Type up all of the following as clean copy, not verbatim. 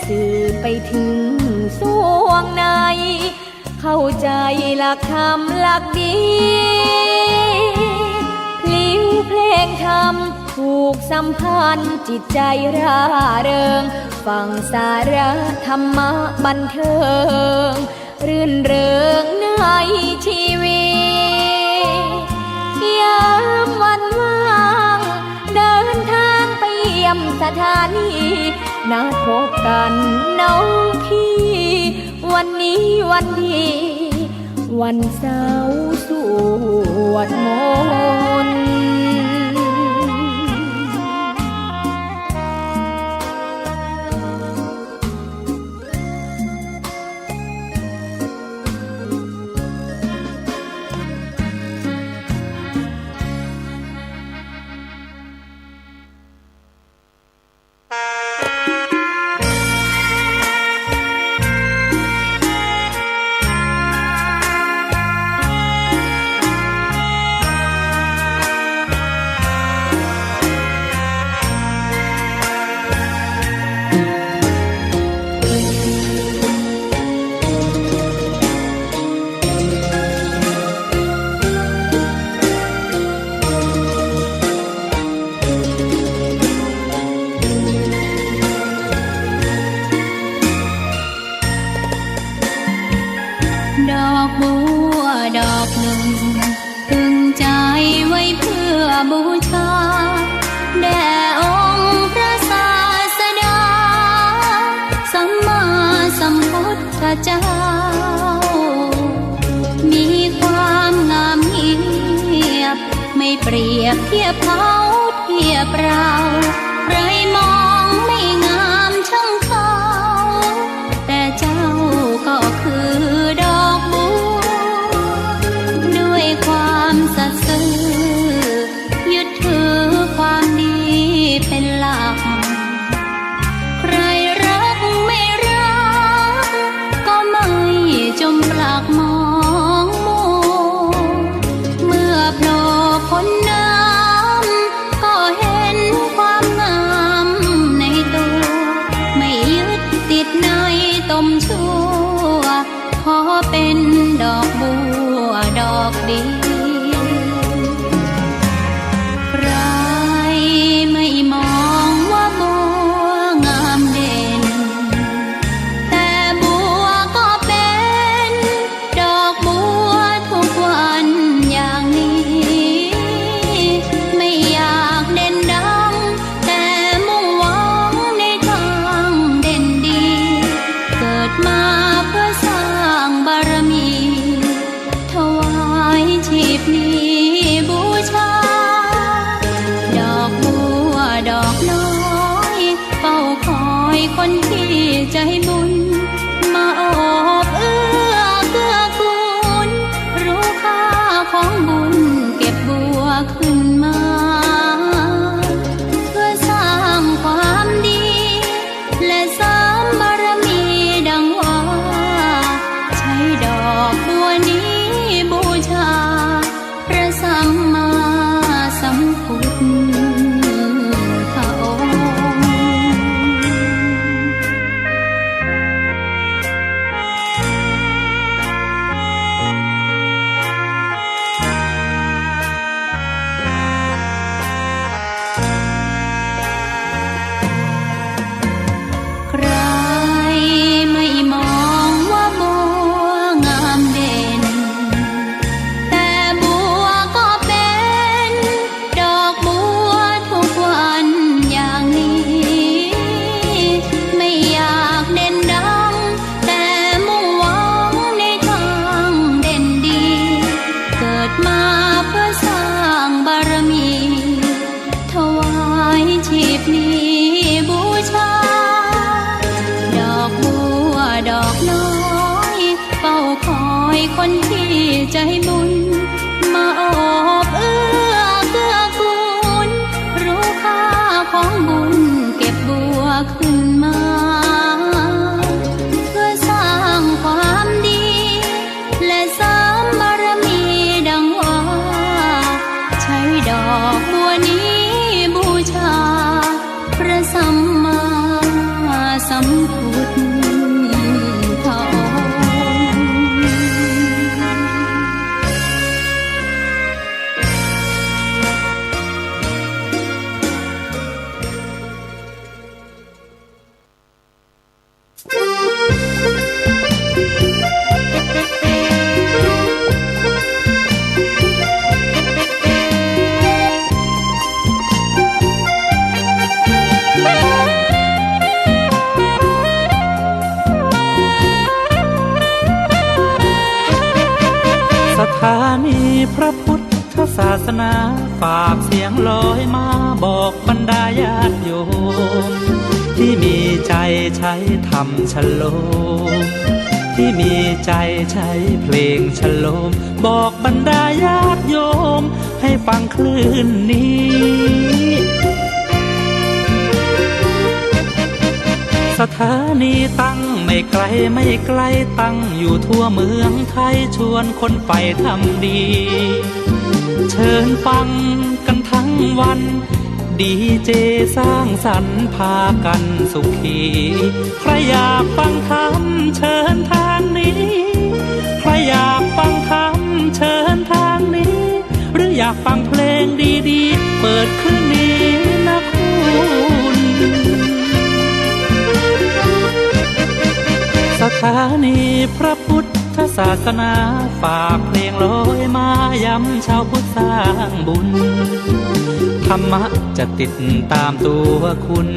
สื่อไปถึงสวงในเข้าใจหลักธรรมหลักดีพลิ้วเพลงธรรมถูกสัมพันธ์จิตใจร่าเริงฟังสาระธรรมะบันเทิงรื่นเริงในชีวิตยามวันว่างเดินทางไปเยี่ยมสถานีนัดพบกันน้องพี่วันนี้วันดีวันเสาร์สวดมนต์ดอกบัวดอกหนึ่งตึงใจไว้เพื่อบูชาแด่องค์พระศาสดาสัมมาสัมพุทธเจ้ามีความงามเงียบไม่เปรียบเทียบเขาเทียบเราใครมองไม่งามช่างเขาแต่เจ้าก็คือดอกบัวด้วยความสัตย์ซื่อยึดถือความดีเป็นหลักใครรักไม่รักก็ไม่จมปลักมองมัวเมื่อโผล่พ้นน้ำก็เห็นความงามในตัวไม่ยึดติดในตมชั่วขอเป็นดอกบัวดอกดีใครไม่มองว่าบัวงามเด่นแต่บัวก็เป็นดอกบัวทุกวันอย่างนี้ไม่อยากเด่นดังแต่มุ่งหวังในทางเด่นดีเกิดมาเพื่อสร้างบารมีถวายชีพนี้บูชาดอกบัวดอกน้อยเฝ้าคอยคนที่ใจบุญมาโอบเอื้อเกื้อกูลรู้ค่าของบุญเก็บบัวขึ้นมาเพื่อสร้างความดีและเสริมบารมีดังว่าใช้ดอกบัวนี้บูชาพระสัมมาสัมพุทธองค์ใครไม่มองว่าบัวงามเด่นแต่บัวก็เป็นดอกบัวทุกวันอย่างนี้ไม่อยากเด่นดังแต่มุ่งหวังในทางเด่นดีเกิดมาเพื่อสร้างบารมีถวายชีพนี้บูชาดอกบัวดอกน้อยเฝ้าคอยคนที่ใจบุญมาโอบเอื้อเกื้อกูลรู้ค่าของบุญเก็บบัวขึ้นมาเพื่อสร้างความดีและเสริมบารมีดังว่าใช้ดอกบัวนี้บูชาพระสัมมาสั พระพุทธศาสนาฝากเสียงลอยมาบอกบรรดาญาติโยมที่มีใจใช้ธรรมชโลมที่มีใจใช้เพลงชโลมบอกบรรดาญาติโยมให้ฟังคลื่นนี้ สถานีตั้งไม่ไกลไม่ไกลตั้งอยู่ทั่วเมืองไทยชวนคนไปทำดี เชิญฟังกันทั้งวันดีเจสร้างสรรค์พากันสุขีใครอยากฟังธรรมเชิญทางนี้ใครอยากฟังธรรมเชิญทางนี้หรืออยากฟังเพลงดีๆเปิดคลื่นนี้นะคุณสถานีพระพุทธศาสนาฝากเพลงลอยมาย้ำชาวพุทธสร้างบุญธรรมะจะติดตามตัวคุณ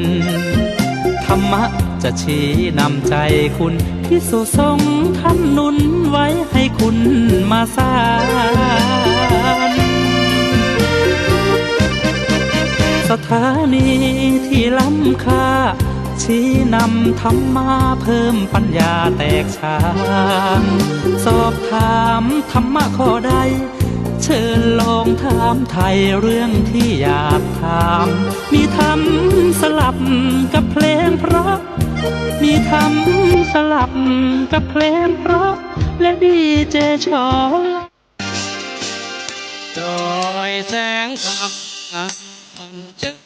ธรรมะจะชี้นำใจคุณพิสุสงฆ์ท่านหนุนไว้ให้คุณมาสร้างสถานีที่ล้ำค่าชี้นำธรรมาเพิ่มปัญญาแตกฉานสอบถามธรรมะข้อใดเชิญลองถามไทยเรื่องที่อยากถามมีธรรมสลับกับเพลงเพราะมีธรรมสลับกับเพลงเพราะและดีเจชอโดยแสงธรรมจะ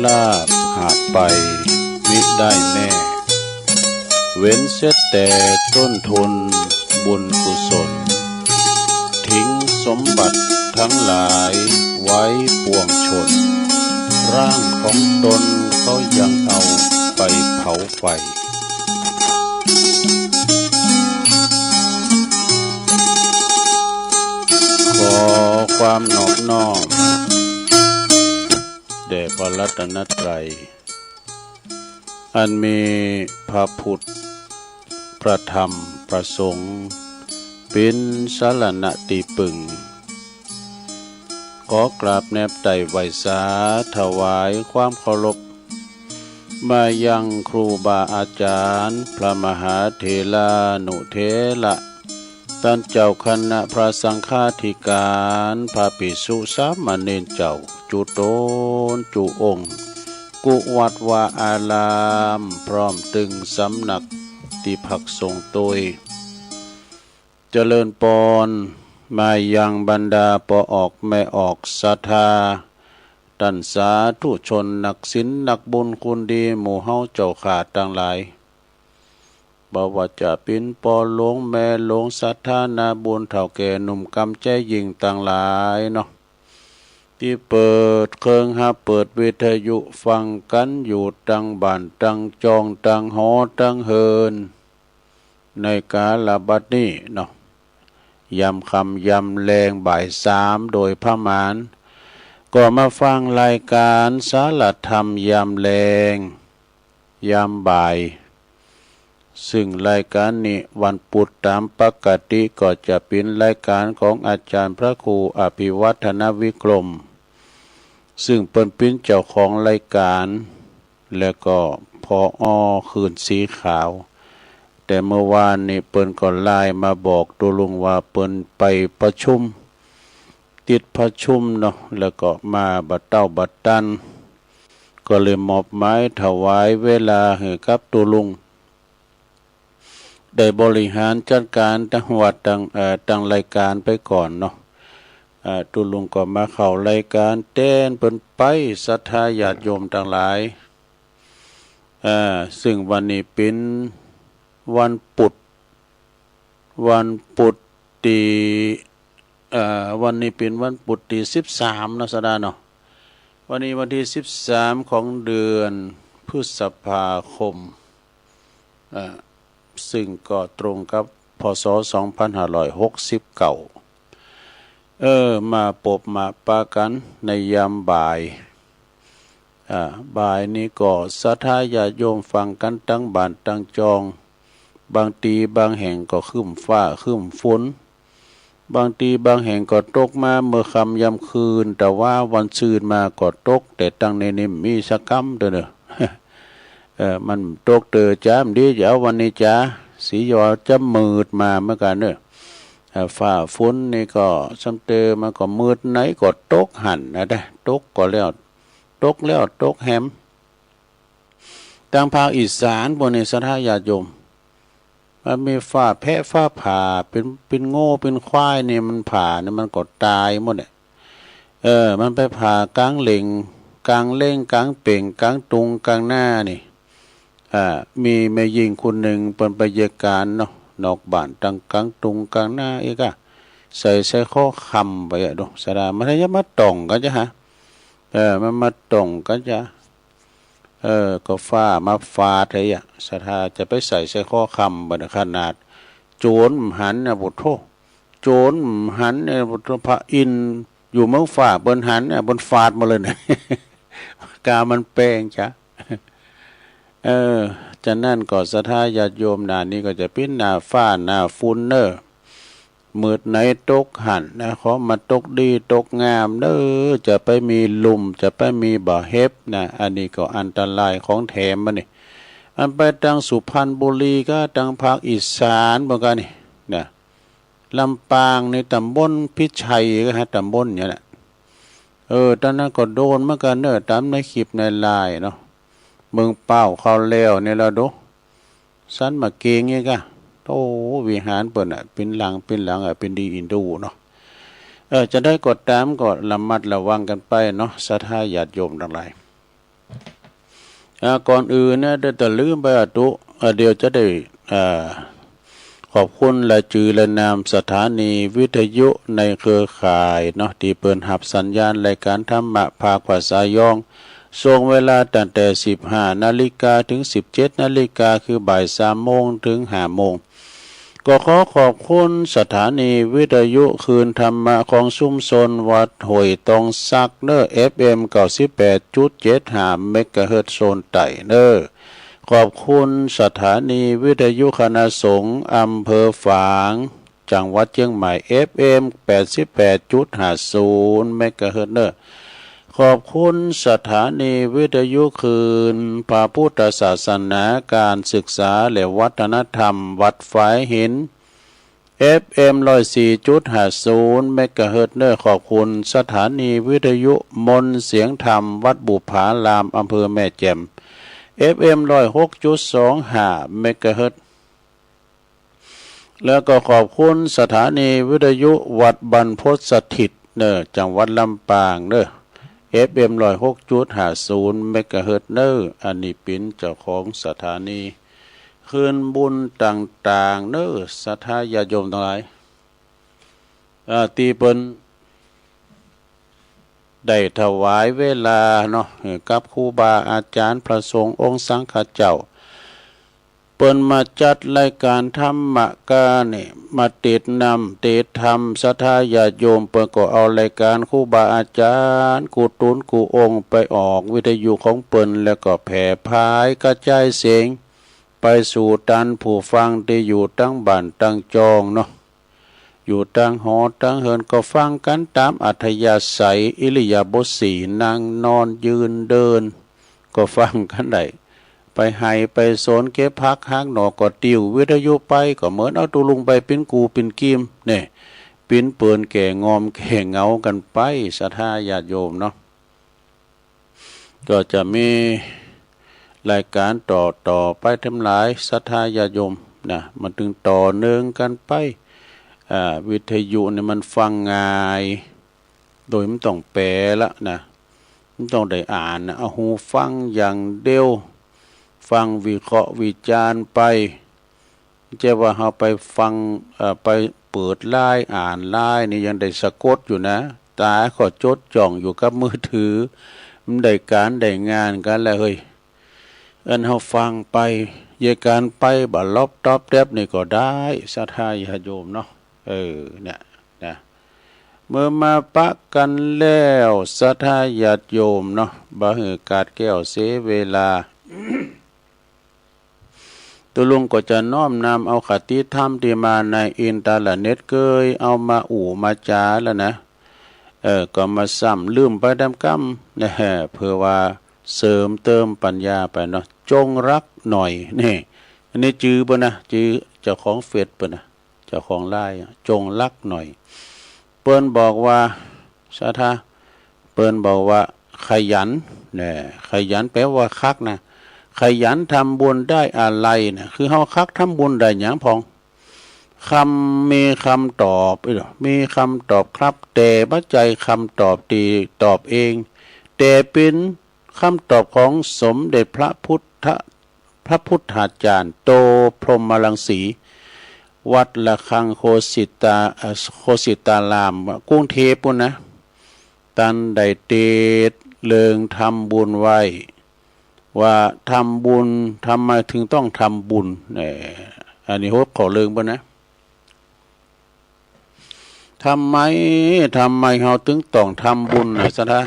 ลาภหาดไปมิได้แน่ เว้นเสียแต่ต้นทุนบุญกุศลทิ้งสมบัติทั้งหลายไว้ปวงชน ร่างของตนเขายังเอาไปเผาไฟ ขอความนอบน้อมแด่พระรัตนตรัยอันมีพระพุทธพระธรรมพระสงฆ์เป็นสรณะตีปึงขอกราบแนบไต่ไหวสาถวายความเคารพมายังครูบาอาจารย์พระมหาเถรานุเถระท่านเจ้าคณะพระสังฆาธิการพระภิกษุสามเณรเจ้าจุโตนจุองค์กุวัดวาอารามพร้อมตึงสำนักที่พักทรงโตยเจริญปอนมายังบรรดาปอออกแม่ออกศรัทธาท่านสาธุชนนักศีลนักบุญคุณดีหมู่เฮาเจ้าขาดทั้งหลายบ่ว่าจะเป็นปอหลวงแม่หลวงศรัทธานาบุญเฒ่าแก่หนุ่มกำใจยิ่งต่างหลายเนาะที่เปิดเครื่องหาเปิดวิทยุฟังกันอยู่ตั้งบ้านตั้งจองตั้งหอตั้งเฮินในกาลบัดนี้เนาะยำคำยำแรงบ่าย3โดยพระมานก็มาฟังรายการสารธรรมยำแรงยำบ่ายซึ่งรายการนี้วันพุธตามปกติก็จะเป็นรายการของอาจารย์พระครูอภิวัฒนวิกรมซึ่งเป็นเจ้าของรายการและก็พอคืนสีขาวแต่เมื่อวานนี้เปิ้นก็ไลน์มาบอกตัวลุงว่าเปิ้นไปประชุมติดประชุมเนาะแล้วก็มาบัดเต้าบัดตันก็เลยมอบหมายถวายเวลาให้กับตัวลุงได้บริหารจัดการจังหวัดตั้งรายการไปก่อนเนาะตัวลุงก็มาเข้ารายการเต้นเปิ้นไปศรัทธาญาติโยมทั้งหลายซึ่งวันนี้เป็นวันพุธที่วันนี้เป็นวันพุธที่13นะสดาเนาะวันนี้วันที่13ของเดือนพฤษภาคมซึ่งก็ตรงกับพศ2569มาปบมาปากันในยามบ่ายบ่ายนี้ก็ศรัทธาญาติโยมฟังกันตั้งบ้านตั้งจองบางทีบางแห่งก็ครึ้มฟ้าครึ้มฝนบางทีบางแห่งก็ตกมาเมื่อค่ำยามคืนแต่ว่าวันซืนมาก็ตกแต่ตั้งในนี้มีสักคำเด้อ มันตกเตอจ้ามดีจะเอาวันนี้จ้าสียอจะมืดมาเมื่อกันเนอะฟ้าฝนนี่ก็ซ้ำเตอมาก็มืดไหนก็ตกหันนะได้ตกก็แล้วตกแล้วตกแฮมทางภาคอีสานบนในศรัทธาญาติโยมมันมีฟ้าแพะฟ้าผ่าเป็นโง่เป็นควายเนี่ยมันผ่าเนี่ยมันก็ตายหมดเนี่ยมันไปผ่ากลางเหล่งกลางเล่งกลางเป่งกลางตุงกลางหน้านี่มีแม่หญิงคนหนึ่งเป็นบรรยากาศเนาะนอกบ้านตังกลางตุงกลางหน้าเอกใส่ข้อคำไปดูสดามันจะมาตรงกันจ้ะฮะมันมาตรงกันจ้ะก็ฟ้ามาฟาดอะไรศรัทธาจะไปใส่ข้อคำบรรขนาดโจรหันนะบุตรโธโจรหันเนี่ยบุตรพระอินอยู่เมืองฝ่าบนหันเนี่ยบนฟาดมาเลยเนี่ยกามันแป้งจ้ะจะนั่นก็ศรัทธาญาติโยมหน้านี้ก็จะเป็นหน้าฟ้าหน้าฝุ่นเนอะมืดไหนตกหันนะขอมาตกดีตกงามเนอะจะไปมีลุ่มจะไปมีบ่อเฮ็บนะอันนี้ก็อันตรายของแถมมันนี่อันไปทางสุพรรณบุรีก็ทางภาคอีสานเหมือนกันนี่นะลำปางในตำบลพิชัยก็ฮะตำบลเนี่ยแหละตอนนั้นก็โดนเหมือนกันเนอะตามในคลิปในไลน์เนาะเมืองเป้าเขาแล้วเนี่ยเราดูสันมาเกงงี้ก็โอ้วิหารเปิดเป็นหลังเป็นดีอินดูเนาะจะได้กดตามก็ระมัดระวังกันไปเนาะศรัทธาญาติโยมทั้งหลาย ก่อนอื่นเนี่ยได้แต่ลืมไปตุเดี๋ยวจะได้ขอบคุณและจือและนามสถานีวิทยุในเครือข่ายเนาะที่เปิดหับสัญญาณรายการธรรมะภาคภาษายองส่งเวลาตั้งแต่ 15 นาฬิกาถึง 17 นาฬิกาคือบ่าย 3 โมงถึง 5 โมงก็ขอขอบคุณสถานีวิทยุคืนธรรมะของชุมชนวัดห้วยตองซักเนอร์ FM 98.75 เมกะเฮิรตซ์โซนไต่เนอร์ขอบคุณสถานีวิทยุคณะสงฆ์อำเภอฝางจังหวัดเชียงใหม่ FM 88.50 เมกะเฮิรตซ์เนอร์ขอบคุณสถานีวิทยุคืนพระพุทธศาสนาการศึกษาและวัฒนธรรมวัดฝายหิน FM 104.50 เมกะเฮิรตซ์เนอร์ขอบคุณสถานีวิทยุมนต์เสียงธรรมวัดบุผารามอำเภอแม่แจ่ม FM 106.25 เมกะเฮิรตซ์แล้วก็ขอบคุณสถานีวิทยุวัดบรรพตสถิตเนอจังหวัดลำปางเนอFM 106.50 เมกะเฮิรตซ์เนออันนี้เป็นเจ้าของสถานีคืนบุญต่างๆเนอศรัทธาญาติโยมทั้งหลายตีเปิ้นได้ถวายเวลาเนาะกับครูบาอาจารย์พระสงฆ์องค์สังฆเจ้าเปิ้นมาจัดรายการธรรมกาเนี่ยมาติดนำเตดธรรมศรัทธาญาติโยมเปิ้นก็เอารายการครูบาอาจารย์กูตุนกูองค์ไปออกวิทยุของเปิ้นแล้วก็แผ่พายกระจายเสียงไปสู่ตันผู้ฟังที่อยู่ตั้งบ้านตั้งจองเนาะอยู่ตั้งหอตั้งเฮินก็ฟังกันตามอัธยาศัยอิริยาบถสี่นั่งนอนยืนเดินก็ฟังกันได้ไปให้ไปโซนเก็บพักห้างหนอก็ติววิทยุไปก็เหมือนเอาตุลุงไปเป็นกูเป็นกิมเนี่ยปิ้นเปินแก่งอมแก่เงากันไปศรัทธาญาติโยมเนาะก็จะมีรายการต่อไปทำหลายศรัทธาญาติโยมนะมันถึงต่อเนื่องกันไปวิทยุเนี่ยมันฟังง่ายโดยไม่ต้องแปลละนะไม่ต้องได้อ่านนะเอาหูฟังอย่างเดียวฟังวิเคราะห์วิจารณ์ไปจะว่าเราไปฟังไปเปิดไลน์อ่านไลน์นี่ยังได้สะกดอยู่นะตาก็จดจ่องอยู่กับมือถือมันได้การได้งานกันแล้วเฮ้ยอันเราฟังไปเยการไปบ่ลบตอบแทบนี่ก็ได้ศรัทธาญาติโยมเนาะเนี่ยนะเมื่อมาปะกันแล้วศรัทธาญาติโยมเนาะบ่หือกาดแก้วเสียเวลา ตัวลุงก็จะน้อมนำเอาคติธรรมที่มาในอินเทอร์เน็ตเกยเอามามาจาแล้วนะก็มาซ้ำลืมไปดำกำนะเพื่อว่าเสริมเติมปัญญาไปเนาะจงรักหน่อยนี่อันนี้จื้อป่ะนะจื้อเจ้าของเฟซป่ะนะเจ้าของไลน์จงรักหน่อยเปิ้นบอกว่าศรัทธาเปิ้นบอกว่าขยันเนี่ยขยันแปลว่าคักนะขยันทำบุญได้อะไรนะคือเฮาคักทำบุญได้หยังพองมีคำตอบมีคำตอบครับแต่ปัจจัยคำตอบตีตอบเองแต่เป็นคำตอบของสมเด็จพระพุทธาจารย์โตพรหมรังสีวัดละคังโคสิตารามกรุงเทพนะตันได้เตดเลิงทำบุญไว้ว่าทำบุญทำไมถึงต้องทำบุญอันนี้โหขอเลิงป่ะนะทำไมเราถึงต้องทำบุญนะสะท้า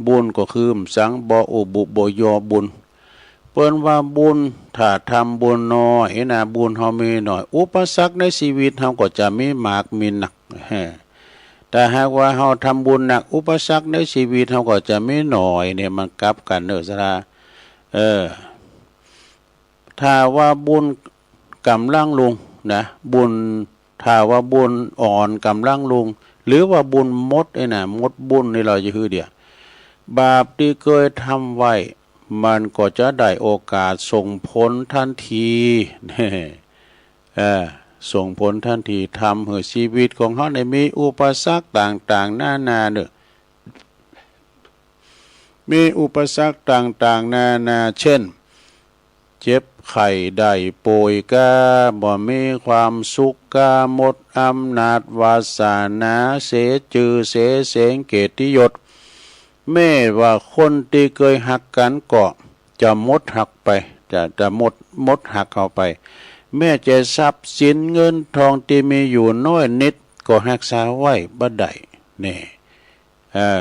บุญก็คือสังบ่อุบุบยอบุญเปิ้นว่าบุญถ้าทำบุญน้อยนะบุญเฮามีน้อยอุปสรรคในชีวิตเฮาก็จะมีมากมีหนักแต่หากว่าเฮาทำบุญหนักอุปสรรคในชีวิตเฮาก็จะมีน้อยเนี่ยมันกลับกันสะท้าถ้าว่าบุญกำลังลงนะบุญถ้าว่าบุญอ่อนกำลังลงหรือว่าบุญมดมดบุญนี่เราจะคือเดียวบาปที่เคยทำไว้มันก็จะได้โอกาสส่งผลทันทีส่งผลทันทีทำให้ชีวิตของเขาในมีอุปสรรคต่างๆนานาเนอะ มีอุปสรรคต่างๆนานาเช่นเจ็บไข้ได้ป่วยก็บ่มีความสุขก็หมดอำนาจวาสนาเสียชื่อเสียเสียงเกียรติยศแม้ว่าคนที่เคยหักกันก็จะหมดหักไปจะหมดหักเข้าไปแม้จะทรัพย์สินเงินทองที่มีอยู่น้อยนิดก็รักษาไว้บ่ได้นี่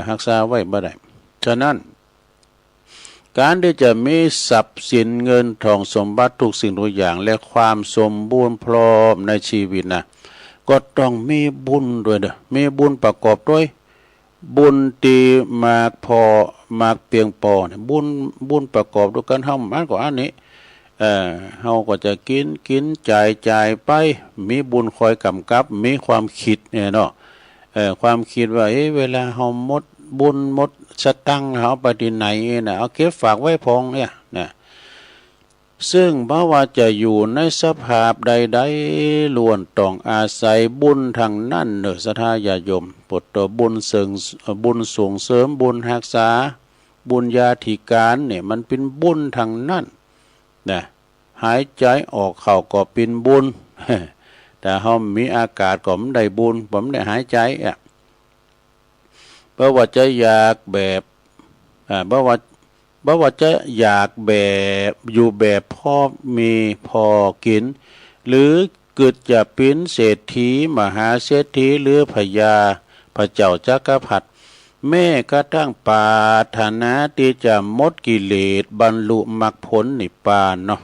รักษาไว้บ่ได้ฉะนั้นการที่จะมีทรัพย์สินเงินทองสมบัติทุกสิ่งทุกอย่างและความสมบูรณ์พร้อมในชีวิตนะก็ต้องมีบุญด้วยเด้อมีบุญประกอบด้วยบุญตีมากพอมากเพียงพอเนี่ยบุญประกอบด้วยกันเฮามันก็อันนี้เฮาก็จะกินจ่ายไปมีบุญคอยกำกับมีความคิดเนี่ยเนาะความคิดว่าเวลาเฮาหมดบุญหมดสตังค์เฮาไปที่ไหนน่ะเอาเก็บฝากไว้พองเนี่ยนะซึ่งเพราะว่าจะอยู่ในสภาพใดๆล้วนต้องอาศัยบุญทางนั้นเด้อศรัทธาญาติโยมปดต่อบุญส่งเสริมบุญรักษาบุญญาธิการเนี่ยมันเป็นบุญทางนั้นนะหายใจออกเข้าก็เป็นบุญ แต่เฮามีอากาศก็ไม่ได้บุญผมได้หายใจเพราะว่าจะอยากแบบเพราะว่าจะอยากแบบอยู่แบบพอมีพอกินหรือเกิดจะเป็นเศรษฐีมหาเศรษฐีหรือพระเจ้าจักรพรรดิแม่ก็ตั้งปรารถนาที่จะหมดกิเลสบรรลุมรรคผลนิพพานเนาะ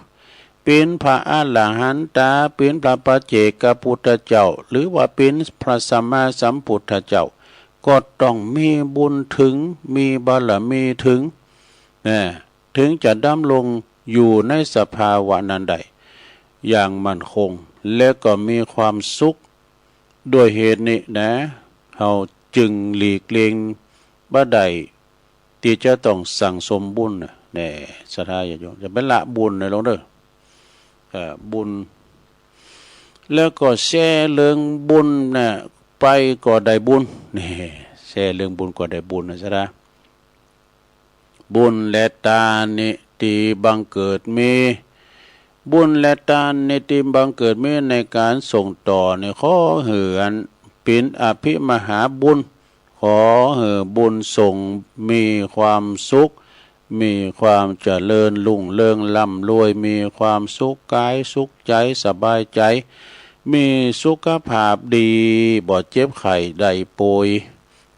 เป็นพระอรหันตเป็นพระปัจเจกพุทธเจ้าหรือว่าเป็นพระสัมมาสัมพุทธเจ้าก็ต้องมีบุญถึงมีบารมีถึงจะดำรงอยู่ในสภาวะนั้นได้อย่างมั่นคงและก็มีความสุขด้วยเหตุนี้นะเราจึงหลีกเลี่ยงบ่ได้ที่จะต้องสั่งสมบุญเนี่ยศรัทธาญาติโยมจะเป็นละบุญในหลวงเด้อบุญแล้วก็แช่เรื่องบุญนะไปก็ได้บุญนี่แช่เรื่องบุญก็ได้บุญนะศรัทธาบุญและทานนิติบังเกิดมีบุญและทานนิติบังเกิดมีในการส่งต่อในข้อเหือนเป็นอภิมหาบุญขอบุญส่งมีความสุขมีความเจริญรุ่งเรืองร่ำรวยมีความสุขกายสุขใจสบายใจมีสุขภาพดีบ่เจ็บไข้ได้ป่วย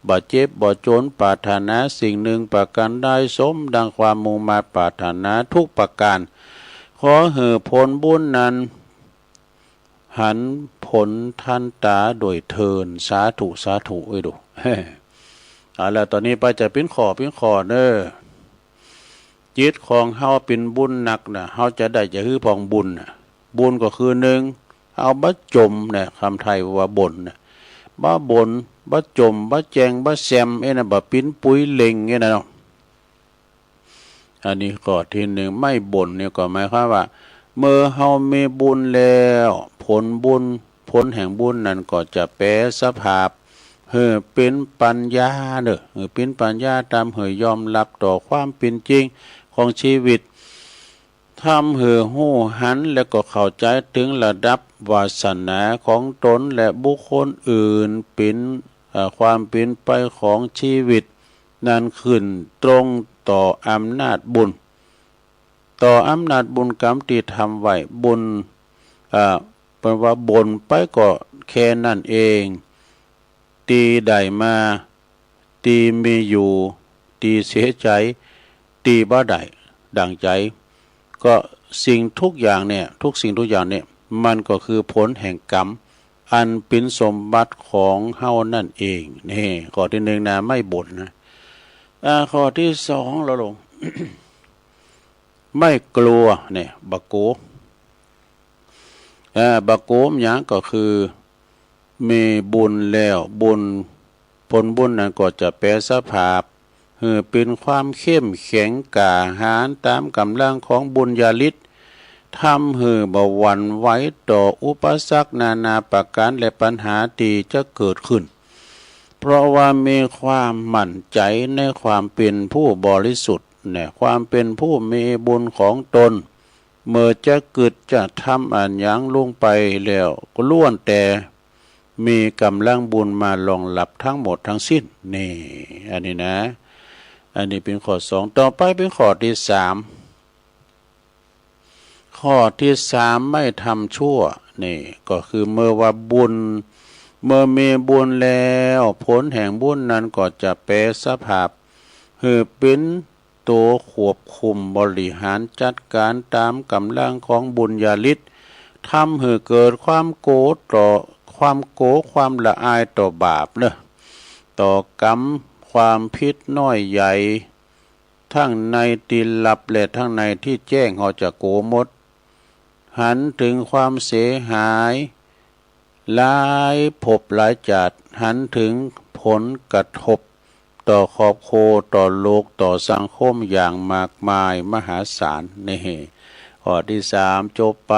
บ่เจ็บบ่จนปรารถนาสิ่งหนึ่งประการใดสมดังความมุ่งมาปรารถนาทุกประการขอผลบุญนั้นหันผลทันตาโดยเทินสาธุสาธุดู เอาล่ะตอนนี้ไปจะเป็นขอเด้อจิตของเฮาเป็นบุญหนักนะเฮาจะได้จะฮื้อพองบุญบุญก็คือหนึ่งเอาบ่จมเนี่ยคำไทยว่าบ่นบ่บ่นบ่จมบ่แจงบ่แซมน่ะบ่ปิ้นปุ้ยเล็งน่ะเนาะอันนี้ก็ที่หนึ่งไม่บ่นเนี่ยก็หมายความว่าเมื่อเฮามีบุญแล้วผลแห่งบุญนั้นก็จะแปรสภาพเป็นปัญญาเด้อเป็นปัญญาตามยอมรับต่อความเป็นจริงของชีวิตทำหู้หันแล้วก็เข้าใจถึงระดับวาสนาของตนและบุคคลอื่นเป็นความเป็นไปของชีวิตนั้นขึ้นตรงต่ออำนาจบุญต่ออำนาจบุญกรรมที่ทำไว้บุญเป็นว่าบุญไปก็แค่นั่นเองตีได้มาตีมีอยู่ตีเสียใจตีบ่ได้ดังใจก็สิ่งทุกอย่างเนี่ยมันก็คือผลแห่งกรรมอันเป็นสมบัติของเฮานั่นเองนี่ข้อที่หนึ่งนะไม่บ่นนะข้อที่สองเราลง ไม่กลัวเนี่ยบักโกมหยังก็คือมีบุญแล้วผลบุญนั้นก็จะแปรสภาพเป็นความเข้มแข็งกล้าหาญตามกำลังของบุญญาฤทธิ์ทำบ่หวั่นไหวต่ออุปสรรคนานาประการและปัญหาที่จะเกิดขึ้น เพราะว่ามีความมั่นใจในความเป็นผู้บริสุทธิ์เนี่ยความเป็นผู้มีบุญของตนเมื่อจะกึดจะทำอันหยังลงไปแล้วก็ล้วนแต่มีกำลังบุญมารองรับทั้งหมดทั้งสิ้นนี่อันนี้นะอันนี้เป็นข้อสองต่อไปเป็นข้อที่สามข้อที่สามไม่ทำชั่วนี่ก็คือเมื่อว่าบุญเมื่อมีบุญแล้วผลแห่งบุญนั้นก็จะแปรสภาพคือเป็นตัวควบคุมบริหารจัดการตามกำลังของบุญญาฤทธิ์ทำให้เกิดความโกรธต่อความละอายต่อบาปเนอะต่อกรรมความผิดน้อยใหญ่ทั้งในที่ลับและทั้งในที่แจ้งเขาจะโกหมดหันถึงความเสียหายหลายภพหลายชาติหันถึงผลกระทบต่อครอบครัวต่อโลกต่อสังคมอย่างมากมายมหาศาลนี่ข้อที่สามจบไป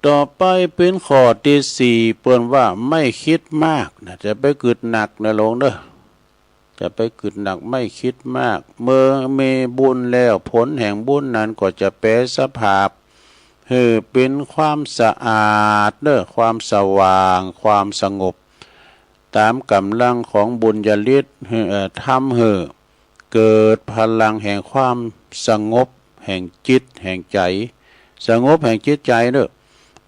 ต่อไปเป็นข้อที่สี่เปิ้นว่าไม่คิดมากนะจะไปกึดหนักนะลงเด้อจะไปกึดหนักไม่คิดมากเมื่อมีบุญแล้วผลแห่งบุญนั้นก็จะแปรสภาพคือเป็นความสะอาดเด้อความสว่างความสงบตามกำลังของบุญญาฤทธิ์ทำให้เกิดพลังแห่งความสงบแห่งจิตแห่งใจสงบแห่งจิตใจเด้อ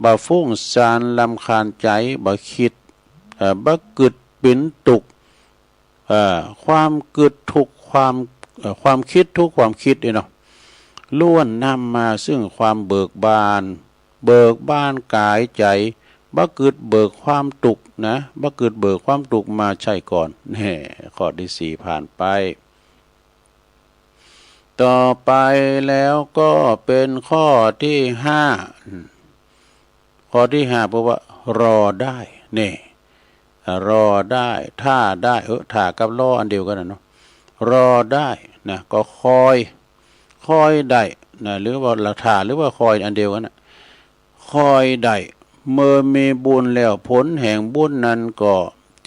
บ่ฟุ้งซ่านรำคาญใจบ่คิดบ่กึดปิ่นตุกความกึดทุกความคิดทุกความคิดเนาะล้วนนำมาซึ่งความเบิกบานกายใจบ่กึดเบิกความตุกนะบ่กึดเบิกความตุกมาใช่ก่อนแน่ข้อที่สี่ผ่านไปต่อไปแล้วก็เป็นข้อที่ห้าข้อที่ห้าเพราะว่ารอได้นี่รอได้ท่าได้ท่ากับรออันเดียวกันนะเนาะรอได้นะก็คอยได้นะหรือว่าละท่าหรือว่าคอยอันเดียวกันนะคอยได้เมื่อมีบุญแล้วผลแห่งบุญนั้นก็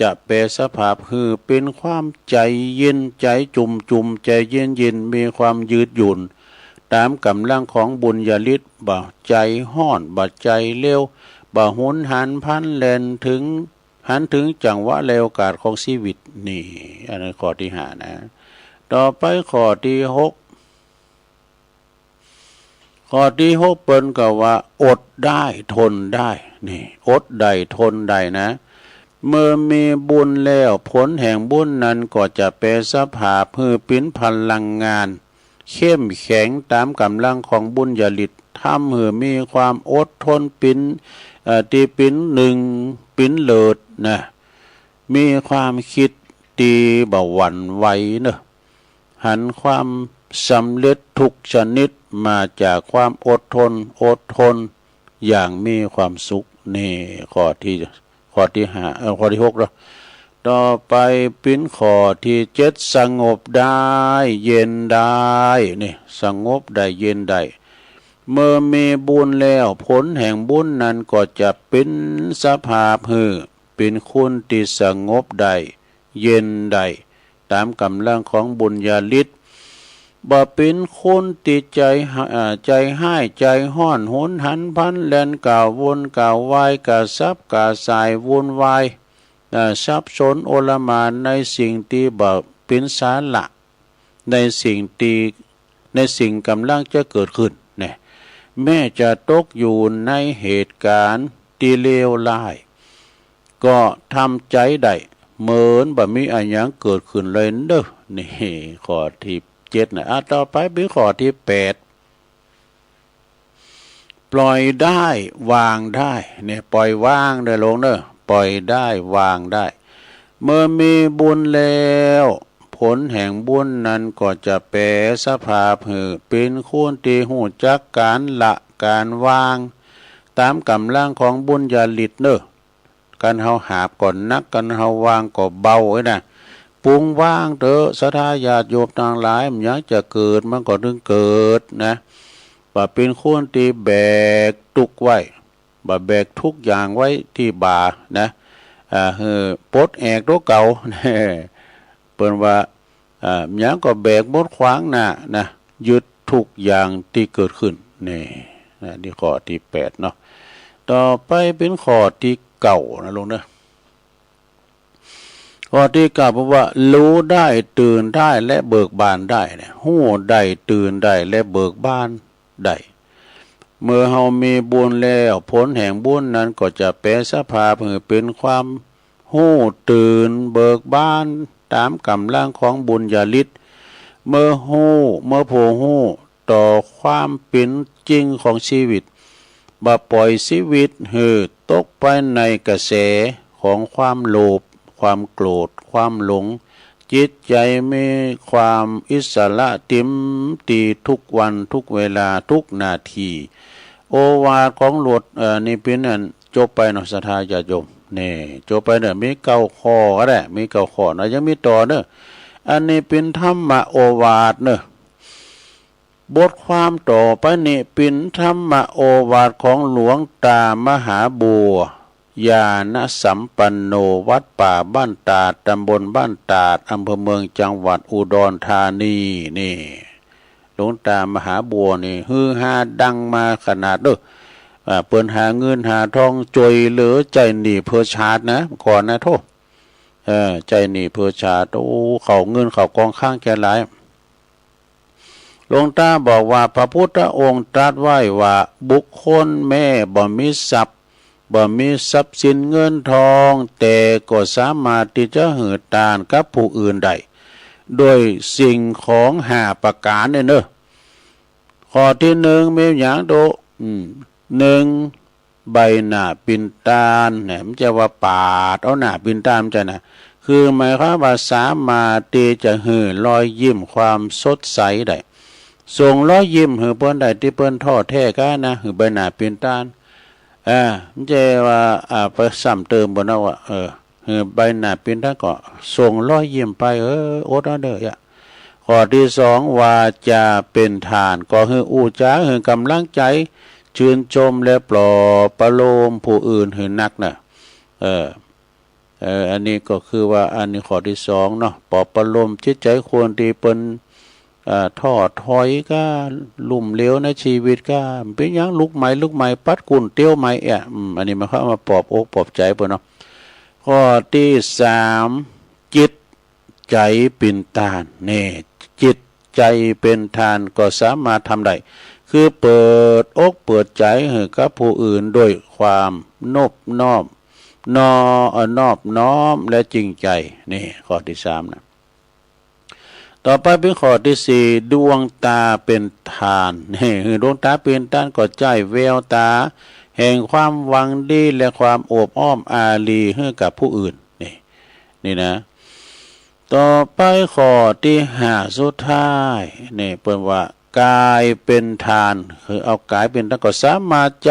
จะแปรสภาพคือเป็นความใจเย็นใจจุ่มใจเย็นมีความยืดหยุ่นตามกำลังของบุญญาฤทธิ์บ่ใจห้อนบ่ใจเร็วบ่หุนหันพันแล่นถึงจังหวะเร็วกาดของชีวิตนี่อันนั้นข้อที่ห้านะต่อไปข้อที่หกเปิ้นก็ว่าอดได้ทนได้นี่อดได้ทนได้นะเมื่อมีบุญแล้วผลแห่งบุญนั้นก็จะแปรสภาพให้เป็นพลังงานเข้มแข็งตามกำลังของบุญญาฤทธิ์ทำให้มีความอดทนเป็นที่เป็นหนึ่งเป็นเลิศนะมีความคิดดีบ่หวั่นไหวเนอะหันความสำเร็จทุกชนิดมาจากความอดทนอย่างมีความสุขนี่ข้อที่ห้าข้อที่หกแล้วต่อไปเป็นข้อที่เจ็ดสงบได้เย็นได้นี่สงบได้เย็นได้เมื่อมีบุญแล้วผลแห่งบุญนั้นก็จะเป็นสภาพคือเป็นคุณที่สงบได้เย็นได้ตามกำลังของบุญญาฤทธิ์บ่เป็นคนติดใจให้ใจห้อนหุนหันพันแล่นก่าววนก่าววายก่าซับก่าสายวนวายสับสนโอลหม่านในสิ่งที่บ่เป็นสาระในสิ่งกำลังจะเกิดขึ้นเนี่ยแม้จะตกอยู่ในเหตุการณ์ที่เลวร้ายก็ทำใจได้เหมือนบ่มีอะไรอย่างเกิดขึ้นเลยเด้อนี่ข้อที่เจ็ดนะต่อไปเป็นข้อที่แปดปล่อยได้วางได้เนี่ยปล่อยวางได้ลงเด้อปล่อยได้วางได้เมื่อมีบุญแล้วผลแห่งบุญนั้นก็จะแปรสภาพให้เป็นคุณที่หูจักการละการวางตามกำลังของบุญญาฤทธิ์เด้อการเฮาหาบก่อนนักการเฮาวางก็เบาไว้นะปรุงว่างเถอะศรัทธาญาติโยมทั้งหลายมันยังจะเกิดมันก็ถึงเกิดนะว่าเป็นคนที่แบกทุกไว้บ่แบกทุกอย่างไว้ที่บ่านะ ปลดแอกตัวเก่าเปิ้นว่าหยังก็แบกบดขวางหน้านะยึดทุกอย่างที่เกิดขึ้นนี่ข้อที่8เนาะต่อไปเป็นข้อที่9นะลงเด้อข้อที่9บอกว่ารู้ได้ตื่นได้และเบิกบานได้เนี่ยฮู้ได้ตื่นได้และเบิกบานได้เมื่อเฮามีบุญแล้วผลแห่งบุญนั้นก็จะแปลสภาพให้เป็นความฮู้ตื่นเบิกบานตามกำลังของบุญญาฤทธิ์เมื่อผู้ฮู้ต่อความเป็นจริงของชีวิตบ่ปล่อยชีวิตให้ตกไปในกระแสของความโลภความโกรธความหลงจิตใจมีความอิสระเต็มตีทุกวันทุกเวลาทุกนาทีโอวาทของหลวงนี่เป็นอันจบไปเนาะศรัทธาญาติโยมนี่จบไปเด้อมี9ข้อก็ได้มี9ข้อนะยังมีต่อเด้ออันนี้เป็นธรรมโอวาทเด้อบทความต่อไปนี่เป็นธรรมโอวาทของหลวงตามหาบัวญาณสัมปันโนวัดป่าบ้านตาดตำบลบ้านตาดอำเภอเมืองจังหวัดอุดรธานีนี่หลวงตามหาบัวนี่ฮือฮาดังมาขนาดเด้อเปิ้นหาเงินหาทองจอยเหลือใจหนีเพื่อชาตินะก่อนนะโทษใจหนีเพื่อชาติโอ้เขาเงินเขากองข้างแก่หลายหลวงตาบอกว่าพระพุทธองค์ตรัสไว้ว่าบุคคลแม่บ่มีทรัพย์บ่มีทรัพย์สินเงินทองแต่ก็สามารถที่จะเหือตานกับผู้อื่นได้โดยสิ่งของ5ประการเนี่ยเนอะข้อที่1มีอย่างโด1ใบหน้าปิ่นตาลเนี่ยมันจะว่าปาดเอาหน้าปิ่นตาลจะนะคือหมายความว่าสามารถที่จะหือรอยยิ้มความสดใสได้ส่งรอยยิ้มหือเปิ้นได้ที่เปิ้นท้อแท้กันนะหือใบหน้าปิ่นตาลมันจะว่าไปซ้ำเติมบ่นะว่าใบหน้าปิ่นตาลก็ส่งรอยยิ้มไปอดเอาเด้อข้อที่2วาจาเป็นทานก็คืออู้จาคือกำลังใจชื่นชมและปลอบประโลมผู้อื่นให้นักน่ะอันนี้ก็คือว่าอันนี้ข้อที่2เนาะปลอบประโลมจิตใจคนที่เปิ้นท้อถอยก็ลุ่มเหลวในชีวิตก็เป็นหยังลุกใหม่ปัดกุ่นเตี้ยวใหม่อันนี้มันเข้ามาปลอบอกปลอบใจเปิ้นเนาะข้อที่3จิตใจเป็นทานนี่จิตใจเป็นทานก็สามารถทำได้คือเปิดอกเปิดใจให้กับผู้อื่นด้วยความนอบน้อมและจริงใจนี่ข้อที่3นะต่อไปเป็นข้อที่4ดวงตาเป็นทานนี่คือดวงตาเป็นทานก็ใจแววตาแห่งความหวังดีและความโอบอ้อมอารีให้กับผู้อื่นนี่นะต่อไปข้อที่5สุดท้ายนี่เปิ้นว่ากายเป็นทานคือเอากายเป็นทานก็สามารถใ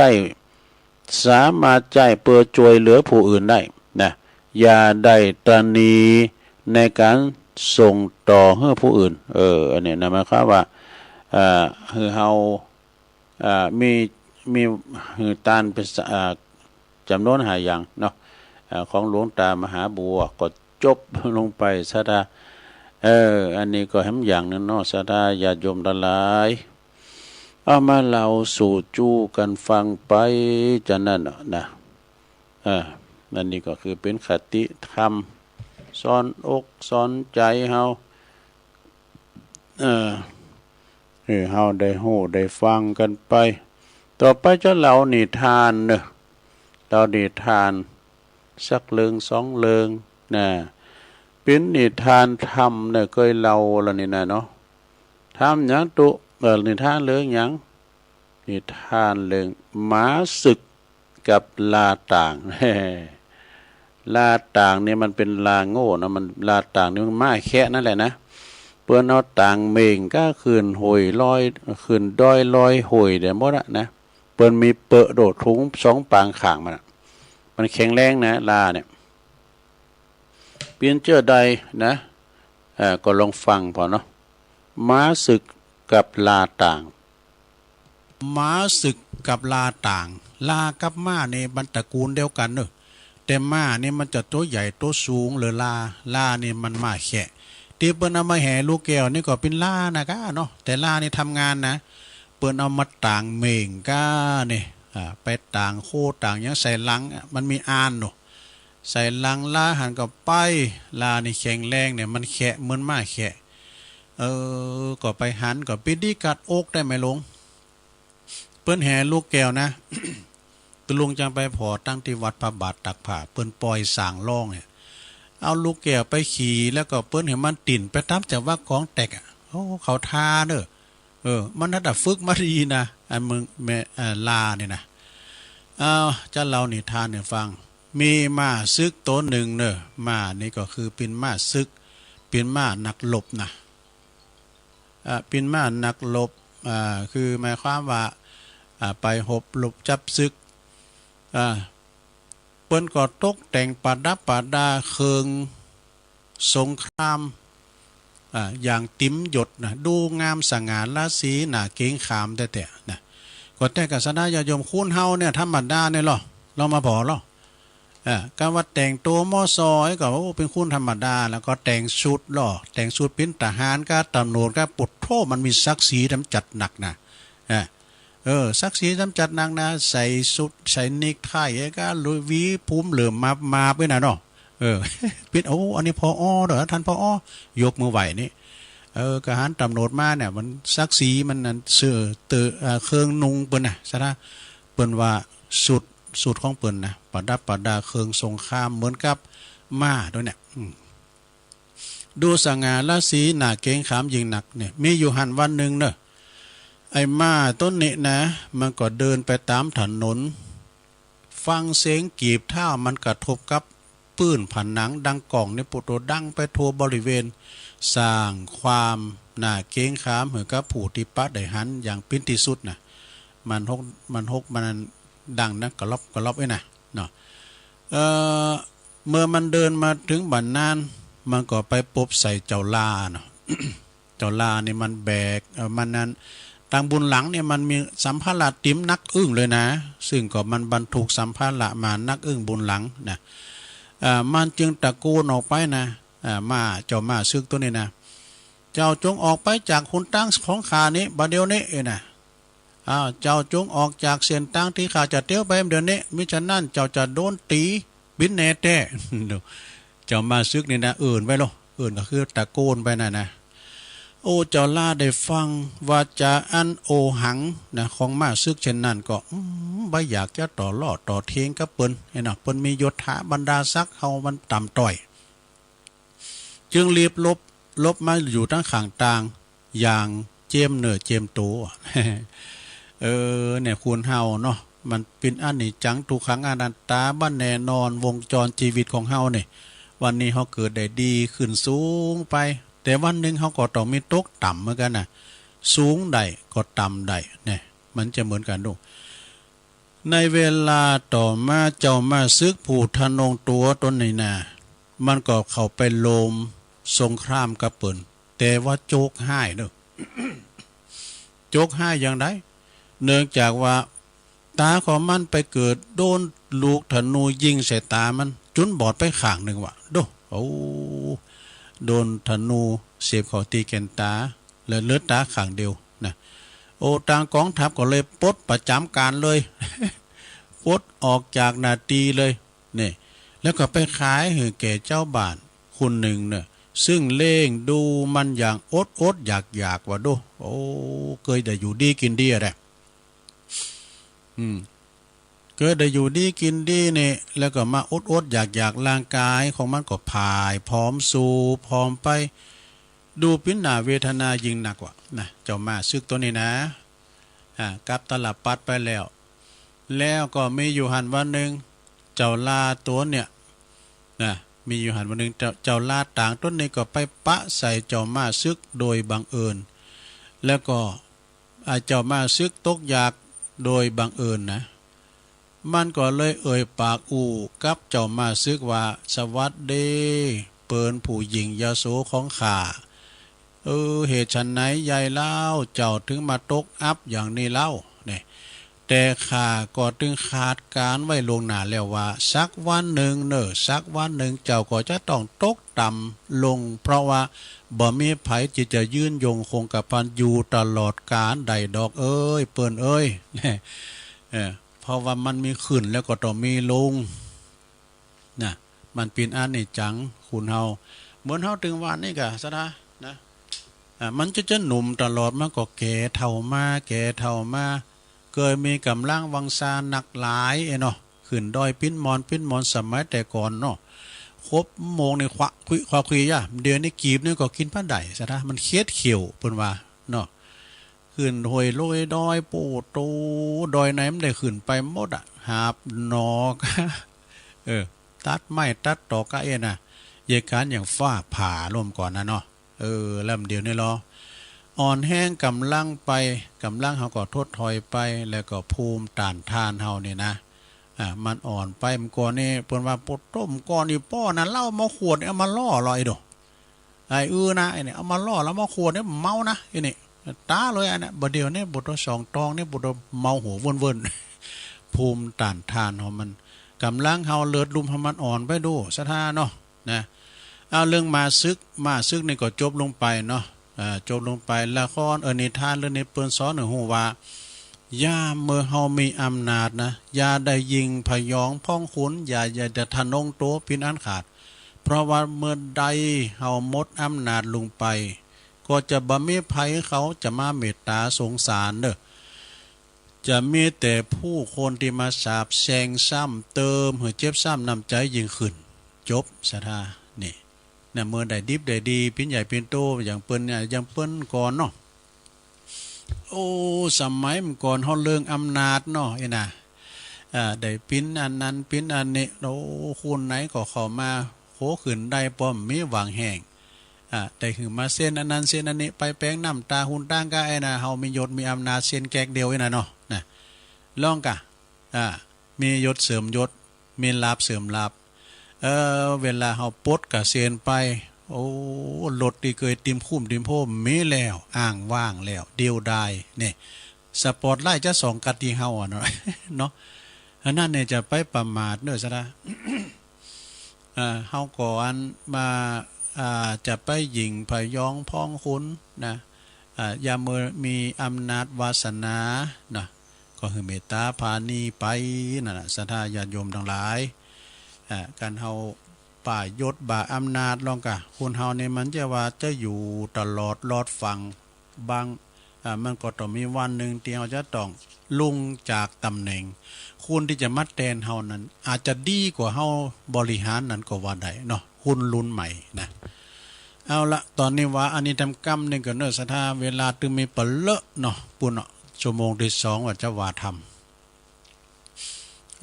จเปิดช่วยเหลือผู้อื่นได้นะอย่าได้ตระหนี่ในการส่งต่อให้ผู้อื่นอันนี้นะหมายความว่าคือเฮามีคือตานเป็นจำนวน5อย่างเนาะของหลวงตามหาบัวก็จบลงไปซะดาอันนี้ก็แหมอย่างนึงเนาะซะดาญาติโยมทั้งหลายเอามาเล่าสู่จู้กันฟังไปจะนั่นนะนั่นนี่ก็คือเป็นคติธรรมสอนอกสอนใจเฮาเฮาได้ฮู้ได้ฟังกันไปต่อไปจะเล่านิทานเนอะเรานิทานสักเรื่อง2เรื่องนะเป็นนิทานธรรมเนี่ยเคยเล่าแล้วนี่นะเนาะทำหยังตุนิทานเรื่องหยังนิทานเรื่องหมาศึกกับลาต่างลาต่างนี่มันเป็นลาโง่นะมันลาต่างนี่มันม้าแค่นั่นแหละนะเปิ้นเอาต่างเม่งก็ขึ้นหอยลอยขึ้นดอยลอยหอยได้หมดอะนะเปิ้นมีเปอะโดดถุง2ปางข้างมันแข็งแรงนะลาเนี่ยเปลี่ยนเจอใดนะก็ลองฟังพอเนาะม้าศึกกับลาต่างม้าศึกกับลาต่างลากับม้าในบรรตระกูลเดียวกันเนอะ แต่ม้านี่มันจะตัวใหญ่ตัวสูงหรือลานี่มันม้าแขะที่เปิ้นเอามาแห่ลูกแก้วนี่ก็เป็นลานะก้าเนาะแต่ลานี่ทำงานนะเปิ้นเอามาต่างเม่งก้านี่ไปต่างโคต่างยังใส่ลังมันมีอานเนาะใส่ลังลาหันกับไปลานี่แข็งแรงเนี่ยมันแขะเหมือนม้าแขะก็ไปหันก็ปิดดีกัดอกได้ไหมลงเปิ้นแห่ลูกแก้วนะ ตุลุงจังไปพอตั้งที่วัดพระบาทตักผ้าเปิ้นปล่อยสางล่องเนี่ยเอาลูกแก้วไปขี่แล้วก็เปิ้นเห็นมันติ่นไปตามจากว่าของแตกโอ้เขาทาเด้อมันน่าจะฝึกมาดีนะมึงแม่ลาเนี่ยนะเจ้าเรานิทานเนี่ยฟังมีม้าซึกตัวหนึ่งเนอะม้านี่ก็คือเป็นม้าซึกเป็นม้านักลบนะเป็นม้านักลบคือหมายความว่าไปหบหลบจับซึกเปิ้นก็ตกแต่งประดับประดาเคืองสงครามอย่างติ๋มหยดนะดูงามสง่าราศีหน้าเก่งขามแต่นะก็แต่กับสนาญาโยมคุ้นเฮาเนี่ยธรรมดาเนี่ยหรอเรามาพอหรอการว่าแต่งตัวมอซอยก็ว่าเป็นคุ้นธรรมดาแล้วก็แต่งชุดหรอแต่งชุดเป็นทหารก็ตำรวจก็ปุดโทมันมีศักดิ์ศรีทำจัดหนักนะศักดิ์ศรีจำจัดนางนะใส่สุดใส่นิกไทยก็ลุยวีภูมิเหลื่อมมาไปนะเนาะเป็นอันนี้พอเหรอท่านพอยกมือไหวนี่กหารตำรวจมาเนี่ยมันศักดิ์ศรีมันนั่นเสือเครื่องนุงเปิ้นนะซะนะเปิ้นว่าสุดของเปิ้นนะประดับประดาเครื่องสงครามเหมือนกับม้าด้วยเนี่ยดูสง่าราศีหน้าเก่งขามยิงหนักเนี่ยมีอยู่หันวันหนึ่งเนอะไอ้ม้าต้นนี้นะมันก็เดินไปตามถนนฟังเสียงกีบเท้ามันกระทบกับปื้นผนังดังกล่องในปุโตดังไปทั่วบริเวณสร้างความหน้าเก่งขามเหมือนกับผู้ที่ปะได้หันอย่างเป็นที่สุดนะมันหกมันดังนะกระลบไว้นะเนาะเมื่อมันเดินมาถึงบันนานมันก็ไปปบใส่เจ้าลาเนาะ เจ้าลานี่มันแบกมันนั้นทางบุญหลังเนี่ยมันมีสัมภาระติ๋มนักอึ้งเลยนะซึ่งก็มันบรรทุกสัมภาระมานักอึ้งบุญหลังนะมันจึงตะโกนออกไปนะเจ้ามาซึกตัวนี้นะเจ้าจงออกไปจากหุนตั้งของข้านี้บัดเดี๋ยวนี้นะเจ้าจงออกจากเส้นตั้งที่ข้าจะเตี้ยวไปเดี๋ยวนี้มิฉะนั้นเจ้าจะโดนตีบินแน่แท้เจ้ามาซึกนี่นะอื่นไปหรออื่นก็คือตะโกนไปนะโอ้เจ้าล่าได้ฟังว่าจะอันโอหังนะของมาซึกเช่นนั้นก็ไม่อยากจะต่อล่อต่อเทียงกับเปิ้นเห็นนะเปิ้นมียศถาบรรดาศักดิ์เฮามันต่ำต้อยจึงรีบลบมาอยู่ทั้งข้างต่างอย่างเจมเนื้อเจมตัวเนี่ยคุณเฮาเนาะมันเป็นอันนี้จังทุกครั้งอนันตาบ้านแน่นอนวงจรชีวิตของเฮาเนี่ยวันนี้เฮาเกิดได้ดีขึ้นสูงไปแต่วันหนึ่งเขาก็ต้องมีตกต่ำเหมือนกันนะสูงได้ก็ต่ำได้เนี่ยมันจะเหมือนกันดูในเวลาต่อมาเจ้ามาซึกผูทนงตัวตนนี้นะมันก็เข้าไปโลมสงครามกับเปิ้นแต่ว่าโจกให้เด้อ โจกให้อย่างไรเนื่องจากว่าตาของมันไปเกิดโดนลูกธนูยิงใส่ตามันจุนบอดไปข้างหนึ่งว่ะดูโดนธนูเสียบเข้าตีแกนตาเลยเลือดตาข้างเดียวนะทางกองทัพก็เลยปลดประจำการเลย ปลดออกจากนาตีเลยนี่แล้วก็ไปขายให้แก่เจ้าบ้านคนหนึ่งเนี่ยซึ่งเล่งดูมันอย่างอดอยากว่าดูเคยได้อยู่ดีกินดีอะไรเกิดได้อยู่ดีกินดีเนี่ยแล้วก็มาอดอยากร่างกายของมันก็ผายพร้อมสู่พร้อมไปดูปิ้นหน้าเวทนายิ่งหนักกว่านะเจ้ามาซึกตัวนี้นะกับตลับปัดไปแล้วก็มีอยู่หันวันหนึ่งเจ้าลาตัวเนี่ยนะมีอยู่หันวันหนึ่งเจ้าลาต่างต้นนี้ก็ไปปะใส่เจ้ามาซึกโดยบังเอิญแล้วก็เจ้ามาซึกตกอยากโดยบังเอิญนะมันก็เลยเอ่ยปากกับเจ้ามาซึกว่าสวัสดีเปิ้นผู้หญิงยโสของข้าเหตุฉันไหนยายเล่าเจ้าถึงมาตกอับอย่างนี้เล่าเนี่ยแต่ แต่ข้าก็ตึงขาดการไว้ลวงหน้าแล้วว่าสักวันหนึ่งสักวันหนึ่งเจ้าก็จะต้องตกต่ำลงเพราะว่าบ่มีไผที่จะยืนยงคงกับพันอยู่ตลอดกาลใดดอกเอ้ยเปิ้นเอ้ยเพราะว่ามันมีขึ้นแล้วก็ต้องมีลงนะมันเป็นอันนี้จังคุณเฮาเหมือนเฮาถึงวันนี้กะซะนะมันจะหนุ่มตลอดมันก็แก่เฒ่ามาเคยมีกำลังวังซาหนักหลายเนาะขึ้นดอยปิ้นมอนสมัยแต่ก่อนเนาะครบโมงในควาคุยย่ะเดือนนี้กีบนี่ก็กินผ้าไดซะนะมันเคียดเขียวเพิ่นว่าเนาะขึ้นห้วยลอยดอยปูโตดอยไหนมันได้ขึ้นไปหมดหาบนอกตัดไม้ตัดตอกะน่ะเหตุการณ์อย่างฟ้าผ่าลมก่อนนะเนาะลำเดียวนี่รออ่อนแห้งกำลังเฮาก็ทดถอยไปแล้วก็ภูมิต้านทานเฮานี่นะมันอ่อนไปมันก่อนนี่เปิ้นว่าปดต้มก่อนนี่ป้อน่ะเหล้ามาขวดเอามาล่อลอยดอกไอ้นะไอ้นี่เอามาล่อแล้วมาขวดนี่เมานะไอ้นี่ตาเลยอันน่ะบ่เดียวนี่บ่ตัว2ตองนี่บ่ตัวเมาหัวเวินๆภูมิต้านทานเฮามันกำลังเฮาเลิศลุมให้มันอ่อนไปดูซะท่าเนาะนะเอาเรื่องมาซึกนี่ก็จบลงไปเนาะจบลงไปละครนิทานเรื่องนี้เปิ้นสอนให้ฮู้ว่าอย่าเมื่อเฮามีอำนาจนะอย่าได้ยิงพยองพ้องขุนอย่าจะทะนงโตปินอันขาดเพราะว่าเมื่อใดเฮาหมดอำนาจลงไปก็จะบ่มีภัยเขาจะมาเมตตาสงสารเด้อจะมีแต่ผู้คนที่มาสาบแช่งซ้ำเติมให้เจ็บซ้ำน้ำใจยิ่งขึ้นจบซะท่านี่เนี่ยเมื่อใดดิบใดดีปิ้นใหญ่ปิ้นโตอย่างเปิ้นเนี่ยอย่างเปิ้นก่อนเนาะโอ้สมัยมันก่อนเฮาเรื่องอำนาจเนาะน่ะได้ปิ้นอันนั้นปิ้นอันนี้โอ้คุณไหนก็เข้ามาโคขึ้นได้ป้อมมีหวังแห้งได้คือมาเส้นอันนั้นเส้นอันนี้ไปแป้งน้ำตาหุ่นตั้งกะน่ะเฮามียศมีอำนาจเส้นแกกเดียวน่ะเนาะน่ะลองกะมียศเสริมยศมีลาภเสริมลาภเวลาเฮาปลดกะเส้นไปโอ้รถที่เคยติมคุ้มติมโพมมีแล้วอ้างว่างแล้วเดียวดายนี่สปอร์ตไลท์จะ2กัดที่เฮาเนาะเนาะอันนั้นเนี่ยจะไปประมาทเด้อซะนะเฮาก่อนมาจะไปยิงพยองพ้องคุณนะอย่าเมื่อมีอำนาจวาสนานะก็คือเมตตาพานีไปนั่นน่ะศรัทธาญาติโยมทั้งหลายการเฮาป่ายศบ่าอำนาจลองกะคุณเฮานี่มันจะว่าจะอยู่ตลอดรอดฟังบางมันก็ต้องมีวันหนึ่งที่เฮาจะต้องลุงจากตำแหน่งคุณที่จะมาแทนเฮานั้นอาจจะดีกว่าเฮาบริหารนั้นก็ว่าได้เนาะคุณรุ่นใหม่นะเอาละตอนนี้ว่าอันนี้ทำกรรมนึงก็เนิ่นศรัทธาเวลาตึงมีเปเลอะเนาะปุ่นเนาะชั่วโมงที่2ว่าจะว่าทำ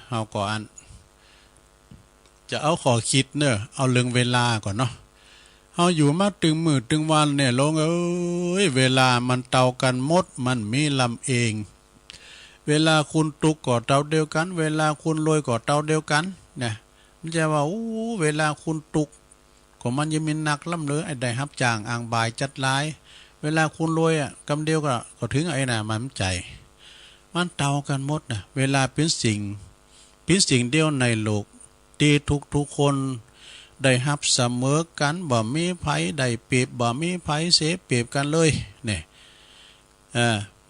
เฮาก็อันจะเอาขอคิดเนอะเอาเรื่องเวลาก่อนเนาะเอาอยู่มาตึงมือตึงวันเนี่ยลงเวลามันเต่ากันหมดมันมีลำเองเวลาคุณตุกก็เต่าเดียวกันเวลาคุณรวยก็เต่าเดียวกันเนี่ยมันจะว่าเวลาคุณตุกก็มันยังมีนักล่ำเลยไอ้ได้ฮับจ้างอ่างบายจัดหลายเวลาคุณรวยกำเดียวก็ถึงไอ้น่ะมันใจมันเต่ากันหมดนะเวลาเป็นสิ่งเดียวในโลกที่ทุกคนได้รับเสมอกันบ่มีไผได้เปรียบบ่มีไผเสียเปรียบกันเลยเนี่ย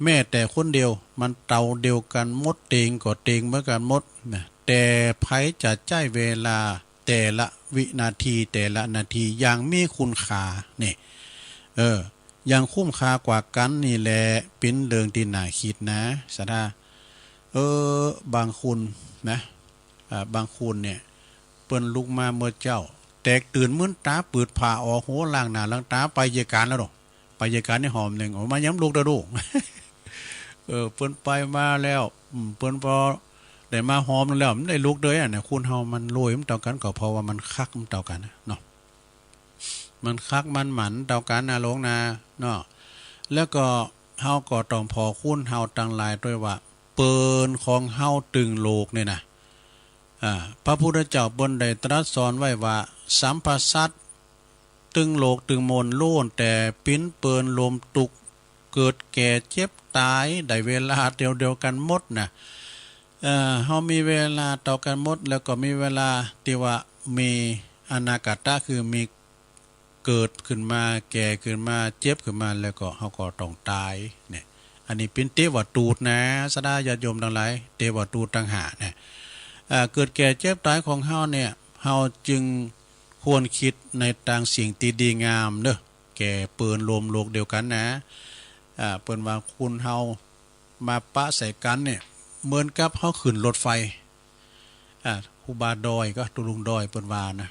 แม้แต่คนเดียวมันเต่าเดียวกันหมดเตงก็เตงเหมือนกันหมดนะแต่ไผจะใช้เวลาแต่ละวินาทีแต่ละนาทีอย่างมีคุณค่าเนี่ยอย่างคุ้มค่ากว่ากันนี่แหละเป็นเรื่องที่น่าคิดนะสะดาบางคุณนะบางคุณเนี่ยเปิ้นลุกมาเมื่อเจ้าแตกตื่นมื้นตาปืดผ่าออกโหล้างหน้าล้างตาไปเยการแล้วดอกไปเยการในหอมนึงออกมาย้ำลูกตะดูเปิ้นไปมาแล้วเปิ้นพอได้มาหอมแล้วมันได้ลูกเด้อเนี่ยคุณเฮามันรวยมันเท่ากันก็เพราะว่ามันคักมันเท่ากันเนาะมันคักมันหมันเท่ากันนะลงนะเนาะแล้วก็เฮาก็ต้องพอคุณเฮาตั้งหลายด้วยว่าเปิ้นของเฮาตึงโลกนี่นะพระพุทธเจ้าบนได้ตรัสสอนไว้ว่าสัมภสัตตึงโลกตึงมนโล้นแต่ปิ้นเปินลมตุกเกิดแก่เจ็บ ตายได้เวลาเดียวกันหมดนะเฮามีเวลาต่อกันหมดแล้วก็มีเวลาที่ว่ามีอนาคตคือมีเกิดขึ้นมาแก่ขึ้นมาเจ็บขึ้นมาแล้วก็เฮาก็ต้องตายเนี่ยอันนี้เป็นเทวตูตนะสดาญาติโยมทั้งหลายเทวตูตต่างหากเนี่ยเกิดแก่เจ็บตายของเฮาเนี่ยเฮาจึงควรคิดในทางสิ่งที่ดีงามเด้อแก่เปิ้นรวมโลกเดียวกันนะเปิ้นว่าคุณเฮามาปะใส่กันเนี่ยเหมือนกับเฮาขึ้นรถไฟครูบาดอยก็ตุลุงดอยเปิ้นว่านะ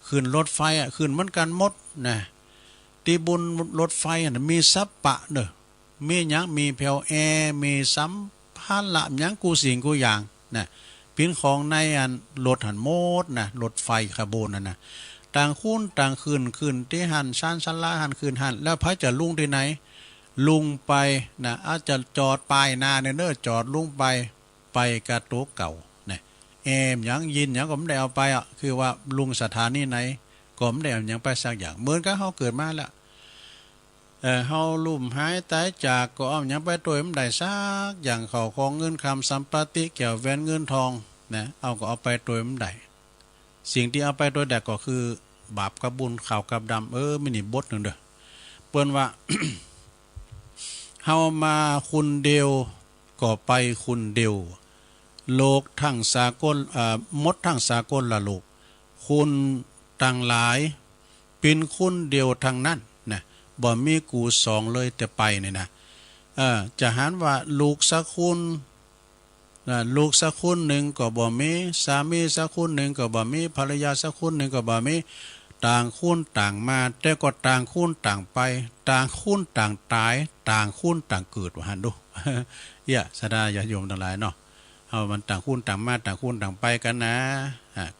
ขึ้นรถไฟขึ้นเหมือนกันหมดนะที่บนรถไฟมีสัพปะเด้อมีหยังมีแผ่วแอมีสัมภาระหยังกูสิ่งกูอย่างนะเป็นของในอันรถหันโมดนะรถไฟขบวนนะต่างคุ้นต่างคืนที่หันชันชันละหันคืนหันแล้วพระจะลุงที่ไหนลุงไปนะอาจจะจอดปลายนาเน้อจอดลุงไปกระโต๊ะเก่าเนี่ยยังยินยังก็ไม่ได้เอาไปคือว่าลุงสถานีไหนก็ไม่ได้เอายังไปสักอย่างเหมือนกับเขาเกิดมาแล้วเฮาลุ่มหายตายจากก็เอายังไปตัวมันได้สักอย่างเขาของเงินคำสัมปติเกี่ยวแวนเงินทองนะเอาก็เอาไปตัวมันได้สิ่งที่เอาไปตัวแดกก็คือบาปกับบุญขาวกับดำไม่หนีบทหนึ่งเด้อเปิ้นว่า เฮามาคุณเดียวก็ไปคุณเดียวโลกทั้งสากลมดทั้งสากลละโลกคุณต่างหลายเป็นคุณเดียวทางนั้นนะบ่มีกูสองเลยแต่ไปเนี่ยนะจะหันว่าลูกสักคุณลูกสักคนหนึ่งก็บ่มีสามีสักคนหนึ่งก็บ่มีภรรยาสักคนหนึ่งก็บ่มีต่างคนต่างมาแต่ก็ต่างคนต่างไปต่างคนต่างตายต่างคนต่างเกิดว่าหันดู สดาญาติโยมทั้งหลายเนาะเอามันต่างคนต่างมาต่างคนต่างไปกันนะ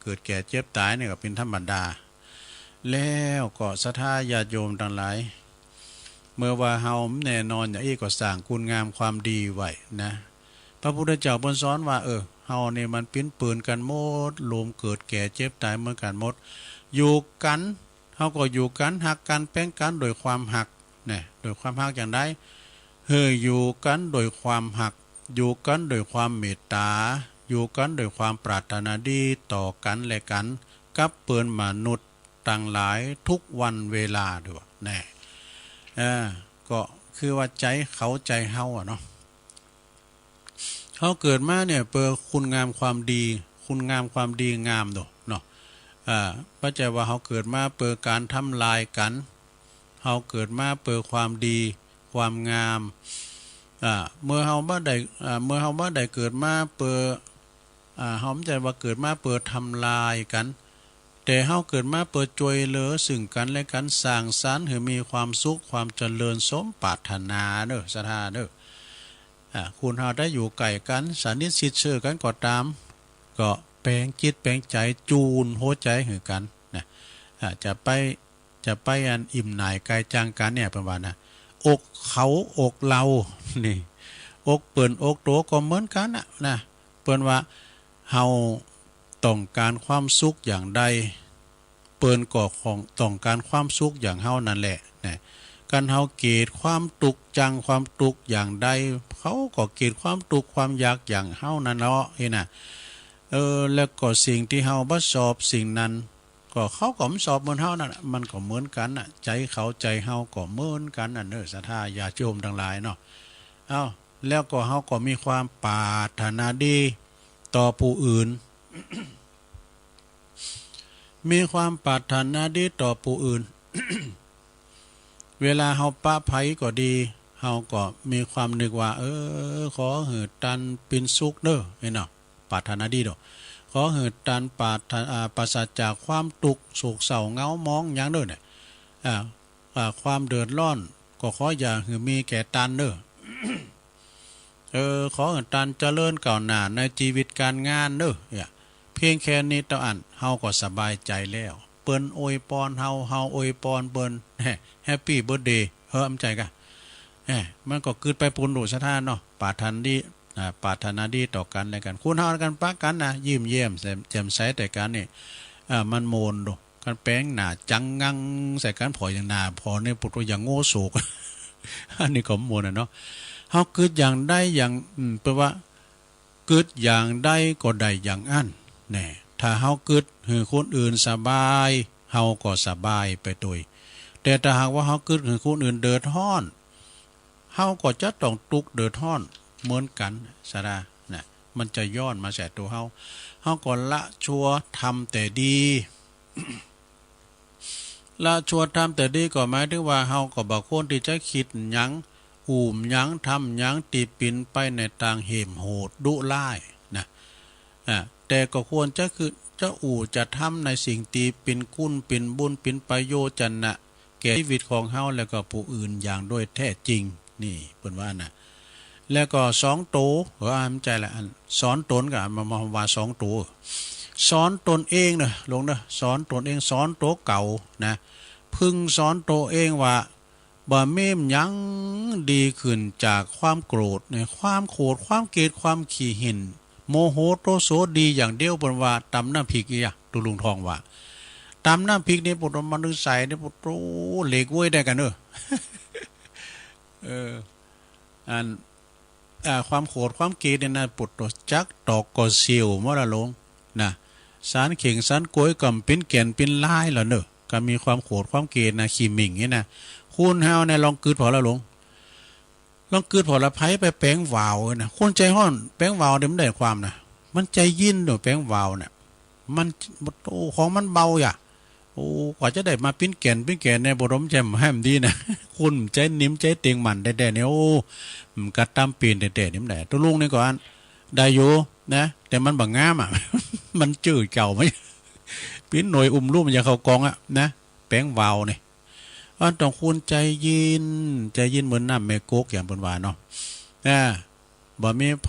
เกิดแก่เจ็บตายเนี่ยก็เป็นธรรมดาแล้วก็ศรัทธาญาติโยมทั้งหลายเมื่อว่าเฮาแน่นอนอย่างนี้ก็สร้างคุณงามความดีไว้นะพระพุทธเจ้าบนสอนว่าเฮาเนี่ยมันปิ้นปืนกันหมดรวมเกิดแก่เจ็บตายเหมือนกันหมดอยู่กันเฮาก็อยู่กันหักกันแป้งกันโดยความหักเนี่ยโดยความหักอย่างใดอยู่กันโดยความหักอยู่กันโดยความเมตตาอยู่กันโดยความปรารถนาดีต่อกันและกันกับเปิ้นมนุษย์ต่างหลายทุกวันเวลาด้วยแน่ก็คือว่าใจเขาใจเฮาเนาะเขาเกิดมาเนี่ยเปิดคุณงามความดีคุณงามความดีงามเนาะพระเจ้าว่าเขาเกิดมาเปิดการทำลายกันเขาเกิดมาเปิดความดีความงามเมื่อเขาบ่ได้เกิดมาเปิดเขาไม่ใช่ว่าเกิดมาเปิดทำลายกันแต่เฮาเกิดมาเปิดจวยเหลือซึ่งกันและกันสร้างสรรค์ให้มีความสุขความเจริญสมปรารถนาเด้อศรัทธาเด้อคุณเฮาได้อยู่ใกล้กันสนิทชิดเชื่อกันก็ตามก็แปลงจิตแปลงใจจูนหัวใจให้กันนะจะไปอันอิ่มหน่ายกายจังกันเนี่ยประมาณนะอกเขาอกเรานี่อกเปิ้นอกโตก็เหมือนกันนะเปิ้นว่าเฮาต้องการความสุขอย่างใดเปิ้นก็ของต้องการความสุขอย่างเฮานั่นแหละนะการเฮาเกลียดความตุกจังความตุกอย่างใดเขาก็เกลียดความตุกความอยากอย่างเฮานั่นเนาะนะแล้วก็สิ่งที่เฮาบ่ชอบสิ่งนั้นก็เขาก็บ่ชอบเหมือนเฮานั่นมันก็เหมือนกันน่ะใจเขาใจเฮาก็เหมือนกันน่ะศรัทธาญาติโยมทั้งหลายเนาะแล้วก็เฮาก็มีความปรารถนาดีต่อผู้อื่น มีความปรารถนาดีต่อผู้อื่น เวลาเฮาปะไผก็ดีเฮาก็มีความนึกว่าขอให้ตันเป็นสุขเด้อเนาะปรารถนาดีดอกขอให้ตันปราศจากความทุกข์โศกเศร้าเหงามองหยังเด้อเนี่ยความเดือดร้อนก็ขออย่าให้มีแก่ตันเด้อ ขอให้ตันเจริญก้าวหน้าในชีวิตการงานเด้อเพียงแค่นี้ต่ออันเฮาก็สบายใจแล้วเปิ้นอวยพรเฮาอวยพรเปิ้นแฮปปี้เบิร์ธเดย์อำใจกะมันก็เกิดไปปุณโดสถานเนาะปรารถนาดีต่อกันและกันคุณเฮากันปะกันนะยิ้มเยี่ยมแจ่มใสแต่กันนี่มันโมนดูกันแป้งหน้าจังงังใส่กันพออย่างหน้าพอในปุถุอย่างโง่โศก อันนี้ก็โมนเนาะ เฮาเกิดอย่างได้อย่างแปลว่าเกิดอย่างได้ก็ได้อย่างอั้นแน่ถ้าเฮาเกิดให้คนอื่นสบายเฮาก็สบายไปโดยแต่ถ้าหากว่าเฮาเกิดให้คนอื่นเดือดร้อนเฮาก็จะต้องตุกเดือดร้อนเหมือนกันซะนะน่ะมันจะย้อนมาแสตัวเฮาก็ละชั่วทำแต่ดี ละชั่วทำแต่ดีก็หมายถึงว่าเฮาก็บ่ควรที่จะคิดหยังหยังทำหยังตีปินไปในทางเหมโหดดุร้ายนะแต่ก็ควรจะคือจะจะทำในสิ่งตีเป็นคุณเป็นบุญเป็นประโยชน์จันนะแก่ชีวิตของเฮาแล้วก็ผู้อื่นอย่างโดยแท้จริงนี่เพิ่นว่านะแล้วก็2โตว่ามันใจละอันสอนตนก็มาว่า2โตสอนตนเองนะลงนะสอนตนเองสอนโตเก่านะพึงสอนโตเองว่าบ่เม่มยังดีขึ้นจากความโกรธเนี่ยความโกรธความเกลียดความขี้หินโมโหโตโสดีอย่างเดียวบนว่าตำน้ำพริกอีกตุลุงทองว่าตำน้ำพริกนี่ปุตมันนึกใส่นี่ปุตโตเหล็กเว้ยได้กันอันความโกรธความเกลียดเนี่ยนะปุตโตจักตอกก็เสียวมละลงนะสารเข่งสารกล้วยกำเป็นแก่นเป็นลายแล้วก็มีความโกรธความเกลียดนะขี้หมิ่งนี่นะคุณเฮาเนี่ยลองกึดพอแล้วลงลองกึดพอละไผไปแป้งวาวนะคนใจห้อนแป้งวาวเดี๋ยวมันได้ความนะมันใจยินด้วยแป้งวาวเนี่ยมันโอ้ของมันเบาอย่าโอ้กว่าจะได้มาปิ้นแก่นในบรมแจ่มแฮมดีนะคุณใจนิ่มใจเตียงมันได้เนี่ยโอ้กัดตามปีนแต่นิ่มได้ตัวลุงนี่ก่อนได้อยู่นะแต่มันบังงามอ่ะ มันจืดเก่าไหมปิ้นหน่วยลุ่มอย่าเข้ากองอ่ะนะแป้งวาวเนี่ยอันต้องคุณใจยินเหมือนน้ำเมโกกอย่างบนวาเนาะบ่มีไผ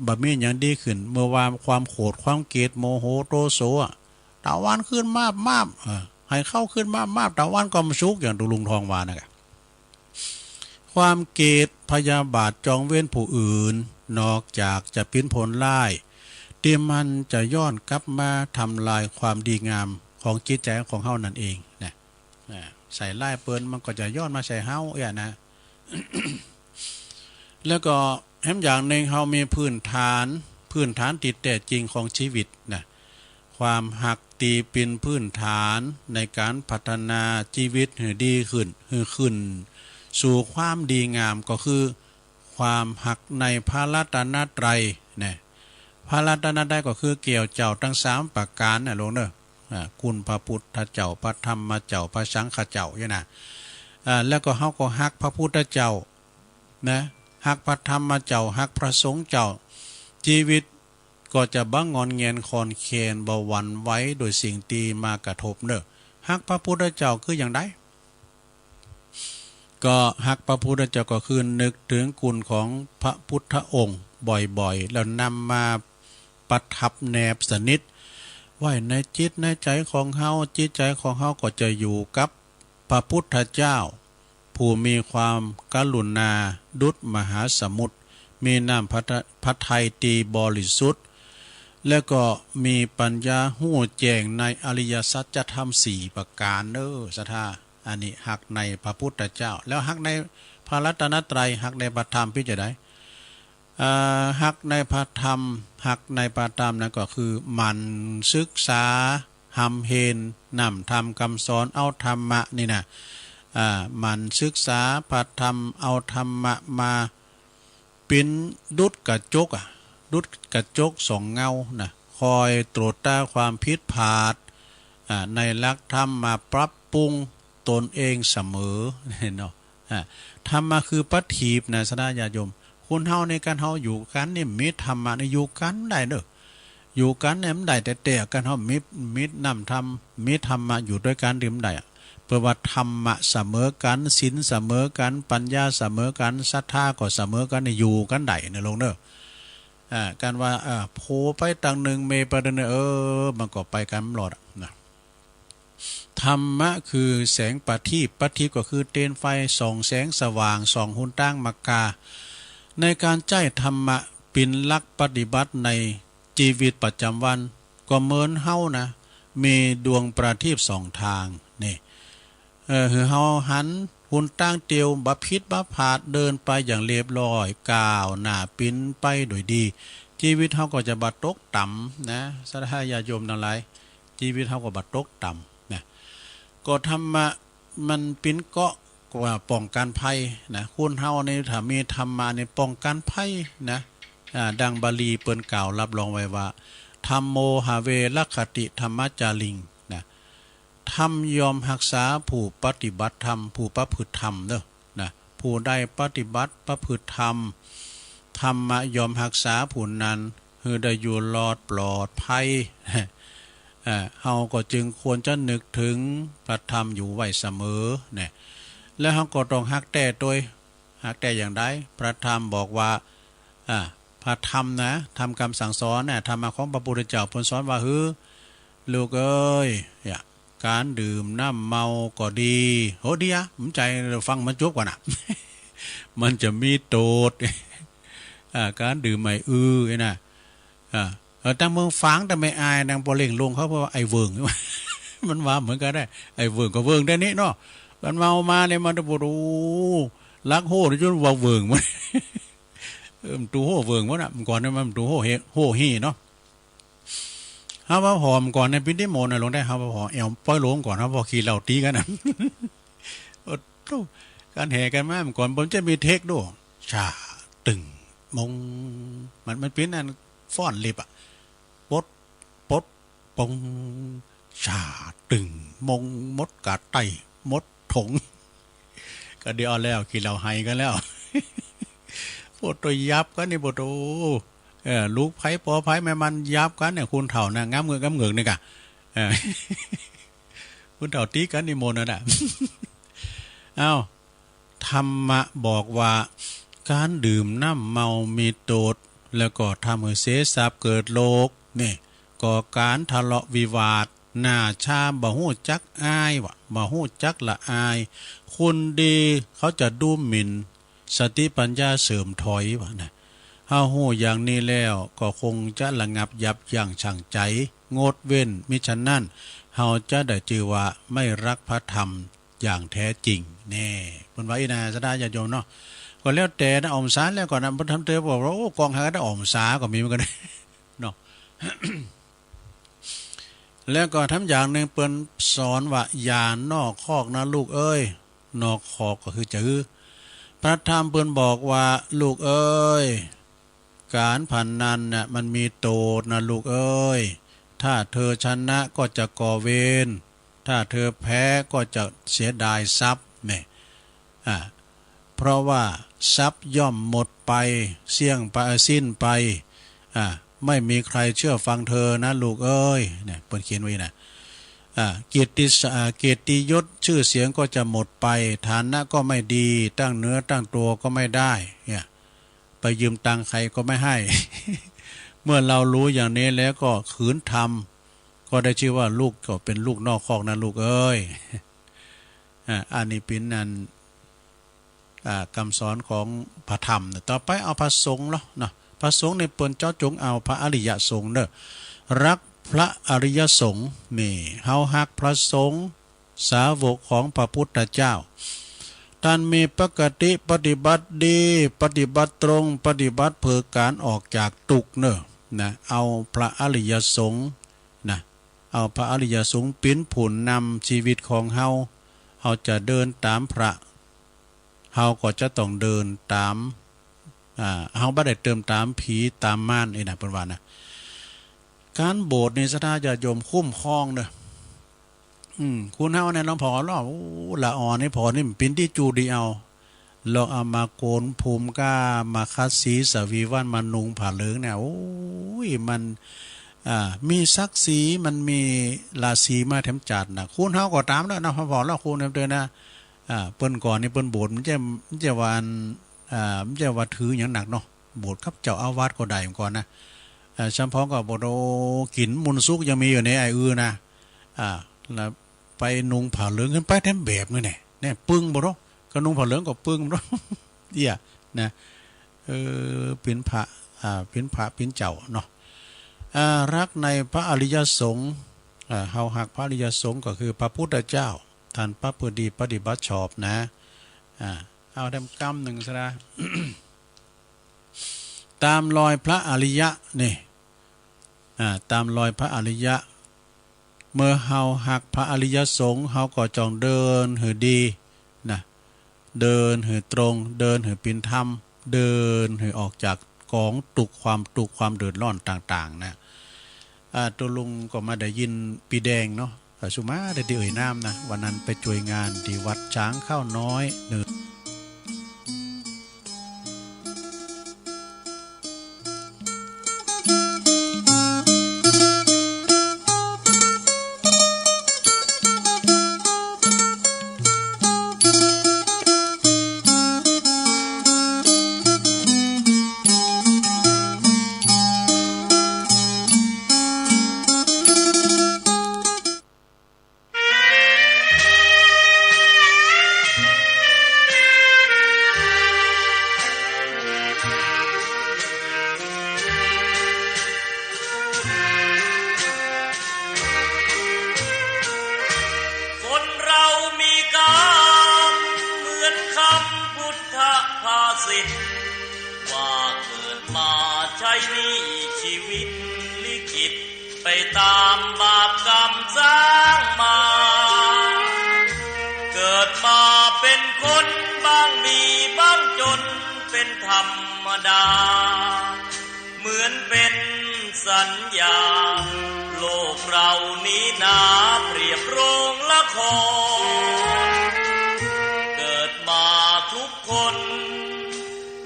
บ่มีอย่างดีขึ้นเมื่อวานความโกรธความเกลียดโมโหโตโสตะวันขึ้นมาบให้เข้าขึ้นมาบตะวันก็มาสุกอย่างดูลุงทองวานะครับความเกลียดพยาบาทจองเว้นผู้อื่นนอกจากจะเป็นผลร้ายเตรียมมันจะย้อนกลับมาทำลายความดีงามของจิตใจของเฮานั่นเองนะใส่ไล่เปิ้นมันก็จะย้อนมาใส่เฮาอย่างนะ แล้วก็แถมอย่างหนึ่งเฮามีพื้นฐานติดแต่จริงของชีวิตนะความหักตีเป็นพื้นฐานในการพัฒนาชีวิตให้ดีขึ้นสู่ความดีงามก็คือความหักในพระรัตนตรัยนะพระรัตนตรัยก็คือเกี่ยวเจ้าทั้ง3ประการนะลงเด้อคุณพระพุทธเจ้าพระธรรมเจ้าพระสังฆเจ้าเนี่ยนะแล้วก็เฮาก็ฮักพระพุทธเจ้านะฮักพระธรรมเจ้าฮักพระสงฆ์เจ้าชีวิตก็จะบังงอนเงียนคอนเคนบ่หวั่นไหวโดยสิ่งตีมากระทบฮักพระพุทธเจ้าคืออย่างไรก็ฮักพระพุทธเจ้าก็คือนึกถึงคุณของพระพุทธองค์บ่อยๆแล้วนำมาประทับแนบสนิทไว้ในจิตในใจของเฮาจิตใจของเฮาก็จะอยู่กับพระพุทธเจ้าผู้มีความกรุณาดุจมหาสมุทรมีน้ำพระทัยตีบริสุทธิ์และก็มีปัญญาหู้แจ้งในอริยสัจธรรม4ประการศรัทธาอันนี้หักในพระพุทธเจ้าแล้วหักในพระรัตนตรัยหักในพระธรรมพิจารณาหักในพระธรรมหักในพระธรรมนั่นก็คือมันศึกษาหำเฮนนำธรรมคำสอนเอาธรรมะนี่นะมันศึกษาพระธรรมเอาธรรมะมาเป็นดุจกระจกดุจกระจก2 เงานะคอยตรวจตาความผิดพลาดในหลักธรรมมาปรับปรุงตนเองเสมอเนาะธรรมะคือปฏิบนะสดาญาโยมคนเฮาในการเฮาอยู่กันนี่มีธรรมะในอยู่กันได้อยู่กันเนี่ยมันได้แต่กันเฮามีนำธรรมมีธรรมะอยู่ด้วยกันริมได้เพื่อว่าธรรมะเสมอกันศีลเสมอกันปัญญาเสมอกันศรัทธาก็เสมอกันอยู่กันได้นะลงการว่าโผไปตังหนึ่งเมประเดนมันก็ไปกันหลอดนะธรรมะคือแสงปฏิก็คือเตนไฟส่องแสงสว่างส่องหุนตั้งมักกาในการใจธรรมะเป็นหลักปฏิบัติในชีวิตประจำวันก็เหมือนเฮานะมีดวงประทีป2 ทางนี่เฮาหัน คุณตั้งเตียวบัพิษบัพาดเดินไปอย่างเรียบร้อยก้าวหน้าปิ้นไปโดยดีชีวิตเฮาก็จะบัดตกต่ำนะสัทธาญาโยมทั้งหลายชีวิตเฮาก็บัดตกต่ำนะก็ธรรมะมันปิ้นเกาะกว่าป้องกันภัยนะคุณเฮาในถ้ามีธรรมะในป้องกันภัยนะดังบาลีเปิ้นกล่าวรับรองไว้ว่าธัมโมหาเวรคติธรรมจาริงนะธรรมยอมรักษาผู้ปฏิบัติธรรมผู้ประพฤติธรรมเด้อนะผู้ใดปฏิบัติประพฤติธรรมธรรมะยอมรักษาผู้นั้นคือได้อยู่รอดปลอดภัยเฮาก็จึงควรจะนึกถึงพระธรรมอยู่ไว้เสมอเนี่ยแล้วเฮาก็ต้องฮักแต่โดยฮักแต่อย่างใดพระธรรมบอกว่าพระธรรมนะทำคำสั่งสอนนะธรรมะของพระพุทธเจ้าเพิ่นสอนว่าลูกเอ้ยการดื่มน้ำเมาก็ดีโหดีอ่ะผมใจฟังมันจบก่อนนะ มันจะมีโทษ การดื่มไม่นะตั้งเมืองฟังแต่ไม่อายนางปอเล่งลงเขาเพราะว่าไอ้เวิง มันว่าเหมือนกันได้ไอ้เวิงก็เวิงได้นี่เนาะมันเมามาเนี่ยมันจะปวดลักโหดจนว่าเวิงมันตูโหเวิงวะน่ะก่อนเนี่ยมันตูโหฮีเนาะฮาว่าหอมก่อนในพิธีโมนลงได้ฮาว่าหอแอวป้อยลงก่อนฮาว่าขี่เหล่าตีกันนะการแห่กันมาก่อนผมจะมีเทคด้วยชาตึงมงมันเป็นอันฟ้อนเล็บปดปงชาตึงมงมดกาไตมดถงก็เดี๋ยวแล้วขี่เหล่าไฮกันแล้วโอ้ตัวยับกันนี่โบโตลูกไผ่ปอไผ่แม่มันยับกันเนี่ยคุณเถ่านะงามเงือกนี่กะคุณเถ่าตีกันนี่โมนน่ะ อ้าวธรรมะบอกว่าการดื่มน้ำเมามีโทษแล้วก็ทำให้เสียทรัพย์เกิดโรคนี่ก่อการทะเลาะวิวาทหน้าชาบ่ฮู้จักอายวะบ่ฮู้จักละอายคนดีเขาจะดูหมิ่นสติปัญญาเสริมถอยวะนะเฮาฮู้อย่างนี้แล้วก็คงจะระงับยับยั้งชั่งใจงดเว้นมิฉะนั้นเฮาจะได้ชื่อว่าไม่รักพระธรรมอย่างแท้จริงแน่เพิ่นว่าอีนะสดาญาติโยมเนาะก็แล้วแต่นะออมสาแล้วก่อนนะเพิ่นทำเตอบอกว่าโอ้กองหาได้ออมสาก็มีเหมือนกันเนาะ แล้วก็ทำอย่างหนึ่งเปิ้นสอนว่าอย่านอกคอกนะลูกเอ้ยนอกคอกก็คือจื้อพระธรรมเปิ้นบอกว่าลูกเอ้ยการพนันน่ะมันมีโทษนะลูกเอ้ยถ้าเธอชนะก็จะก่อเวรถ้าเธอแพ้ก็จะเสียดายทรัพย์เนี่ยเพราะว่าทรัพย์ย่อมหมดไปเสี่ยงไปสิ้นไปไม่มีใครเชื่อฟังเธอนะลูกเอ้ยเนี่ยเปิดเขียนไว้นะเกียรติยศชื่อเสียงก็จะหมดไปฐานะก็ไม่ดีตั้งเนื้อตั้งตัวก็ไม่ได้เนี่ยไปยืมตังค์ใครก็ไม่ให้ เมื่อเรารู้อย่างนี้แล้วก็ขืนทำก็ได้ชื่อว่าลูกก็เป็นลูกนอกคอกนะลูกเอ้ย อันนี้เป็นนันคำสอนของพระธรรมต่อไปเอาพระสงฆ์เนาะพระสงฆ์ในเปิ้นเจ้าจงเอาพระอริยสงฆ์เด้อรักพระอริยสงฆ์นี่เฮาฮักพระสงฆ์สาวกของพระพุทธเจ้าท่านมีปกติปฏิบัติดีปฏิบัติตรงปฏิบัติเพื่อการออกจากทุกข์เนอะนะเอาพระอริยสงฆ์นะเอาพระอริยสงฆ์เป็นผู้นำชีวิตของเฮาจะเดินตามพระเฮาก็จะต้องเดินตามเฮาบ่ได้เติมตามผีตามม่านไอ้น่ะเพิ่นว่านะการโบสถ์ในศรัทธาญาติโยมคุ้มครองเด้อคุณเฮาเนี่ยน้องพอล้อละอ่อนนี่พอนี่มันเป็นที่จูดีเอาลองเอามาโกนภูมิก้ามาคัดสีสวีวันมานุงผ้าเหลืองเนี่ยโอ้ยมันมีศักดิ์ศรีมันมีราศีมาแถมจัดนะคุณเฮาก็ตามแล้วนะพอแล้วคุณเด้อนะเปิ้นก่อนนี่เปิ้นโบสถ์มันจะวันมันจะว่าถืออย่างหนักเนาะโบสถ์ครับเจ้าอาวาสก็ได้ก่อนนะชัมพองก็บ่โดกินมุนซุกยังมีอยู่ในไอ้นะแล้วไปนุงผ้าเหลืองขึ้นไปแถมแบบนี่เนี่ยปึ้งบ่เนาะก็นุงผ้าเหลืองก็ปึ้งเนาะเหี้ยนะเป็นพระเป็นเจ้าเนาะรักในพระอริยสงฆ์เฮาฮักพระอริยสงฆ์ก็คือพระพุทธเจ้าท่านพระผู้ดีปฏิบัติชอบนะ เอาดำกำหนึ่งซะนะ ตามรอยพระอริยะนี่ตามรอยพระอริยะเมื่อเฮาหักพระอริยสงฆ์เฮาก็จองเดินหือดีนะเดินหือตรงเดินหือปินธรรมเดินหือออกจากกองตุกความเดือดร้อนต่างๆนะตัวลุงก็มาได้ยินปีแดงเนาะสุมาได้เอ่ยน้ำนะวันนั้นไปช่วยงานที่วัดช้างข้าวน้อยเนินคนเรามีกรรมเหมือนคำพุทธภาษิตว่าเกิดมาใช้นี้ชีวิตลิขิตไปตามบาปกรรมสร้างมาเกิดมาเป็นคนบ้างมีบ้างจนเป็นธรรมดาเหมือนเป็นสัญญาโลกเรานี้นาเปรียบโรงละครเกิดมาทุกคน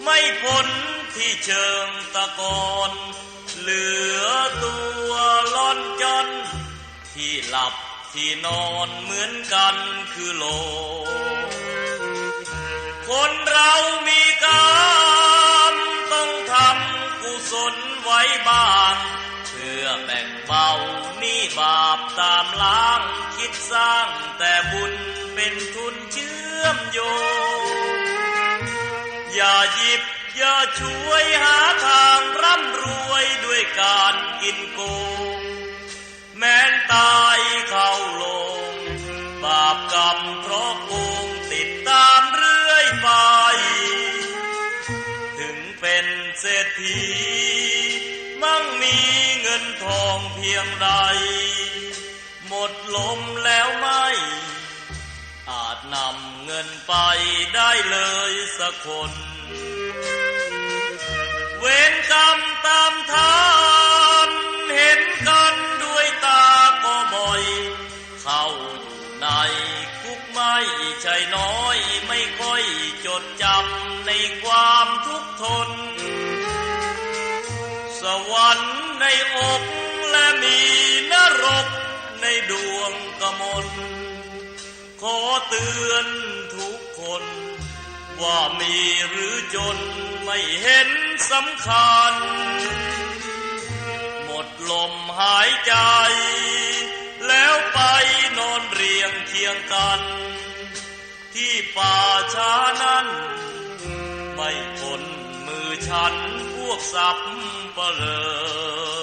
ไม่พ้นที่เชิงตะกอนเหลือตัวล่อนจนที่หลับที่นอนเหมือนกันคือโลกคนเรามีกรรมต้องทำกุศลไว้บ้างเพื่อแบ่งเบาหนี้บาปตามล้างคิดสร้างแต่บุญเป็นทุนเชื่อมโยงอย่าหยิบอย่าช่วยหาทางร่ำรวยด้วยการกินโกงแม้นตายเข้าลงบาปกรรมเพราะโกงติดตามเรื่อยไปถึงเป็นเศรษฐีมั่งมีเงินทองเพียงใดหมดลมแล้วไม่อาจนำเงินไปได้เลยสักคนเวรกรรมตามทันเห็นกันด้วยตาก็บ่อยเข้าอยู่ในคุกไม่ใช่น้อยไม่ค่อยจดจำในความทุกข์ทนสวรรค์ในอกและมีนรกในดวงกมลขอเตือนทุกคนว่ามีหรือจนไม่เห็นสำคัญหมดลมหายใจแล้วไปนอนเรียงเคียงกันที่ป่าช้านั้นไม่พ้นมือฉันพวกสับเปลอ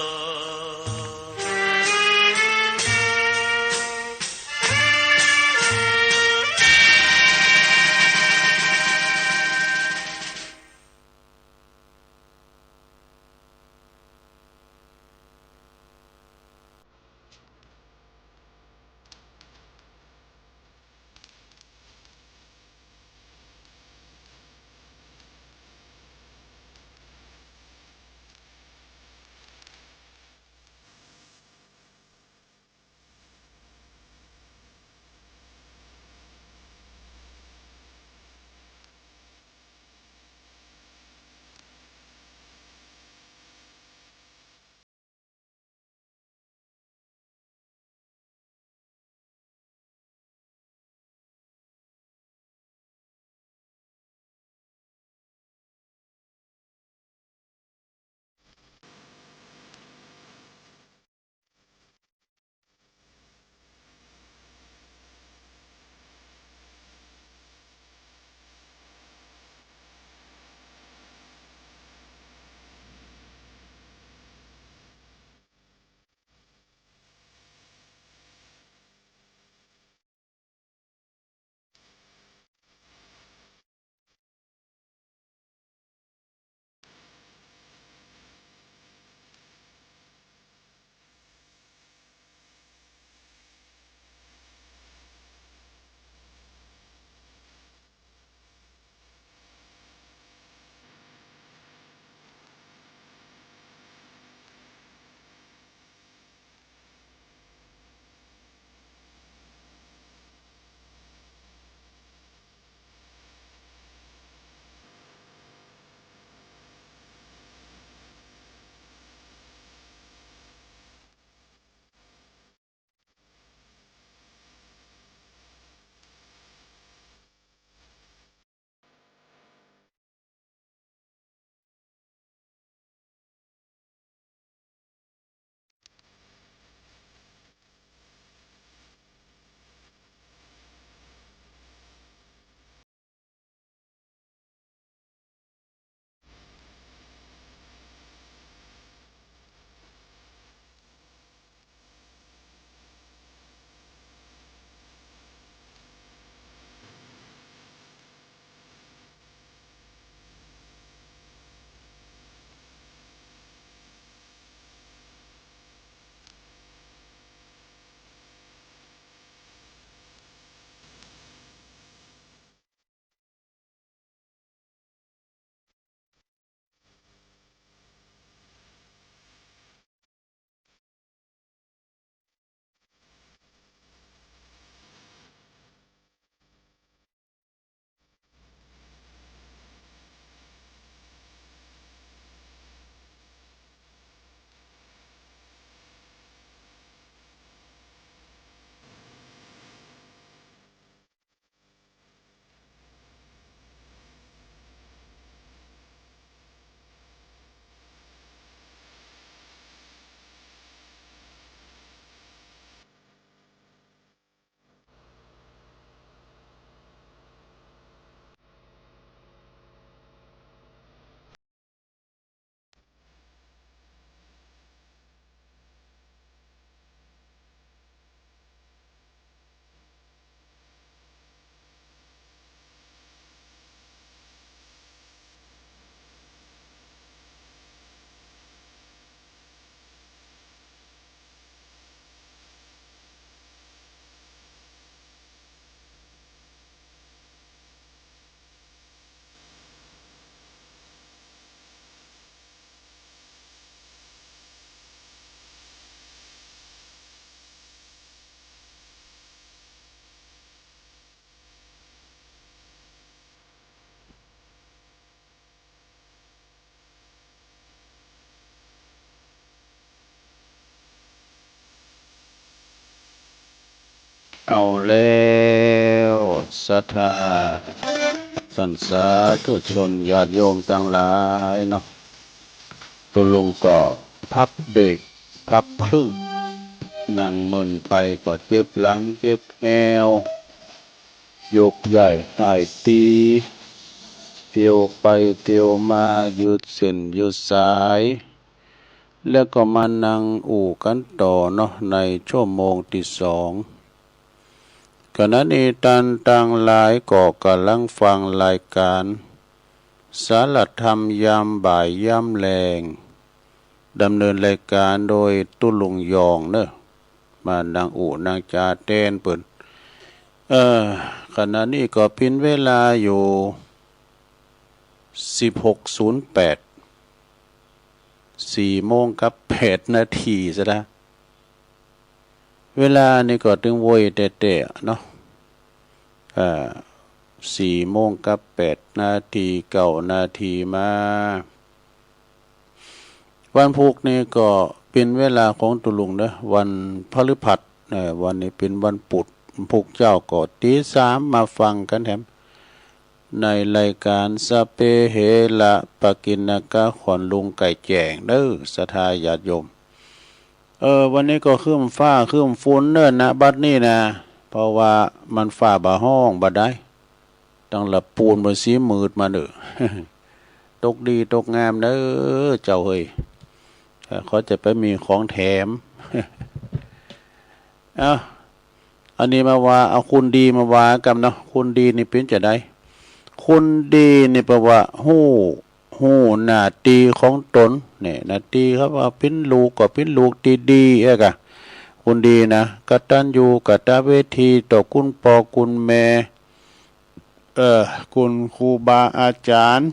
เอาแล้วศรัทธาสันสาธุชนญาติโยมทั้งหลายเนาะตุลุงก็พับเบรกพับครึ่งนั่งมึนไปก็เจ็บหลังเจ็บแอวยกใหญ่หายตีเที่ยวไปเที่ยวมาหยุดเส้นหยุดสายแล้วก็มานั่งอู่กันต่อเนาะในชั่วโมงที่สองขณะนี้ตันต่างหลายก็กำลังฟังรายการสารธรรมยามบ่ายยามแลงดำเนินรายการโดยตุลุงยองเนอะมานั่งอู่นางจาเต้นเปิ่นขณะนี้ก็พินเวลาอยู่16:08 4 โมงกับ8 นาทีซะนะเวลานี่ก็ถึงโวยเตะๆเนาะ4 โมงกับ8 นาที9 นาทีมาวันพุธนี่ก็เป็นเวลาของตุลุงเนอะวันพฤหัสวันนี้เป็นวันปุดพุกเจ้าก็ตี 3มาฟังกันแถมในรายการสเปเหละปะกินกะขอนลุงไก่แจงเด้อศรัทธาญาติโยมวันนี้ก็ครึ้มฟ้าครึ้มฝนเด้อนะบัดนี้นะเพราะว่ามันฟ้าบ่ห้องบ่ได้ตั้งละปูนบ่สีมืดมาเด้อ ตกดีตกงามเด้อเจ้าเฮ้ยเขาจะไปมีของแถม อันนี้มาว่าเอาคุณดีมาว่ากันเนาะคุณดีนี่เป็นจะได้คุณดีนี่แปลว่าหู้หน้าตีของตนเนี่ยหน้าตีครับว่าเป็นลูกก็เป็นลูกดีๆกะคุณดีนะกตัญญูกตเวทีต่อคุณพ่อคุณแม่คุณครูบาอาจารย์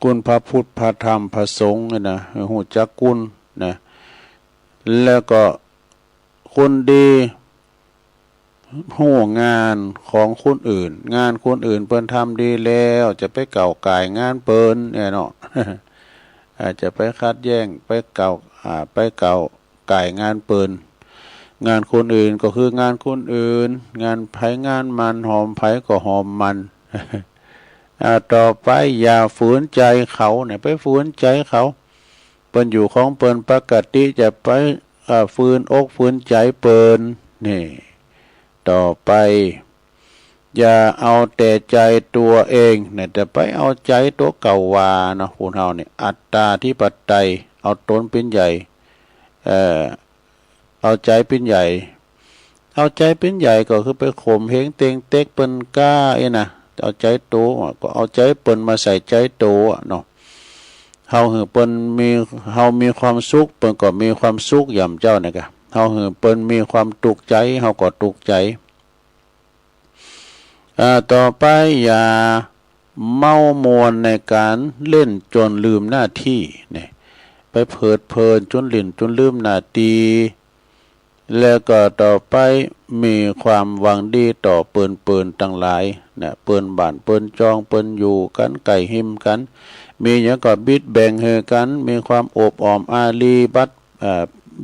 คุณพระพุทธพระธรรมพระสงฆ์นะหูจักคุณนะแล้วก็คนดีหูงานของคนอื่นงานคนอื่นเปิ้นทำดีแล้วจะไปเก่าก่ายงานเปิ้นเนี่ยเนาะ อาจจะไปคัดแย่งไปเก่าก่ายงานเปิ้นงานคนอื่นก็คืองานคนอื่นงานไผงานมันหอมไผก็หอมมัน ต่อไปอย่าฝืนใจเขาเนี่ยไปฝืนใจเขาเปิ้นอยู่ของเปิ้นปกติจะไปฝืนอกฝืนใจเปิ้นนี่ต่อไปอย่าเอาแต่ใจตัวเองเนี่ยแต่ไปเอาใจตัวเก่าวาเนาะพวกเราเนี่ยอัตตาธิปไตยเอาตนเป็นใหญ่เอาใจเป็นใหญ่เอาใจเป็นใหญ่ก็คือไปข่มเหงเต็งเต็กเปิ้นกล้านะเอาใจโตก็เอาใจเปิ้นมาใส่ใจโตเนาะเฮาเปิ้นมีความสุขเปิ้นก็มีความสุขย่ำเจ้านะกะเฮาเปิ้นมีความตุกใจเฮาก็ตุกใจต่อไปอย่าเมามวนในการเล่นจนลืมหน้าที่เนี่ยไปเพิดเพลินจนลิ่นจนลืมหน้าที่แล้วก็ต่อไปมีความหวังดีต่อเปิ้นทั้งหลายนะเปิ้นบ้านเปิ้นจองเปิ้นอยู่กันไก่หิมกันมีหยังก็บิดแบ่งให้กันมีความอบอ้อมอารีบัด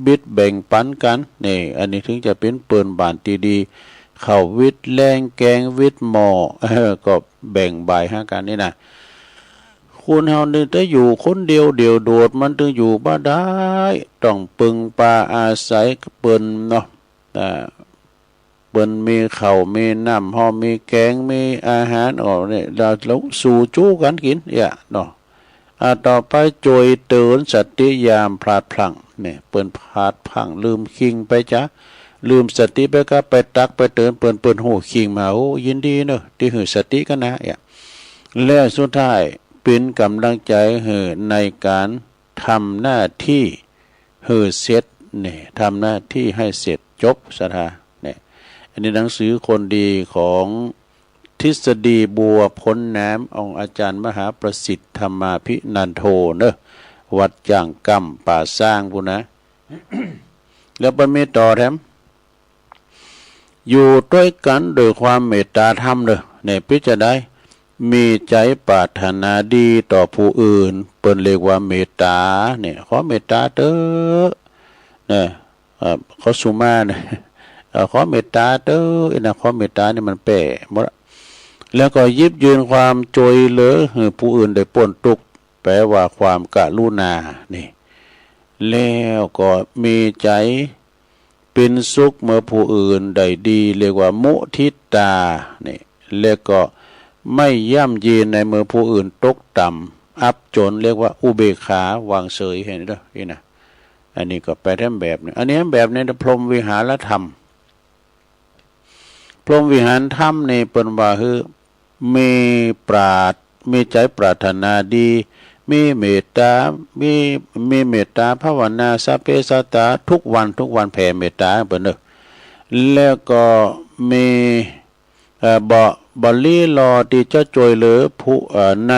บิดแบ่งปันกันนี่อันนี้ถึงจะเป็นเปิ้นบ้านที่ดีเข้าวิทย์แรงแกงวิทย์หมอก็แบ่งบ่ายให้กันนี่นะคุณเฮานี่ถ้าอยู่คนเดียวโดดมันถึงอยู่บ่ได้ต้องปึงปาอาศัยเปิ้นเนาะเปิ้นมีข้าวมีน้ำห่อมีแกงมีอาหารเนี่ยเราสู่จู้กันกินเนาะต่อไปจอยเตือนสติยามพลาดพลั้งเนี่ยเปิ้นพลาดพลั้งลืมคิงไปจ้ะลืมสติไปก็ไปตักไปเตือนเปิ้นหูคิงมาโอ้ยินดีเนอะที่หือสติกันนะแล้วสุดท้ายเป็นกำลังใจหือในการทำหน้าที่หือเสร็จเนี่ยทำหน้าที่ให้เสร็จจบสถาเนี่ยอันนี้หนังสือคนดีของทฤษฎีบัวพ้นน้ำองค์อาจารย์มหาประสิทธิ์ธรรมาภินันโทเนอะวัดจ่างกำป่าสร้างพูนะ แล้วมันมีต่อแถมอยู่ด้วยกันโดยความเมตตาธรรมเลยในพิจารณามีใจปรารถนาดีต่อผู้อื่นเปิ้นเรียกว่าเมตตาเนี่ยขอเมตตาเด้อเนี่ยเขาสุมาเนี่ย ขอเมตตาเด้อนะขอเมตตานี่มันแปรหมดแล้วก็ยิบยืนความจอยเหลือให้ผู้อื่นได้พ้นทุกข์แปลว่าความกรุณานี่แล้วก็มีใจเป็นสุขเมื่อผู้อื่นได้ดีเรียกว่ามุทิตานี่แล้วก็ไม่ย่ำยีนในเมื่อผู้อื่นตกต่ำอับจนเรียกว่าอุเบกขาวางเฉยเห็นเด้อนี่นะอันนี้ก็ไปทำแบบนี้อันนี้แบบในพรหมวิหารธรรมพรหมวิหารธรรมนี่เป็นว่าคือมีปราดมีใจปรารถนาดีมีเมตตามีเมตตาภาวนาสัพเพสัตตาทุกวันแผ่เมตตาเปิ้นเด้อแล้วก็มีบริรอที่จะช่วยเหลือผู้ใน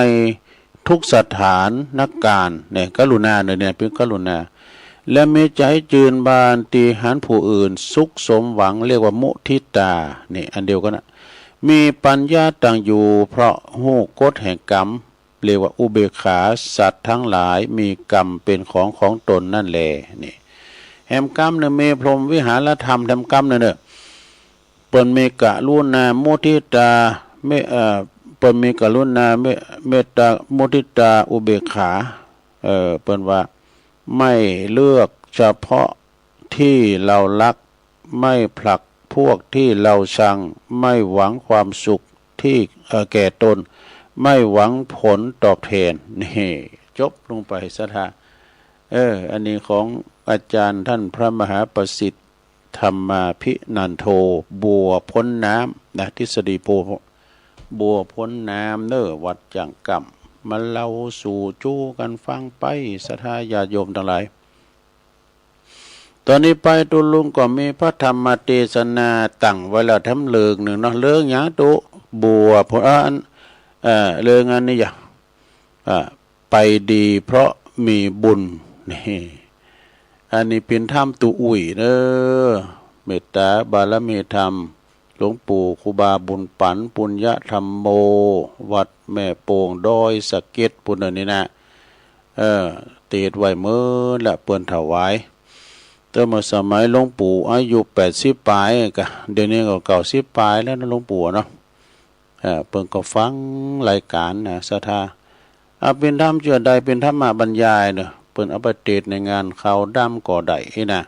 ทุกสถานนักการเนี่ยกรุณาเนี่ยเป็นกรุณาและมีใจจืนบานตีหันผู้อื่นสุขสมหวังเรียกว่ามุทิตานี่อันเดียวกันนะมีปัญญาตั้งอยู่เพราะหู้กฎแห่งกรรมเรียกว่าอุเบกขาสัตว์ทั้งหลายมีกรรมเป็นของตนนั่นแหละนี่แห่งกรรมเนี่ยมีพรหมวิหารธรรมแห่งกรรมเนี่ยเปิ้นมีกรุณามุทิตาไม่เปิ้นมีกรุณาเมตตามุทิตาอุเบกขาเปิ้นว่าไม่เลือกเฉพาะที่เรารักไม่ผลักพวกที่เราชังไม่หวังความสุขที่แก่ตนไม่หวังผลตอบแทนนี่จบลงไปซะท่าอันนี้ของอาจารย์ท่านพระมหาประสิทธิ์ธรรมาภินันโทบัวพ้นน้ำนะทฤษฎีบัวพ้นน้ำวัดจังกำมาเล่าสู่จู้กันฟังไปศรัทธาญาติโยมทั้งหลายตอนนี้ไปตุลุงก็มีพระธรรมเทศนาตั้งไว้แล้วทำเลิงหนึ่งเนาะเลิงหยังตุบัวพ้นเรื่องอันนี้ไปดีเพราะมีบุญนี่อันนี้เป็นธรรมตุอุ่ยเมตตาบารมีธรรมหลวงปู่ครูบาบุญปันปุญญธรรมโมวัดแม่โป่งดอยสะเก็ดปุณนี่นะเตดไว้เมื่อละเปิ้นถวายแต่เมื่อสมัยหลวงปู่อายุ80ปลายก็เดี๋ยวนี้ก็90ปลายแล้วนะหลวงปู่เนาะเปิ้นก็ฟังรายการนะศรัทธาเป็นธรรมเชื่อใดเป็นธรรมบรรยายเนาะเปิ้นเอาไปเทศในงานเขาดำก่อใดนะ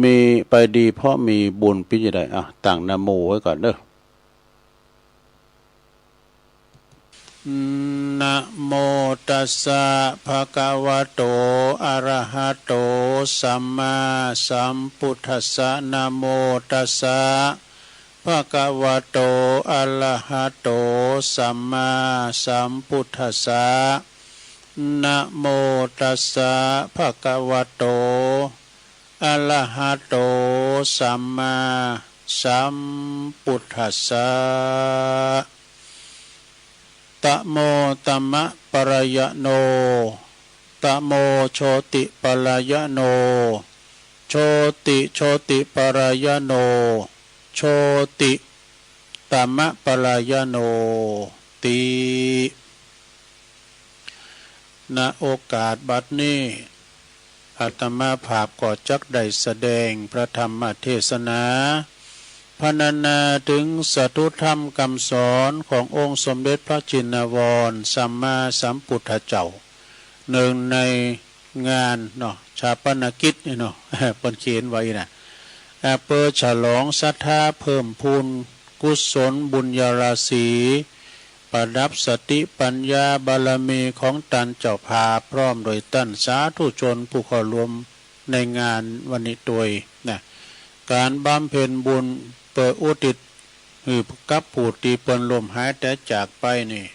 มีไปดีเพราะมีบุญพิจิตรตั้งนะโมไว้ก่อนเด้อนะโมตัสสะภะคะวะโตอะระหะโตสัมมาสัมพุทธัสสะนะโมตัสสะภะคะวะโตอะระหะโตสัมมาสัมพุทธัสสะนะโมตัสสะภะคะวะโตอะระหะโตสัมมาสัมพุทธัสสะตะโมตัมมะปรายโนตะโมโชติปรายโนโชติปรายโนโชติตัมมะปรายโนติณโอกาสบัดนี้อาตมาภาพก็จักได้แสดงพระธรรมเทศนาพรรณนาถึงสัตุธรรมคำสอนขององค์สมเด็จพระจินวรสัมมาสัมพุทธเจ้าหนึ่งในงานเนาะชาปนกิจเนาะเปิ้นเขียนไว้นะเปิดฉลองศรัทธาเพิ่มพูนกุศลบุญญาราศีประดับสติปัญญาบารมีของตันเจ้าภาพพร้อมโดยตั้นสาธุชนผู้เข้ารวมในงานวันนี้ตัวยนะการบำเพ็ญบุญเปิดอุทิศกับผู้ที่เปิ้นลมหายแต่จากไปนี่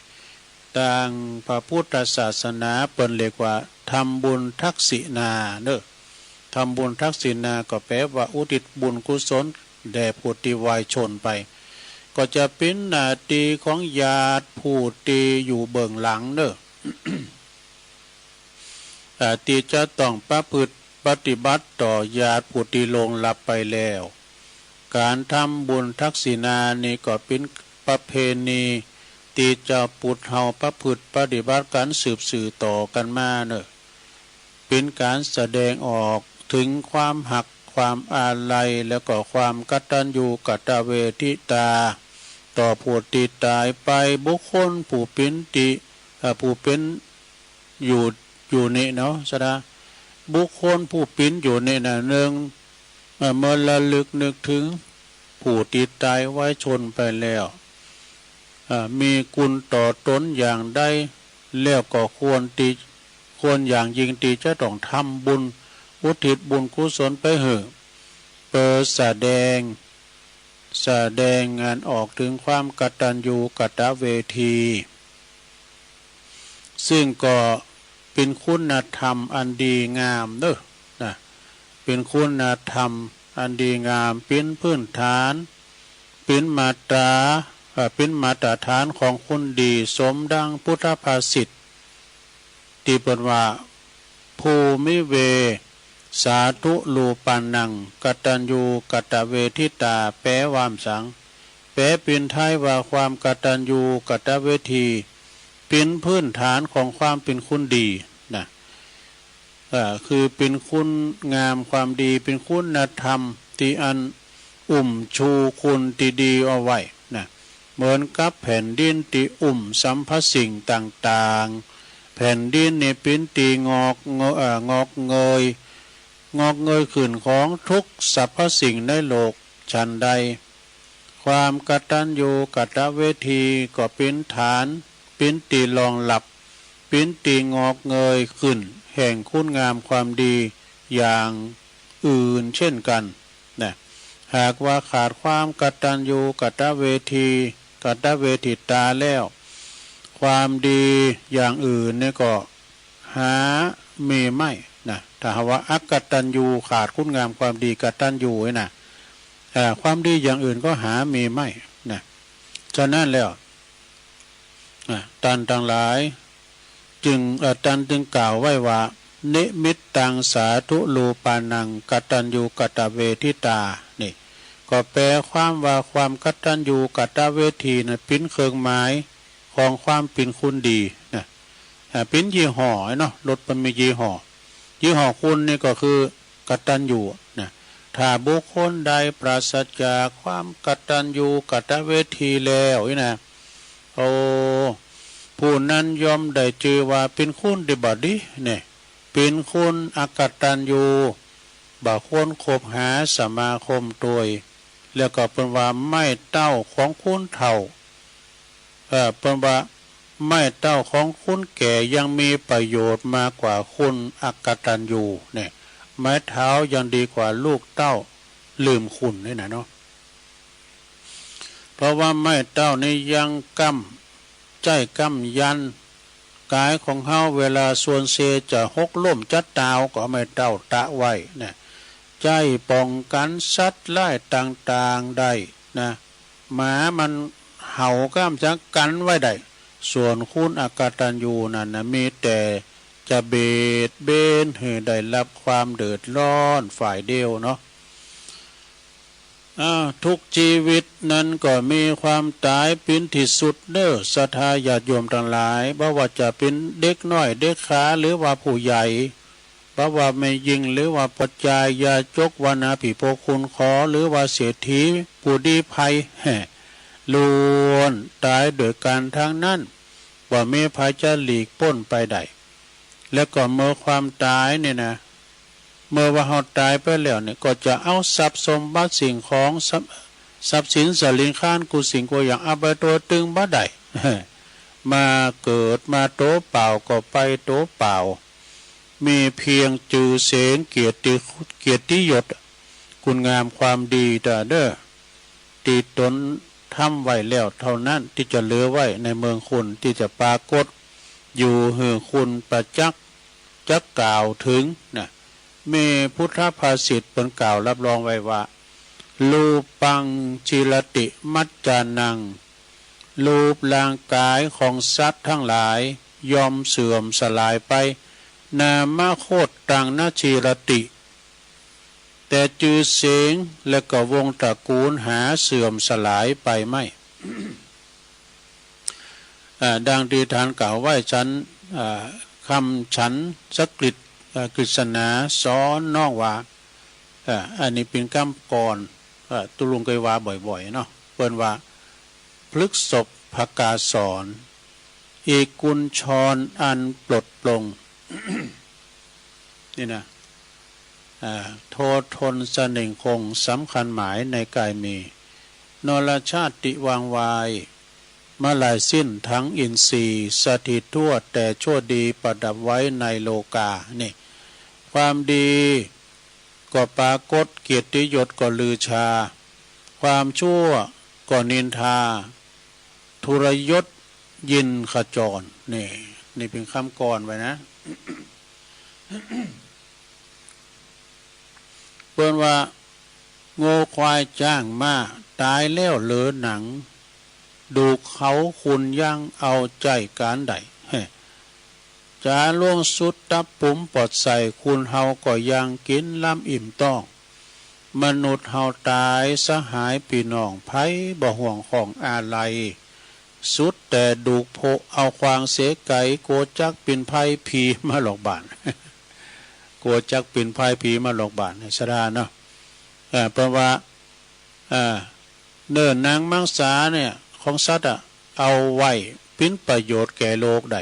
ต่างพระพุทธศาสนาเปิ้นเรียกว่าทำบุญทักษิณาทำบุญทักษิณาก็แปลว่าอุทิศบุญกุศลแด่ผู้ที่วายชนไปก็จะเป็นหน้าที่ของญาติผู้ที่อยู่เบื้องหลังที่จะต้องประพฤติปฏิบัติต่อญาติผู้ที่ลงลับไปแล้วการทำบุญทักษิณานี่ก็เป็นประเพณีที่จะปุถเฮาประพฤติปฏิบัติการสืบสื่อต่อกันมาเป็นการแสดงออกถึงความหักค ความอาลัยแล้วก็ความกตัญญูกตเวทิตาต่อผู้ที่ตายไปบุคคลผู้เป็นผู้เป็นอยู่นี่เนาะสดาบุคคลผู้เป็นอยู่นี่นะหนึ่งเมื่อระลึกนึกถึงผู้ที่ตายไว้ชนไปแล้วมีกุณต่อตนอย่างใดแล้วก็ควรอย่างยิ่งที่จะต้องทำบุญอุทิศบุญกุศลไปเหอะเปิดแสดงงานออกถึงความกตัญญูกตเวทีซึ่งก็เป็นคุณธรรมอันดีงามเด้อนะเป็นคุณธรรมอันดีงามเป็นพื้นฐานเป็นมาตรฐานของคุณดีสมดังพุทธภาษิตที่เปิดว่าภูมิเวสาธุลูปันนังกตัญญูกตเวทิตาแปลวามสังแปลเป็นไทยว่าความกตัญญูกตเวทีเป็นพื้นฐานของความเป็นคุณดีนะคือเป็นคุณงามความดีเป็นคุณธรรมที่อันชูคุณที่ดีเอาไว้นะเหมือนกับแผ่นดินที่สัมภสิ่งต่างๆแผ่นดินนี่เป็นตีงอกเงยขึ้นของทุกสรรพสิ่งในโลกฉันใดความกตัญญูกตเวทีก็เป็นฐานเป็นตีรองหลับเป็นตีงอกเงยขึ้นแห่งคุณงามความดีอย่างอื่นเช่นกันนะหากว่าขาดความกตัญญูกตเวทิตาแล้วความดีอย่างอื่นเนี่ยก็หามีไม่นะถ้าว่าอักตัญญูขาดคุณงามความดีกตัญญูไว้นะความดีอย่างอื่นก็หามีไม่นะฉะนั้นแล้วตันทั้งหลายจึงกล่าวไว้ว่านิมิตตังสาธุลูปานังกตัญญูกตเวทิตานี่ก็แปลความว่าความกตัญญูกตเวทีนะเป็นเครื่องหมายของความเป็นคุณดีนะเป็นยี่ห้อเนาะรถมันมียี่ห้อคุณนี่ก็คือกตัญญูนะถ้าบุคคลใดปราศจากความกตัญญูกตเวทีแล้วนะผู้นั้นยอมได้ชื่อว่าเป็นคุณดีบดีเนี่ยเป็นคุณอกตัญญูบ่ควรคบหาสมาคมตัวแล้วก็เป็นว่าไม่เต้าของคุณเฒ่าเป็นว่าไม่เต้าของคุณแก่ยังมีประโยชน์มากกว่าคุณอกตัญญูเนี่ยไม้เท้ายังดีกว่าลูกเต้าลืมคุณนี่นะเนาะเพราะว่าไม้เต้านี่ยังใจกำยันกายของเฮาเวลาส่วนเซจะหกล้มจัดดาวก็ไม่เต้าตะไว้เนี่ยใจป้องกันสัตว์ไล่ต่างๆได้นะหมามันเห่าก้ามจะกันไว้ได้ส่วนคุณอกตัญญูนั่นนะมีแต่จะเบียดเบนให้ได้รับความเดือดร้อนฝ่ายเดียวเนาะทุกชีวิตนั้นก็มีความตายเป็นที่สุดเด้อศรัทธาญาติโยมทั้งหลายบ่ว่าจะเป็นเด็กน้อยเด็กขาหรือว่าผู้ใหญ่บ่ว่าไม่ยิงหรือว่าปัจจายาจกวานาภิโภคุณขอหรือว่าเศรษฐีผู้ดีภัยล้วนตายโดยการทางนั้นว่ามีภัยจะหลีกพ้นไปได้แล้วก็เมื่อความตายเนี่ยนะเมื่อว่าเราตายไปแล้วเนี่ยก็จะเอาทรัพย์สมบัติสิ่งของทรัพย์สินสลิงข้านกุสิ่งกูอย่างเอาไปตัวตึงบ่ได้มาเกิดมาโตเปล่าก็ไปโตเปล่ามีเพียงจือเสงเกียรติยศคุณงามความดีเด้อตีตนทำไว้แล้วเท่านั้นที่จะเหลือไว้ในเมืองคุณที่จะปรากฏอยู่หือคุณประจักษ์จะกล่าวถึงนะมีพุทธภาษิตเป็นกล่าวรับรองไว้ว่ารูปังจิรติมัจจานังรูปร่างกายของสัตว์ทั้งหลายยอมเสื่อมสลายไปนามโคตตังนาจิรติแต่จือเสงและก็วงตระกูลหาเสื่อมสลายไปไม่ ดังที่ฐานกล่าวไว้ฉันคำฉันสกฤตกฤษณาสอนน้องว่า อันนี้เป็นกรรมก่อนตุลุงเคยว่าบ่อยๆเนาะเปิ้นว่าพฤกษบภกาสอนเอกุลชรอันปลดปลง นี่นะโททนเสน่งคงสำคัญหมายในกายมีนรชาติวางวายมาลายสิ้นทั้งอินทรีย์สถิตทั่วแต่ชั่วดีประดับไว้ในโลกานี่ความดีก็ปรากฏเกียรติยศก็ลือชาความชั่วก็นินทาทุรยศยินขจรนี่เป็นคำกรไว้นะ เปิ้นว่าโง่ควายจ้างมาตายแล้วเหลือหนังดูเขาคุณย่างเอาใจการใดจะล่วงสุดตับปุ๋มปอดใส่คุณเฮาก็ยังกินล้ำอิ่มต้องมนุษย์เฮาตายสหายพี่น้องไผบ่ห่วงของอาลัยสุดแต่ดูโพเอาควางเสไก่โกจักปินไพ่ผีมาหลอกบาน โกจักปินไพ่ผีมาหลอกบานในสดาเนาะเพราะว่าเนิ่นนางมังสาเนี่ยของสัตว์เอาไว้เป็นประโยชน์แก่โลกใด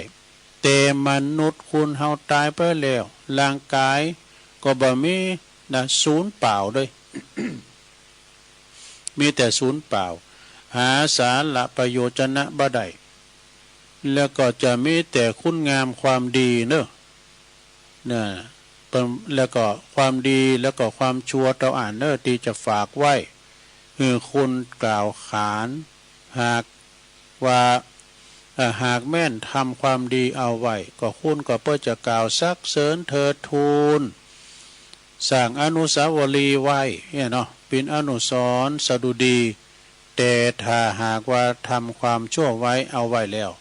แต่มนุษย์คุณเฮาตายไปแล้วร่างกายก็บ่มีนะศูนย์เปล่าด้วย มีแต่ศูนย์เปล่าหาสาระประโยชนะบ่ได้แล้วก็จะมีแต่คุณงามความดีเนอะเนี่ยแล้วก็ความดีแล้วก็ความชั่วเราอ่านเนอะที่จะฝากไว้คือคุณกล่าวขานหากว่าหากแม่นทำความดีเอาไว้ก็คุณก็เพื่อจะกล่าวซักเสริญเถิดทูลสร้างอนุสาวรีย์ไว้เนี่ยเนาะเป็นอนุสรณ์สดุดีแต่ถ้าหากว่าทำความชั่วไว้เอาไว้แล้ว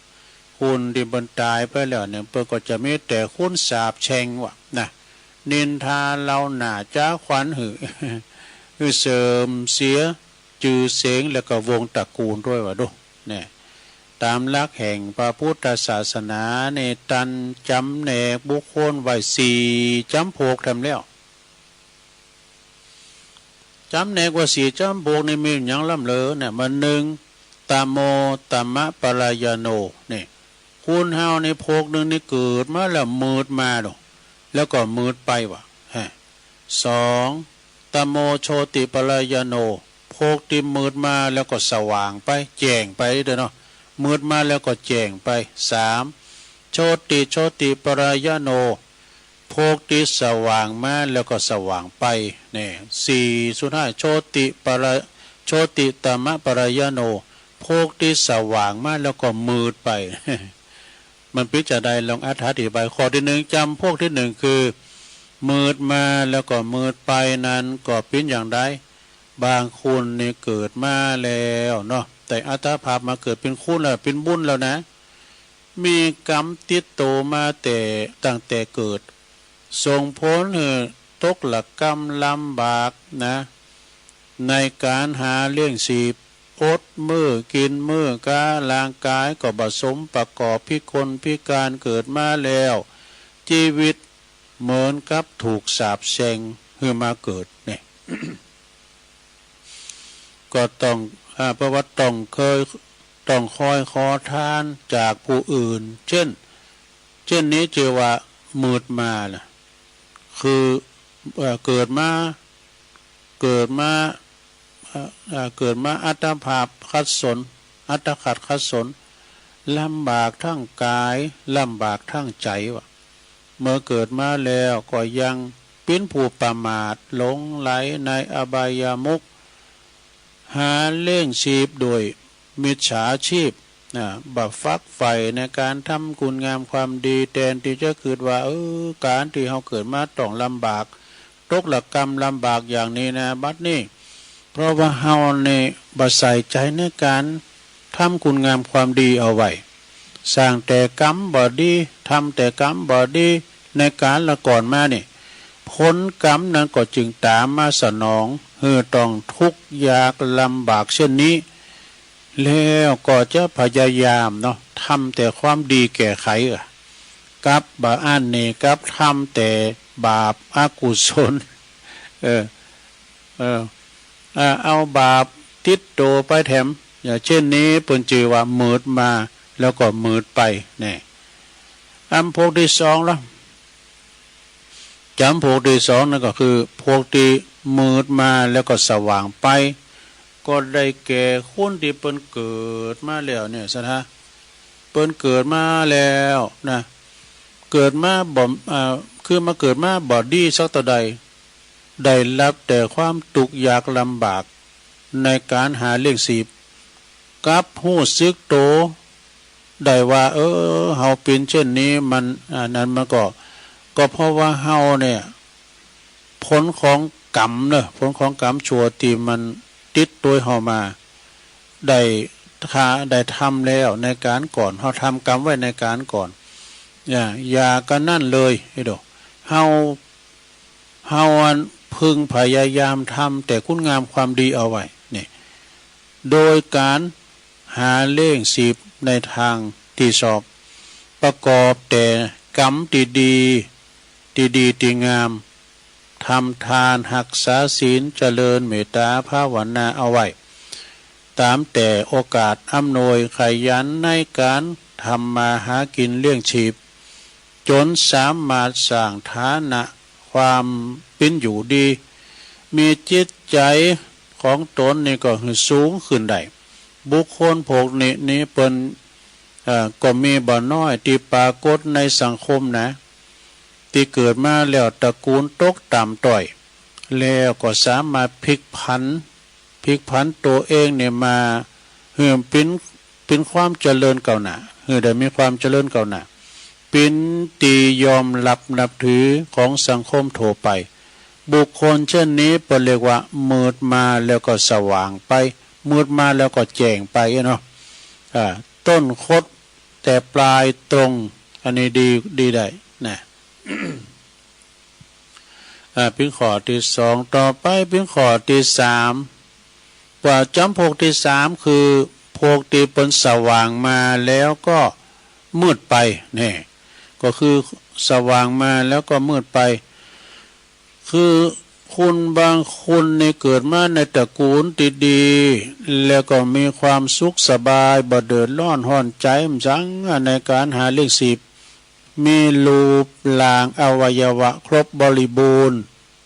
คุณที่บนตายไปแล้วเนี่ยเพื่อก็จะมีแต่คุณสาบแช่งว่ะนะนินทาเราหนาจ้าขวัญหือ คือเสริมเสียจือเสียงแล้วก็วงตระกูลด้วยว่ะดูเนี่ยตามหลักแห่งพระพุทธศาสนาในตันจำแนกบุคคลไว้4จำพวกทำแล้วจำแนกว่า4จำพวกในมีอย่างล่ำเลอเนี่ยมัน1ตามโมตัมมะปรายโนเนี่ยคุณเฮาในพวกหนึ่งนี่เกิดมาแล้วมืดมาดอกแล้วก็มืดไปว่ะ2ตามโมโชติปรายโนพวกที่มืดมาแล้วก็สว่างไปแจ้งไปเด้อเนาะมืดมาแล้วก็แจ้งไป3โชติปรายโนพวกที่สว่างมาแล้วก็สว่างไปเนี่ย4สุดท้ายโชติตมะปรายโนพวกที่สว่างมาแล้วก็มืดไป มันพิจารณาลองอธิบายข้อที่1จำพวกที่1คือมืดมาแล้วก็มืดไปนั้นก็เป็นอย่างไรบางคนนี่เกิดมาแล้วเนาะแต่อัตภาพมาเกิดเป็นคุณแล้วเป็นบุญแล้วนะมีกรรมติดโตมาแต่ตั้งแต่เกิดส่งผลให้ตกหลักกรรมลำบากนะในการหาเลี้ยงชีพอดมือกินมือการ่างกายก็ผสมประกอบพิกลพิการเกิดมาแล้วชีวิตเหมือนกับถูกสาปแช่งให้มาเกิดเนี่ย ก็ต้องประวัติต้องคอยขอทานจากผู้อื่นเช่นนี้เจอว่ามืดมาล่ะคือเกิดมาอัตภาพขัดสนอัตขัดขัดสนลำบากทั้งกายลำบากทั้งใจวะเมื่อเกิดมาแล้วก็ยังเป็นผู้ประมาทหลงไหลในอบายามุขหาเลี้ยงชีพโดยมิจฉาชีพบับฟักไฟในการทำคุณงามความดีแทนที่จะคิดว่าการที่เขาเกิดมาต้องลำบากตกหลักกรรมลำบากอย่างนี้นะบัดนี้เพราะว่าเฮาเนี่ยบ่ใส่ใจในการทำคุณงามความดีเอาไว้สร้างแต่กรรมบ่ดีทำแต่กรรมบ่ดีในการละก่อนมาเนี่ยผลกรรมนั้นก็จึงตามมาสนองต้องทุกข์ยากลำบากเช่นนี้แล้วก็จะพยายามเนาะทำแต่ความดีแก่ไขกับบาอันนี่กับทำแต่บาปอกุศล เอาบาปติดโตไปแถมอย่างเช่นนี้เปิ้นจือว่ามืดมาแล้วก็มืดไปเนี่ยพวกที่สองแล้วจำพวกที่สองนั่นก็คือพวกที่มืดมาแล้วก็สว่างไปก็ได้แก่คนที่เปิ้นเกิดมาแล้วเนี่ยซะนะเปิ้นเกิดมาแล้วนะเกิดมาบ่คือมาเกิดมาบ่ดีสักต่อใดได้รับแต่ความทุกข์ยากลำบากในการหาเลี้ยงชีพกับหู้ซึกโตได้ว่าเฮาเป็นเช่นนี้มันนั้นมันก็เพราะว่าเฮาเนี่ยผลของกรรมเนอะผลของกรรมชั่วที่มันติดตัวเฮามาได้ทำแล้วในการก่อนเฮาทำกรรมไว้ในการก่อนอย่ากันนั่นเลยไอ้ดอกเฮาพึงพยายามทำแต่คุณงามความดีเอาไว้นี่โดยการหาเลี้ยงชีพในทางที่ชอบประกอบแต่กรรมดีงามทำทานรักษาศีลเจริญเมตตาภาวนาเอาไว้ตามแต่โอกาสอำนวยขยันในการทำมาหากินเลี้ยงชีพจนสามารถสร้างฐานะความเป็นอยู่ดีมีจิตใจของตนนี่ก็สูงขึ้นได้บุคคลพวกนี้เปิ้นก็มีบ่น้อยที่ปรากฏในสังคมนะที่เกิดมาแล้วตระกูลตกต่ำต้อยแล้วก็สามารถพลิกผันตัวเองเนี่ยมาเป็นความเจริญก้าวหน้าได้มีความเจริญก้าวหน้าเป็นตียอมรับนับถือของสังคมทั่วไปบุคคลเช่นนี้เปิ้นเรียกว่ามืดมาแล้วก็สว่างไปมืดมาแล้วก็แจ้งไปเนาะต้นคดแต่ปลายตรงอันนี้ดีได้นะเป็นข้อที่สองต่อไปเป็นข้อที่สามว่าจำพวกที่สามคือพวกที่เป็นสว่างมาแล้วก็มืดไปนี่ก็คือสว่างมาแล้วก็มืดไปคือคุณบางคนในเกิดมาในตระกูลดีๆแล้วก็มีความสุขสบายบ่เดือดร้อนห้อนใจจังในการหาเลี้ยงชีพมีรูปร่างอวัยวะครบบริบูรณ์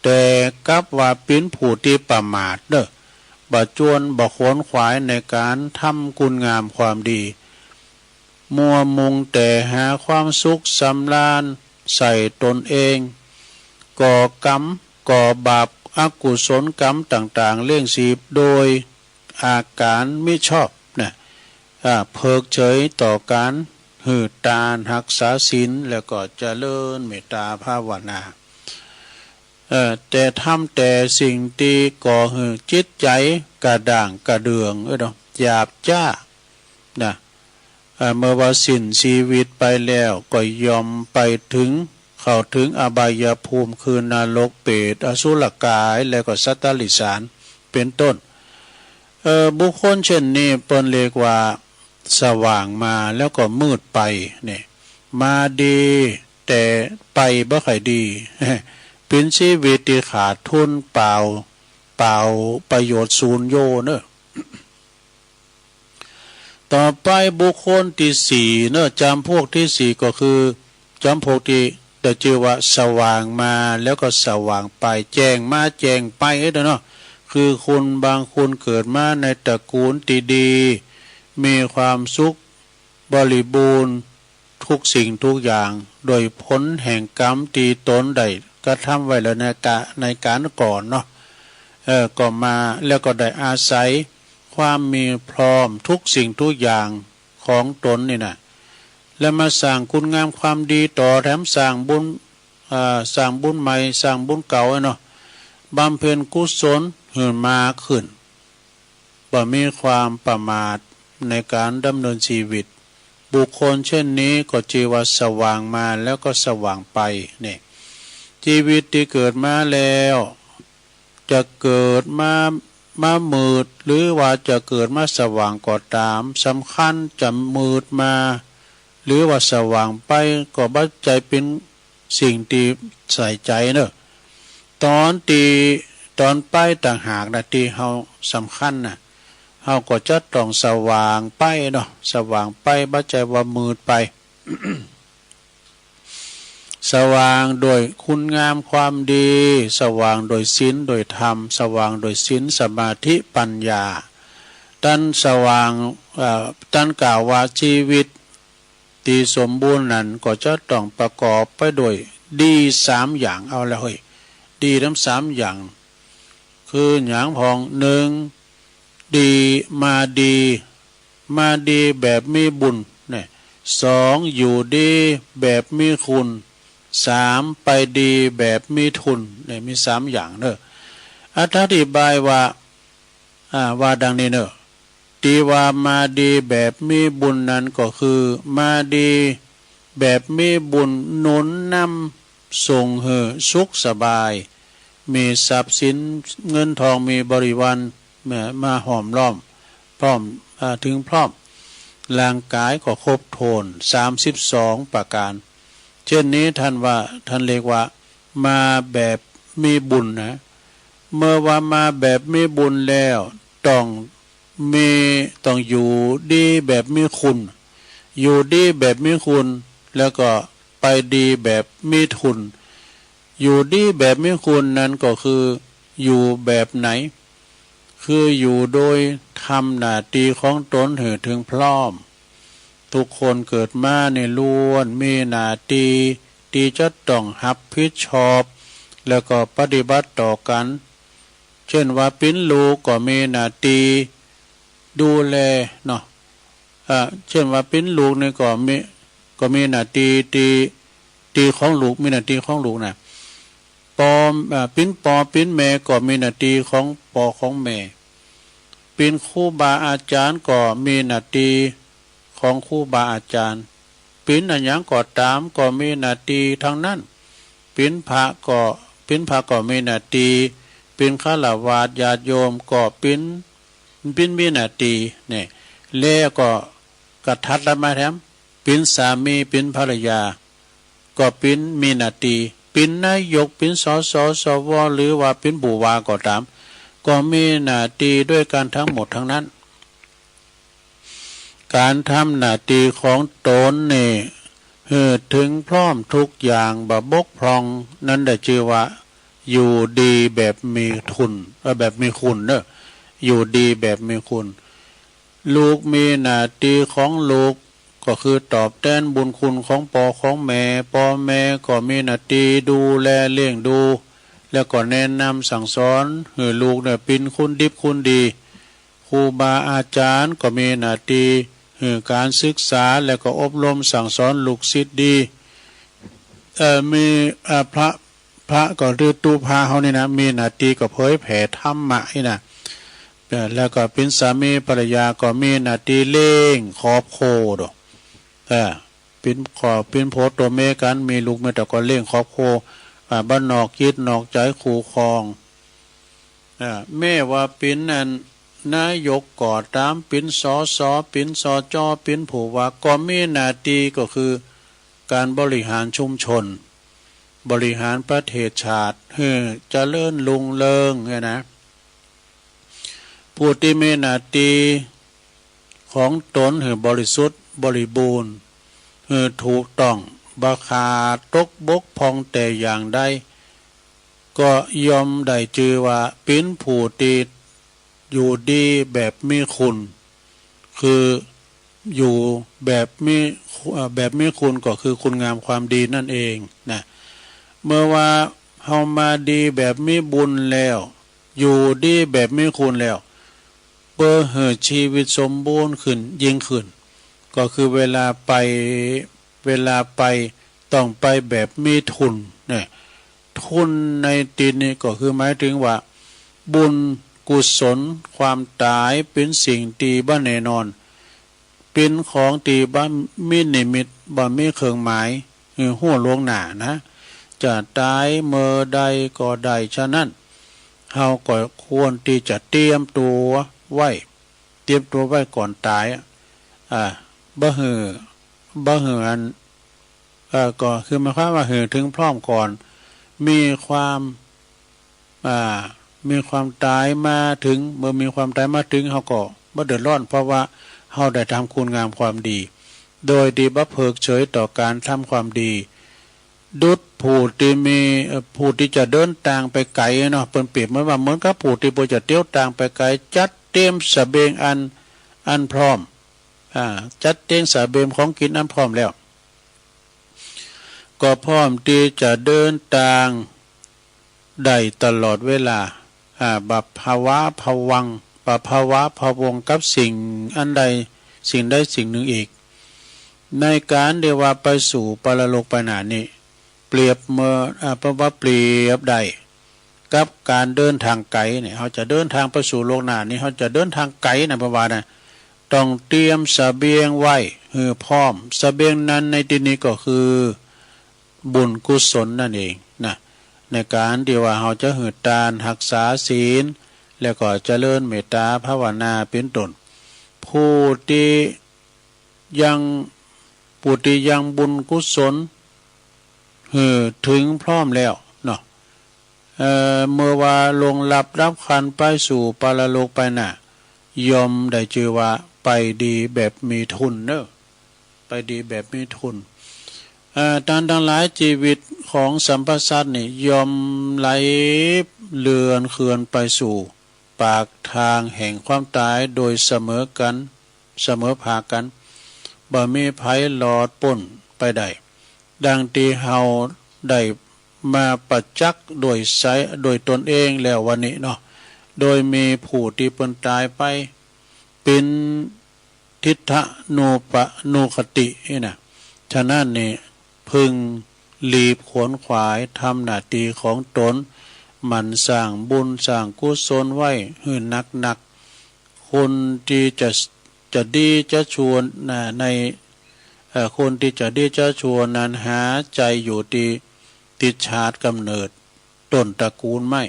แต่กับว่าเป็นผู้ที่ประมาทเด้อบ่จวนบ่ขวนขวายในการทำคุณงามความดีมัวมุงแต่หาความสุขสำราญใส่ตนเองก่อกรรมก่อบาปอกุศลกรรมต่างๆเลี้ยงชีพโดยอาการไม่ชอบนะเพิกเฉยต่อการหืดตาลรักษาศีลแล้วก็เจริญเมตตาภาวนาแต่ทำแต่สิ่งที่ก่อหือจิตใจกระด่างกระเดืองหยาบจ้านะเมื่อว่าสิ้นชีวิตไปแล้วก็ยอมไปถึงเข้าถึงอบายภูมิคือนรกเปรตอสุรกายแล้วก็สัตตลิสารเป็นต้นบุคคลเช่นนี้เปิ้นเรียกว่าสว่างมาแล้วก็มืดไปเนี่ยมาดีแต่ไปบ่ค่อยดี เป็นชีวิตที่ขาดทุนเปล่าประโยชน์ศูนย์โยเนอะ ต่อไปบุคคลที่สี่เนอะจำพวกที่สี่ก็คือจำพวกที่ได้ชื่อว่าสว่างมาแล้วก็สว่างไปแจ้งมาแจ้งไปเนาะคือคนบางคนเกิดมาในตระกูลที่ดีมีความสุขบริบูรณ์ทุกสิ่งทุกอย่างโดยผลแห่งกรรมที่ตนได้กระทำไว้แล้วในการก่อนเนาะก็มาแล้วก็ได้อาศัยความมีพร้อมทุกสิ่งทุกอย่างของตนนี่นะแล้วมาสร้างคุณงามความดีต่อแถมสร้างบุญใหม่สร้างบุญเก่าเนาะบำเพ็ญกุศลหื่นมาขึ้นบ่มีความประมาทในการดำเนินชีวิตบุคคลเช่นนี้ก็ชื่อว่าสว่างมาแล้วก็สว่างไปเนี่ยชีวิตที่เกิดมาแล้วจะเกิดมามืดหรือว่าจะเกิดมาสว่างก็ตามสำคัญจะมืดมาหรือว่าสว่างไปก็บัดใจเป็นสิ่งที่ใส่ใจเนอะตอน ตอนไปต่างหากนะที่เฮาสำคัญนะเฮาก็จะต้องสว่างไปเนาะสว่างไปบ่ใจว่ามืดไป สว่างโดยคุณงามความดีสว่างโดยศีลโดยธรรมสว่างโดยศีลสมาธิปัญญาท่านสว่างท่านกล่าวว่าชีวิตที่สมบูรณ์นั้นก็จะต้องประกอบไปด้วยดี3อย่างเอาแล้วเฮ้ยดีทั้ง3อย่างคืออย่างพอง1ดีมาดีแบบมีบุญเนี่ย2อยู่ดีแบบมีคุณ3ไปดีแบบมีทุนเนี่ยมี3อย่างเนอะอธิบายว่าดังนี้เนอะที่ว่ามาดีแบบมีบุญนั้นก็คือมาดีแบบมีบุญหนุนนำส่งเหอสุขสบายมีทรัพย์สินเงินทองมีบริวารมาหอมล้อมพร้อมถึงพร้อมร่างกายก็ครบโทน32ประการเช่นนี้ท่านเรียกว่ามาแบบมีบุญนะเมื่อว่ามาแบบมีบุญแล้วต้องอยู่ดีแบบมีคุณอยู่ดีแบบมีคุณแล้วก็ไปดีแบบมีทุนอยู่ดีแบบมีคุณนั้นก็คืออยู่แบบไหนคืออยู่โดยทำหน้าที่ของตนให้ถึงพร้อมทุกคนเกิดมาในล้วนมีหน้าที่จะต้องรับผิดชอบแล้วก็ปฏิบัติต่อกันเช่นว่าปิ้นลูกก็มีหน้าที่ดูแลเนาะเช่นว่าปิ้นลูกนี่ก็มีหน้าที่ของลูกมีหน้าที่ของลูกนะปิ้นแม่ก็มีหน้าที่ของปอของแม่ปิ้นครูบาอาจารย์ก็มีหน้าที่ของครูบาอาจารย์ปิ้นอันยังก็ตามก็มีหน้าที่ทั้งนั้นปิ้นพระก็มีหน้าที่ปิ้นฆราวาสญาติโยมก็ปิ้นมีหน้าที่เนี่ยแล้วก็กระทัดแล้วมาแถมปิ้นสามีปิ้นภรรยาก็ปิ้นมีหน้าที่ปิ้นนายกปิ้นสสวหรือว่าปิ้นผู้ว่าก็ตามก็มีหน้าที่ด้วยกันทั้งหมดทั้งนั้นการทำหน้าที่ของตนนี่ถึงพร้อมทุกอย่างบกพร่องนั้นได้ชื่อว่าอยู่ดีแบบมีทุนแบบมีคุณเนอะอยู่ดีแบบมีคุณลูกมีหน้าที่ของลูกก็คือตอบแทนบุญคุณของพ่อของแม่พ่อแม่ก็มีหน้าที่ดูแลเลี้ยงดูแล้วก็แนะนำสั่งสอนให้ลูกเนี่ยเป็นคนดิบคนดีครูบาอาจารย์ก็มีหน้าที่การศึกษาแล้วก็อบรมสั่งสอนลูกศิษย์ดีมีพระก็คือตูพาเขานี่นะมีหน้าที่ก็เผยแผ่ธรรมะนี่นะแล้วก็เป็นสามีภรรยาก็มีหน้าที่เลี้ยงครอบครัวดอกเป็นโพตัวเมกันมีลูกมีแต่ก็เลี้ยงครอบครัวบ้านนอกคิดนอกใจคู่ครองแม่ว่าเป็นนั้นนายกก่อตามเป็นสสเป็นสจเป็นผู้ว่าก็มีหน้าที่ก็คือการบริหารชุมชนบริหารประเทศชาติเจริญรุ่งเรืองเนี่ยนะผู้ที่มีหน้าที่ของตนบริสุทธิ์บริบูรณ์ถูกต้องบ่ขาดตกบกพร่องแต่อย่างใดก็ยอมได้ชื่อว่าเป็นผู้ที่อยู่ดีแบบมีคุณคืออยู่แบบมีคุณก็คือคุณงามความดีนั่นเองนะเมื่อว่าเฮามาดีแบบมีบุญแล้วอยู่ดีแบบมีคุณแล้วเพื่อให้ชีวิตสมบูรณ์ขึ้นยิ่งขึ้นก็คือเวลาไปต้องไปแบบมีทุนเนี่ยทุนในตีนี้ก็คือหมายถึงว่าบุญกุศลความตายเป็นสิ่งตีบ้านแน่นอนเป็นของตีบ้านมีนิมิตบ่มีเครื่องหมายหัวลวงหน้านะจะตายเมื่อใดก็ได้ฉะนั้นเฮาก็ควรที่จะเตรียมตัวไว้ก่อนตายบ่หืออันก็คือหมายความว่าถึงพร้อมก่อนมีความ มีความตายมาถึงเมื่อมีความตายมาถึงเขาก็บ่เดือดร้อนเพราะว่าเขาได้ทำคุณงามความดีโดยดีบ่เพิกเฉยต่อการทำความดีดุจผู้ที่มีผู้ที่จะเดินทางไปไกลเนาะเปิ้นเปรียบเหมือนว่าเหมือนกับผู้ที่บ่จะเที่ยวทางไปไกลจัดเตรียมสเสบียงอันพร้อมจัดเตรียมสเสบียงของกินอันพร้อมแล้วก็พร้อมที่จะเดินทางได้ตลอดเวลาบัพภาวะภวังบัพภาวะภวงกับสิ่งอันใดสิ่งใดสิ่งหนึ่งอีกในการเดว่าไปสู่ปรโลกไปหนานี้เปรียบเมื่อเพราะว่าเปรียบได้กับการเดินทางไกลเนี่ยเขาจะเดินทางไปสู่โลกหน้านี้เขาจะเดินทางไกลนะเพราะว่านะต้องเตรียมเสบียงไว้พร้อมเสบียงนั้นในที่นี้ก็คือบุญกุศลนั่นเองนะในการที่ว่าเขาจะหืดตานรักษาศีลแล้วก็เจริญเมตตาภาวนาเป็นต้นผู้ที่ยังบุญกุศลถึงพร้อมแล้วเนาะเมื่อว่าลงรับคันไปสู่ปรโลกไปน่ะยอมได้ชื่อว่าไปดีแบบมีทุนเนอะไปดีแบบมีทุนตามทั้งหลายชีวิตของสัมปสัตว์นี่ยอมไหลเลือนเคือนไปสู่ปากทางแห่งความตายโดยเสมอภากันบ่มีภัยหลอดป่นไปได้ดังที่เฮาได้มาประจักษ์โดยตนเองแล้ววันนี้เนาะโดยมีผู้ที่เปิ้นตายไปเป็นทิฏฐะโนคตินี่นะฉะนั้นนี่พึงรีบขวนขวายทำหน้าที่ของตนมันสร้างบุญสร้างกุศลไว้ให้หนักคนที่จะดีจะชวนในคนที่จะดีจะชวนนั้นหาใจอยู่ที่ติดชาติกำเนิดต้นตระกูลไม่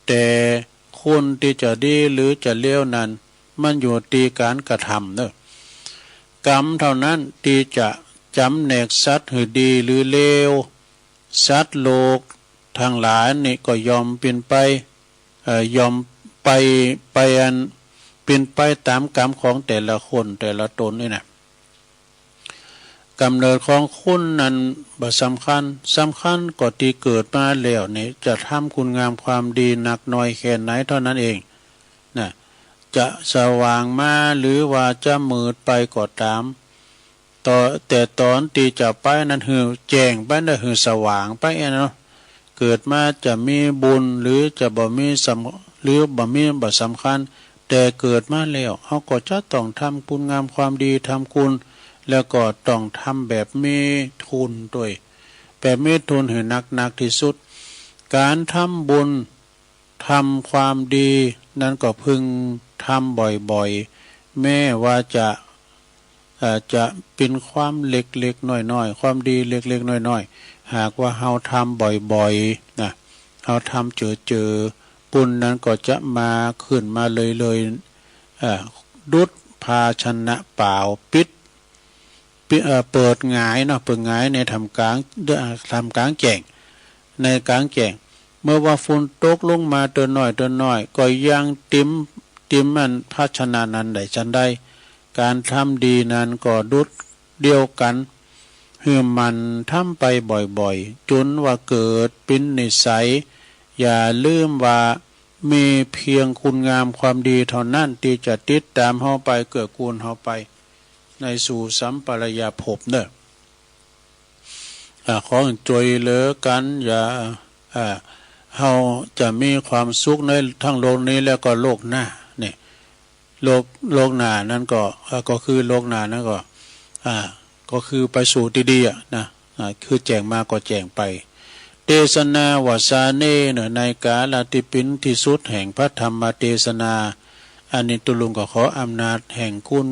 แต่คนที่จะดีหรือจะเลวนั้นมันอยู่ที่การกระทำเนอะกรรมเท่านั้นที่จะจำแนกสัตว์หือดีหรือเลวสัตว์โลกทางหลายนี่ก็ยอมเป็นไปยอมไปอันเป็นไปตามกรรมของแต่ละคนแต่ละตนนี่นะกำเนิดของคุณนั้นบ่สำคัญก็ที่เกิดมาแล้วนี่จะทำคุณงามความดีหนักน้อยแค่ไหนเท่านั้นเองนะจะสว่างมาหรือว่าจะมืดไปก็ตามแต่ตอนที่จะไปนั้นหือแจ้งไปนั้นหือสว่างไปเนาะเกิดมาจะมีบุญหรือจะบ่มีหรือบ่สำคัญแต่เกิดมาแล้วเขาก็จะต้องทำคุณงามความดีทำคุณแล้วก็ต้องทำแบบมีทุนด้วยแบบมีทุนให้หนักที่สุดการทำบุญทำความดีนั้นก็พึงทำบ่อยๆแม้ว่าจะเป็นความเล็กๆน้อยๆความดีเล็กๆน้อยๆหากว่าเฮาทำบ่อยๆนะเฮาทำเจอบุญนั้นก็จะมาขึ้นมาเลยดุจภาชนะเปล่าปิดเปิดหงายเนาะเปิดหงายในทำกลางแจ้งในกลางแจ้งเมื่อว่าฝนตกลงมาตัวน้อยก็ยังติมมันภาชนะนั้นได้ฉันได้การทำดีนั้นก็ดุจเดียวกันให้มันทำไปบ่อยๆจนว่าเกิดเป็นนิสัยอย่าลืมว่ามีเพียงคุณงามความดีเท่านั้นที่จะติดตามเฮาไปเกื้อกูลเฮาไปในสู่สัมปรายภพเด้อขอจอยเหลือกันอย่าเฮาจะมีความสุขในทั้งโลกนี้แล้วก็โลกหน้านี่โลกหน้านั้นก็คือโลกหน้านั้นก็คือไปสู่ที่ดีนะคือแจ้งมาก็แจ้งไปเทศนาวาสาเนในกาลที่เป็นที่สุดแห่งพระธรรมเทศนาอันนี้ตุลุงก็ขออำนาจแห่งคุณ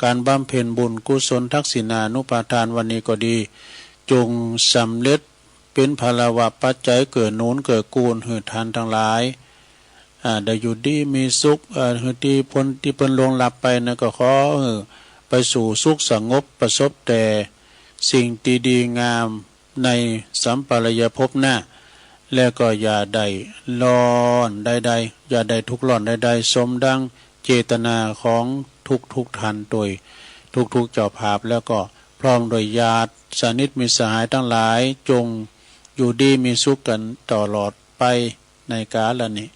การบำเพ็ญบุญกุศลทักษิณานุปาทานวันนี้ก็ดีจงสำเร็จเป็นภลวะปัจจัยเกิดโน้นเกิดกูลหืดทานทั้งหลายได้อยู่ดีมีสุขที่พ้นที่เพิ่นลงหลับไปนะก็ขอไปสู่สุขสงบประสบแต่สิ่งดีงามในสัมปรายภพหน้า แล้วก็อย่าได้ร้อนใดๆอย่าได้ทุกข์ร้อนใดๆสมดังเจตนาของทุกท่านโดยทุกเจ้าภาพแล้วก็พร้อมโดยญาติสนิทมิตรสหายทั้งหลายจงอยู่ดีมีสุขกันตลอดไปในกาลนี้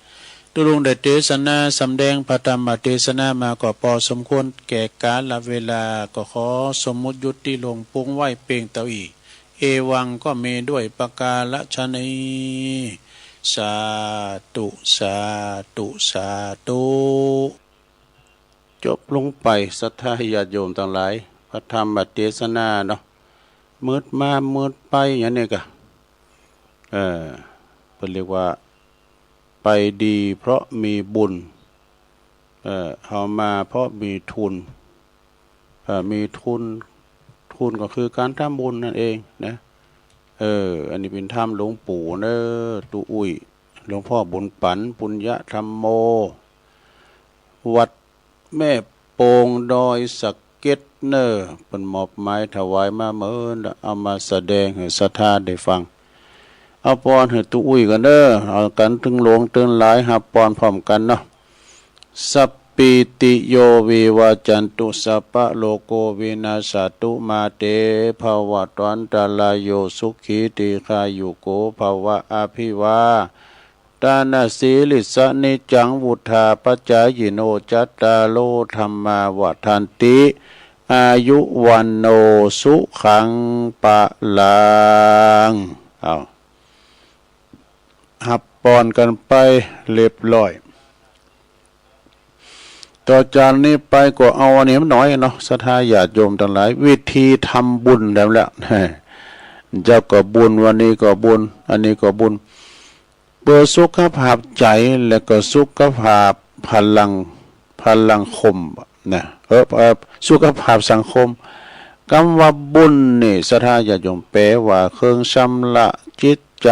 ตุลุงได้เทศนาสำแดงพระธรรมเทศนามาก็พอสมควรแก่กาลเวลาก็ขอสมมุติยุติลงปุงไว้เพียงเท่าอีเอวังก็มีด้วยประกาศนีสาธุสาธุสาธุจบลงไปศรัทธาญาติโยมทั้งหลายพระธรรมเทศนาเนาะมืดมามืดไปอย่างนี้ก็เป็นเรียกว่าไปดีเพราะมีบุญเอามาเพราะมีทุนมีทุนก็คือการทำบุญนั่นเองนะอันนี้เป็นธรรมหลวงปู่เนอตุอุ้ยหลวงพ่อบุญปันปุญญธรรมโมวัดแม่โป่งดอยสักเก็ตเนอเป็นมอบไม้ถวายมาเมื่อเอามาแสดงให้ศรัทธาได้ฟังเอาปอนให้ตุอุ้ยกันเด้อเอากันถึงหลวงเตือนหลายหับปอนพร้อมกันเนาะสัพปิติโยวิวาจันตุสัพพะโลโกวินาศตุมาเตภวะตวันตรายโยสุขีติขายุโกภวะอาภิวาตานาสีลิสนิจังวุธาปัจจายโนจัตตาโลธรรมาวทันติอายุวันโนสุขังปะลังเอาหับปอนกันไปเรียบร้อยต่อจากนี้ไปก็เอาอันนี้มันน้อยเนาะศรัทธาญาติโยมทั้งหลายวิธีทำบุญแล้วแหละเจ้าก็บุญวันนี้ก็บุญอันนี้ก็บุญเพื่อสุขภาพใจและก็สุขภาพพลังคมนะสุขภาพสังคมคำว่าบุญนี่ศรัทธาญาติโยมแปลว่าเครื่องชำระจิตใจ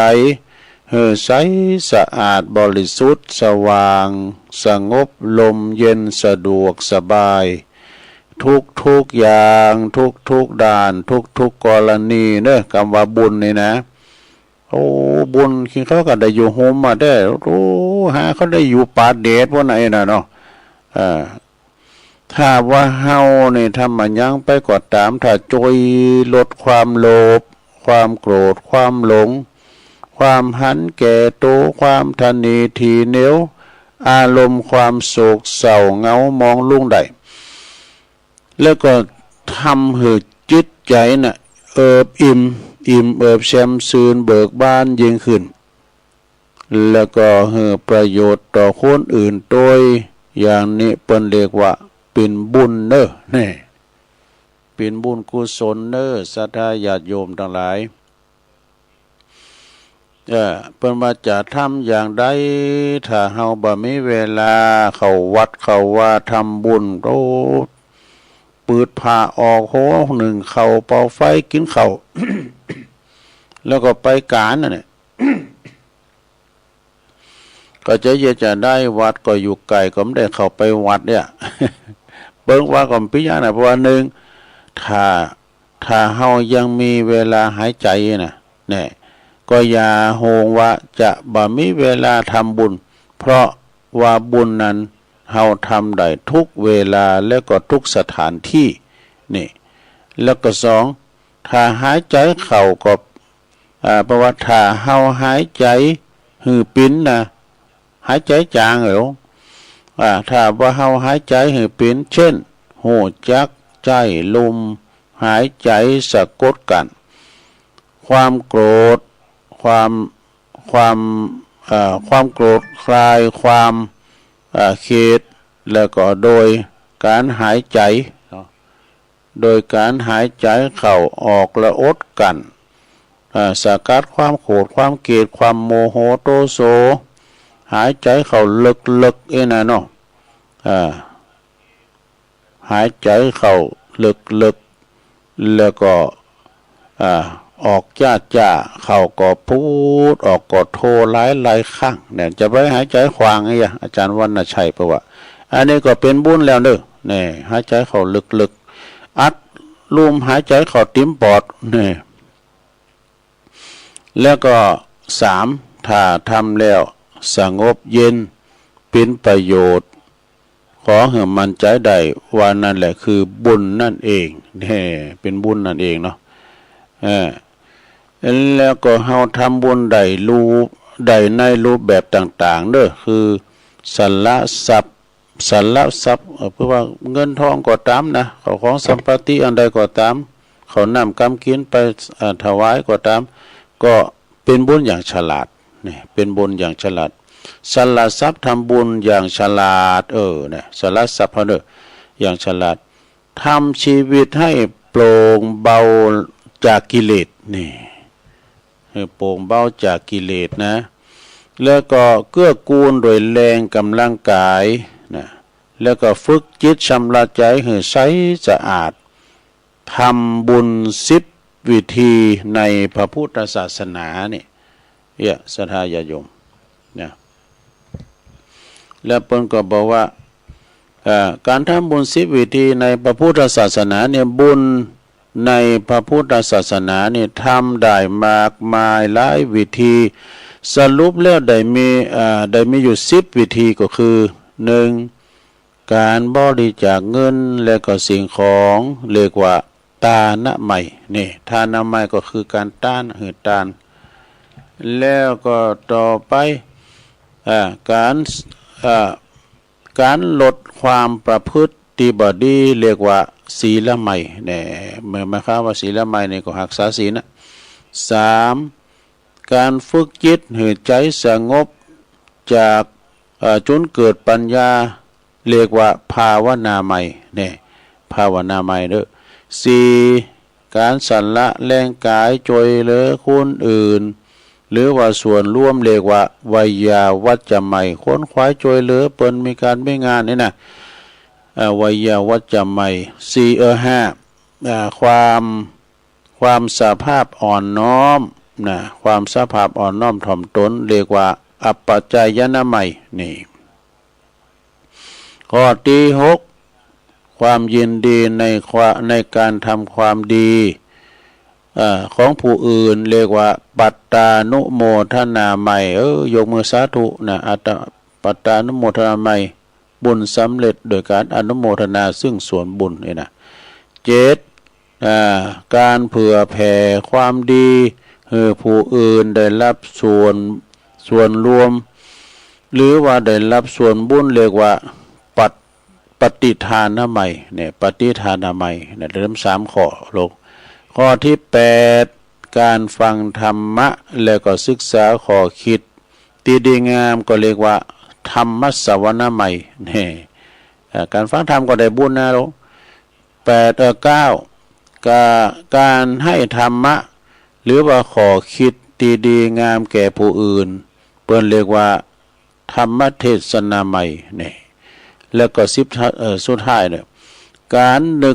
ใสสะอาดบริสุทธิ์สว่างสงบลมเย็นสะดวกสบายทุกอย่างทุกด้านทุกกรณีเนอะคำว่าบุญนี่นะโอ้บุญคิดเขาก็ได้อยู่โฮมมาได้โอ้หาเขาได้อยู่ป่าเดชพวกไหนน่ะเนาะถ้าว่าเฮานี่ทำมันยังไปก็ตามถ้าจอยลดความโลภความโกรธความหลงความหันแก่โตความทนีทีเหนียวอารมณ์ความโศกเศร้าเงามองลุ่งใดแล้วก็ทำให้จิตใจน่ะอิ่มเอิบแช่มชื่นเบิกบานยิ่งขึ้นแล้วก็ให้ประโยชน์ต่อคนอื่นโดยอย่างนี้เปิ้นเรียกว่าเป็นบุญเนอะนี่เป็นบุญกุศลเนอะศรัทธาญาติโยมทั้งหลายเพิ่นว่าจะทำอย่างใดถ้าเฮาบ่มีเวลาเข้าวัดเข้าว่าทำบุญโตปืดผ้าออกโหหนึ่งเข้าเป่าไฟกินข้าว แล้วก็ไปการนั่นแหละ ก็จะได้วัดก็อยู่ไกลก็ไม่ได้เข้าไปวัดเนี่ย เบิ่งว่าก็พิจารณาเพราะว่าหนึ่งถ้าเฮายังมีเวลาหายใจน่ะเนี่ยก็อย่าโหงว่าจะบ่มีเวลาทำบุญเพราะว่าบุญนั้นเฮาทำได้ทุกเวลาแล้วก็ทุกสถานที่นี่แล้วก็สองถ้าหายใจเข้าก็เพราะว่าถ้าเฮาหายใจหือปิ้นนะหายใจจางเหรอถ้าว่าเฮาหายใจหือปิ้นเช่นหูจักใจลมหายใจสะกดกันความโกรธความโกรธคลายความเข็ดแล้วก็โดยการหายใจเข้าออกละอดกันสกัดความโกรธความเกลียดความโมโหโทโสหายใจเข้าลึกๆนะเนาะหายใจเข้าลึกๆแล้วก็ออกจ้าเข้าก็พูดออกก็โทหลายครั้งเนี่ยจะไปหายใจขวางไอ้อาจารย์วรรณชัยบอกว่าอันนี้ก็เป็นบุญแล้วเด้อเนี่ยหายใจเข้าลึกๆอัดลมหายใจเข้าติ้มปอดเนี่ยแล้วก็3 ถ้าทำแล้วสงบเย็นเป็นประโยชน์ขอให้มันใจได้ว่านั่นแหละคือบุญนั่นเองเป็นบุญนั่นเองเนาะแล้วก็เฮาทำบุญได้ในรูปแบบต่างๆเด้อคือสัลละทรัพย์เพื่อว่าเงินทองก็ตามนะของสัมปติอันใดก็ตามเขานำกำกินไปถวายก็ตามก็เป็นบุญอย่างฉลาดนี่เป็นบุญอย่างฉลาดสละทรัพย์ทำบุญอย่างฉลาดเนี่ยสละทรัพย์เด้ออย่างฉลาดทำชีวิตให้โปร่งเบาจากกิเลสนี่โปร่งเบาจากกิเลสนะแล้วก็เกื้อกูลโดยแรงกำลังกายนะแล้วก็ฝึกจิตชำระใจให้ใสสะอาดทำบุญ10วิธีในพระพุทธศาสนานี่ศรัทธาญาติโยมเนี่ยแล้วเพิ่นก็บอกว่าการทำบุญ10วิธีในพระพุทธศาสนาเนี่ยบุญในพระพุทธศาสนาเนี่ยทำได้มากมายหลายวิธีสรุปแล้วได้มีอยู่10วิธีก็คือ 1. การบริจาคเงินและก็สิ่งของเรียกว่าทานะใหม่นี่ทานะใหม่ก็คือการต้านหืดตานแล้วก็ต่อไปการลดความประพฤติบดีเรียกว่าศีลใหม่เนี่ยหมายความว่าศีลใหม่นี่ก็รักษาศีลนะ 3. การฝึกจิตให้ใจสงบจากจนเกิดปัญญาเรียกว่าภาวนาใหม่เนี่ยภาวนาใหม่เด้อ 4. การสันละแรงกายช่วยเหลือคนอื่นหรือว่าส่วนร่วมเรียกว่าวิยาวัจจะใหม่ค้นคว้าช่วยเหลือเปิ้นมีการไม่งานนี่นะวิยาวัจจะใหม่ 5. ความสภาพอ่อนน้อมนะความสภาพอ่อนน้อมถ่อมตนเรียกว่าอัปปัจจายนะใหม่นี่ข้อที่ 6ความยินดีในการทำความดีของผู้อื่นเรียกว่าปัตตานุโมทนาใหม่ยกมือสาธุนะปัตตานุโมทนาใหม่บุญสำเร็จโดยการอนุโมทนาซึ่งส่วนบุญนี่นะ 7. การเผื่อแผ่ความดีให้ผู้อื่นได้รับส่วนรวมหรือว่าได้รับส่วนบุญเรียกว่าปฏิทานนะใหม่เนี่ยปฏิทานนะใหม่เนี่ยเริ่ม3ข้อลงข้อที่ 8การฟังธรรมะแล้วก็ศึกษาข้อคิดที่ดีงามก็เรียกว่าธรรมสวนาใหม่นี่การฟังธรรมก็ได้บุญนะลูก9การให้ธรรมะหรือว่าข้อคิดที่ดีงามแก่ผู้อื่นเปิ้นเรียกว่าธรรมเทศนาใหม่นี่แล้วก็สุดท้ายเนี่ยการนึ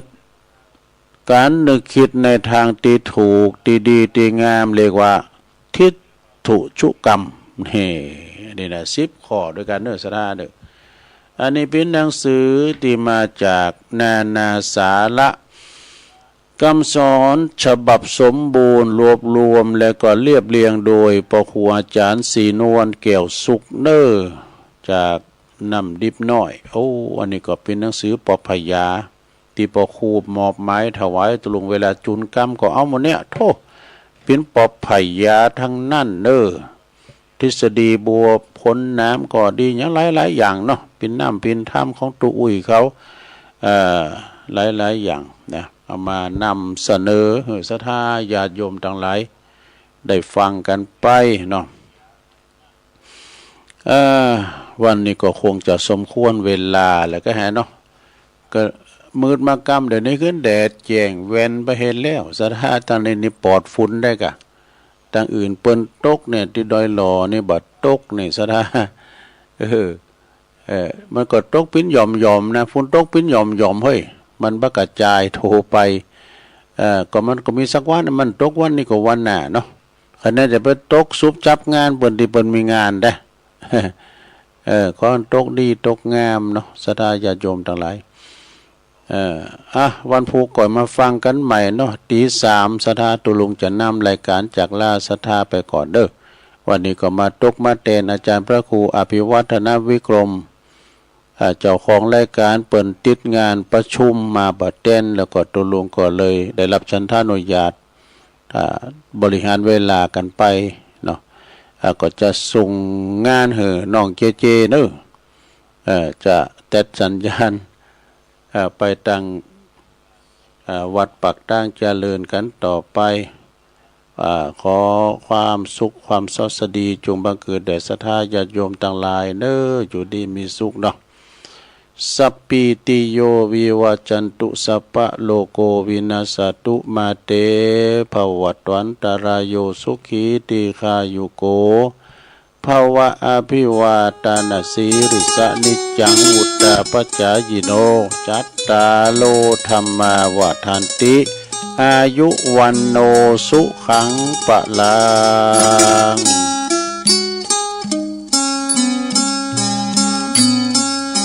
กคิดในทางที่ถูกที่ดีที่งามเรียกว่าทิฏฐุชุกรรมนี่นะ10ข้อด้วยกันเด้อสาธุเด้ออันนี้เป็นหนังสือที่มาจากนานาสาระคำสอนฉบับสมบูรณ์รวบรวมและก็เรียบเรียงโดยพระครูอาจารย์ศรีนวลแก้วสุขเน้อจากน้ำดิบน้อยอันนี้ก็เป็นหนังสือปอพยาที่พระครูมอบหมายถวายตรงเวลาจุนกรรมก็เอาหมดเนี่ยโธ่เป็นปอพยาทั้งนั้นเน้อทฤษฎีบัวพ้นน้ำก็ดีอย่างหลายอย่างเนาะเป็นน้ำเป็นถ้ำของตัวอุ้ยเขาหลายอย่างนะเอามานำเสนอศรัทธาญาติโยมทั้งหลายได้ฟังกันไปเนาะวันนี้ก็คงจะสมควรเวลาแล้วก็เนาะก็มืดมากำเดี๋ยวนี้ขึ้นแดดแจ้งแวนไปเห็นแล้วศรัทธาทางนี้ปลอดฝุ่นได้กะทางอื่นเปิ้นตกเนี่ยที่ดอยหล่อนี่บัดตกนี่ศรัทธามันก็ตกปิ้นหย่อมนะฝุ่นตกปิ้นหย่อมเฮ้ยมันบักกระจายโทรไปก็มันก็มีสักวันมันตกวันนี้ก็วันหน้าเนาะคะแนนจะไปตกซุบจับงานเปิ้นที่เปิ้นมีงานได้ขอตกดีตกงามเนาะศรัทธาญาติโยมทั้งหลายวันพุธก่อนมาฟังกันใหม่เนาะตี 3ศรัทธาตุลุงจะนำรายการจากลาศรัทธาไปก่อนเด้อ วันนี้ก็มาตกมาเตนอาจารย์พระครูอภิวัฒนวิกรมเจ้าของรายการเปิ่นติดงานประชุมมาบัดเต้นแล้วก็ตัวลงก็เลยได้รับชันทานุญาตบริหารเวลากันไปเนาะก็จะส่งงานเหน้องเจเจเนอะจะตัดสัญญาณไปตั้งวัดปักตั้งเจริญกันต่อไปขอความสุขความสดสดีจงบังเกิดแด่ศรัทธาญาติโยมต่างหลายเนออยู่ดีมีสุขเนาะสัพพิติโยวิวัจจันตุสัพพะโลโกวินาศตุมาเตภวัตวันตรายโยสุขีติคายุโกภวะอภิวาตานาสีริสนิจจังวุตตาปัจจายโนจัตตาโลธรรมาวาทันติอายุวันโนสุขังปะลา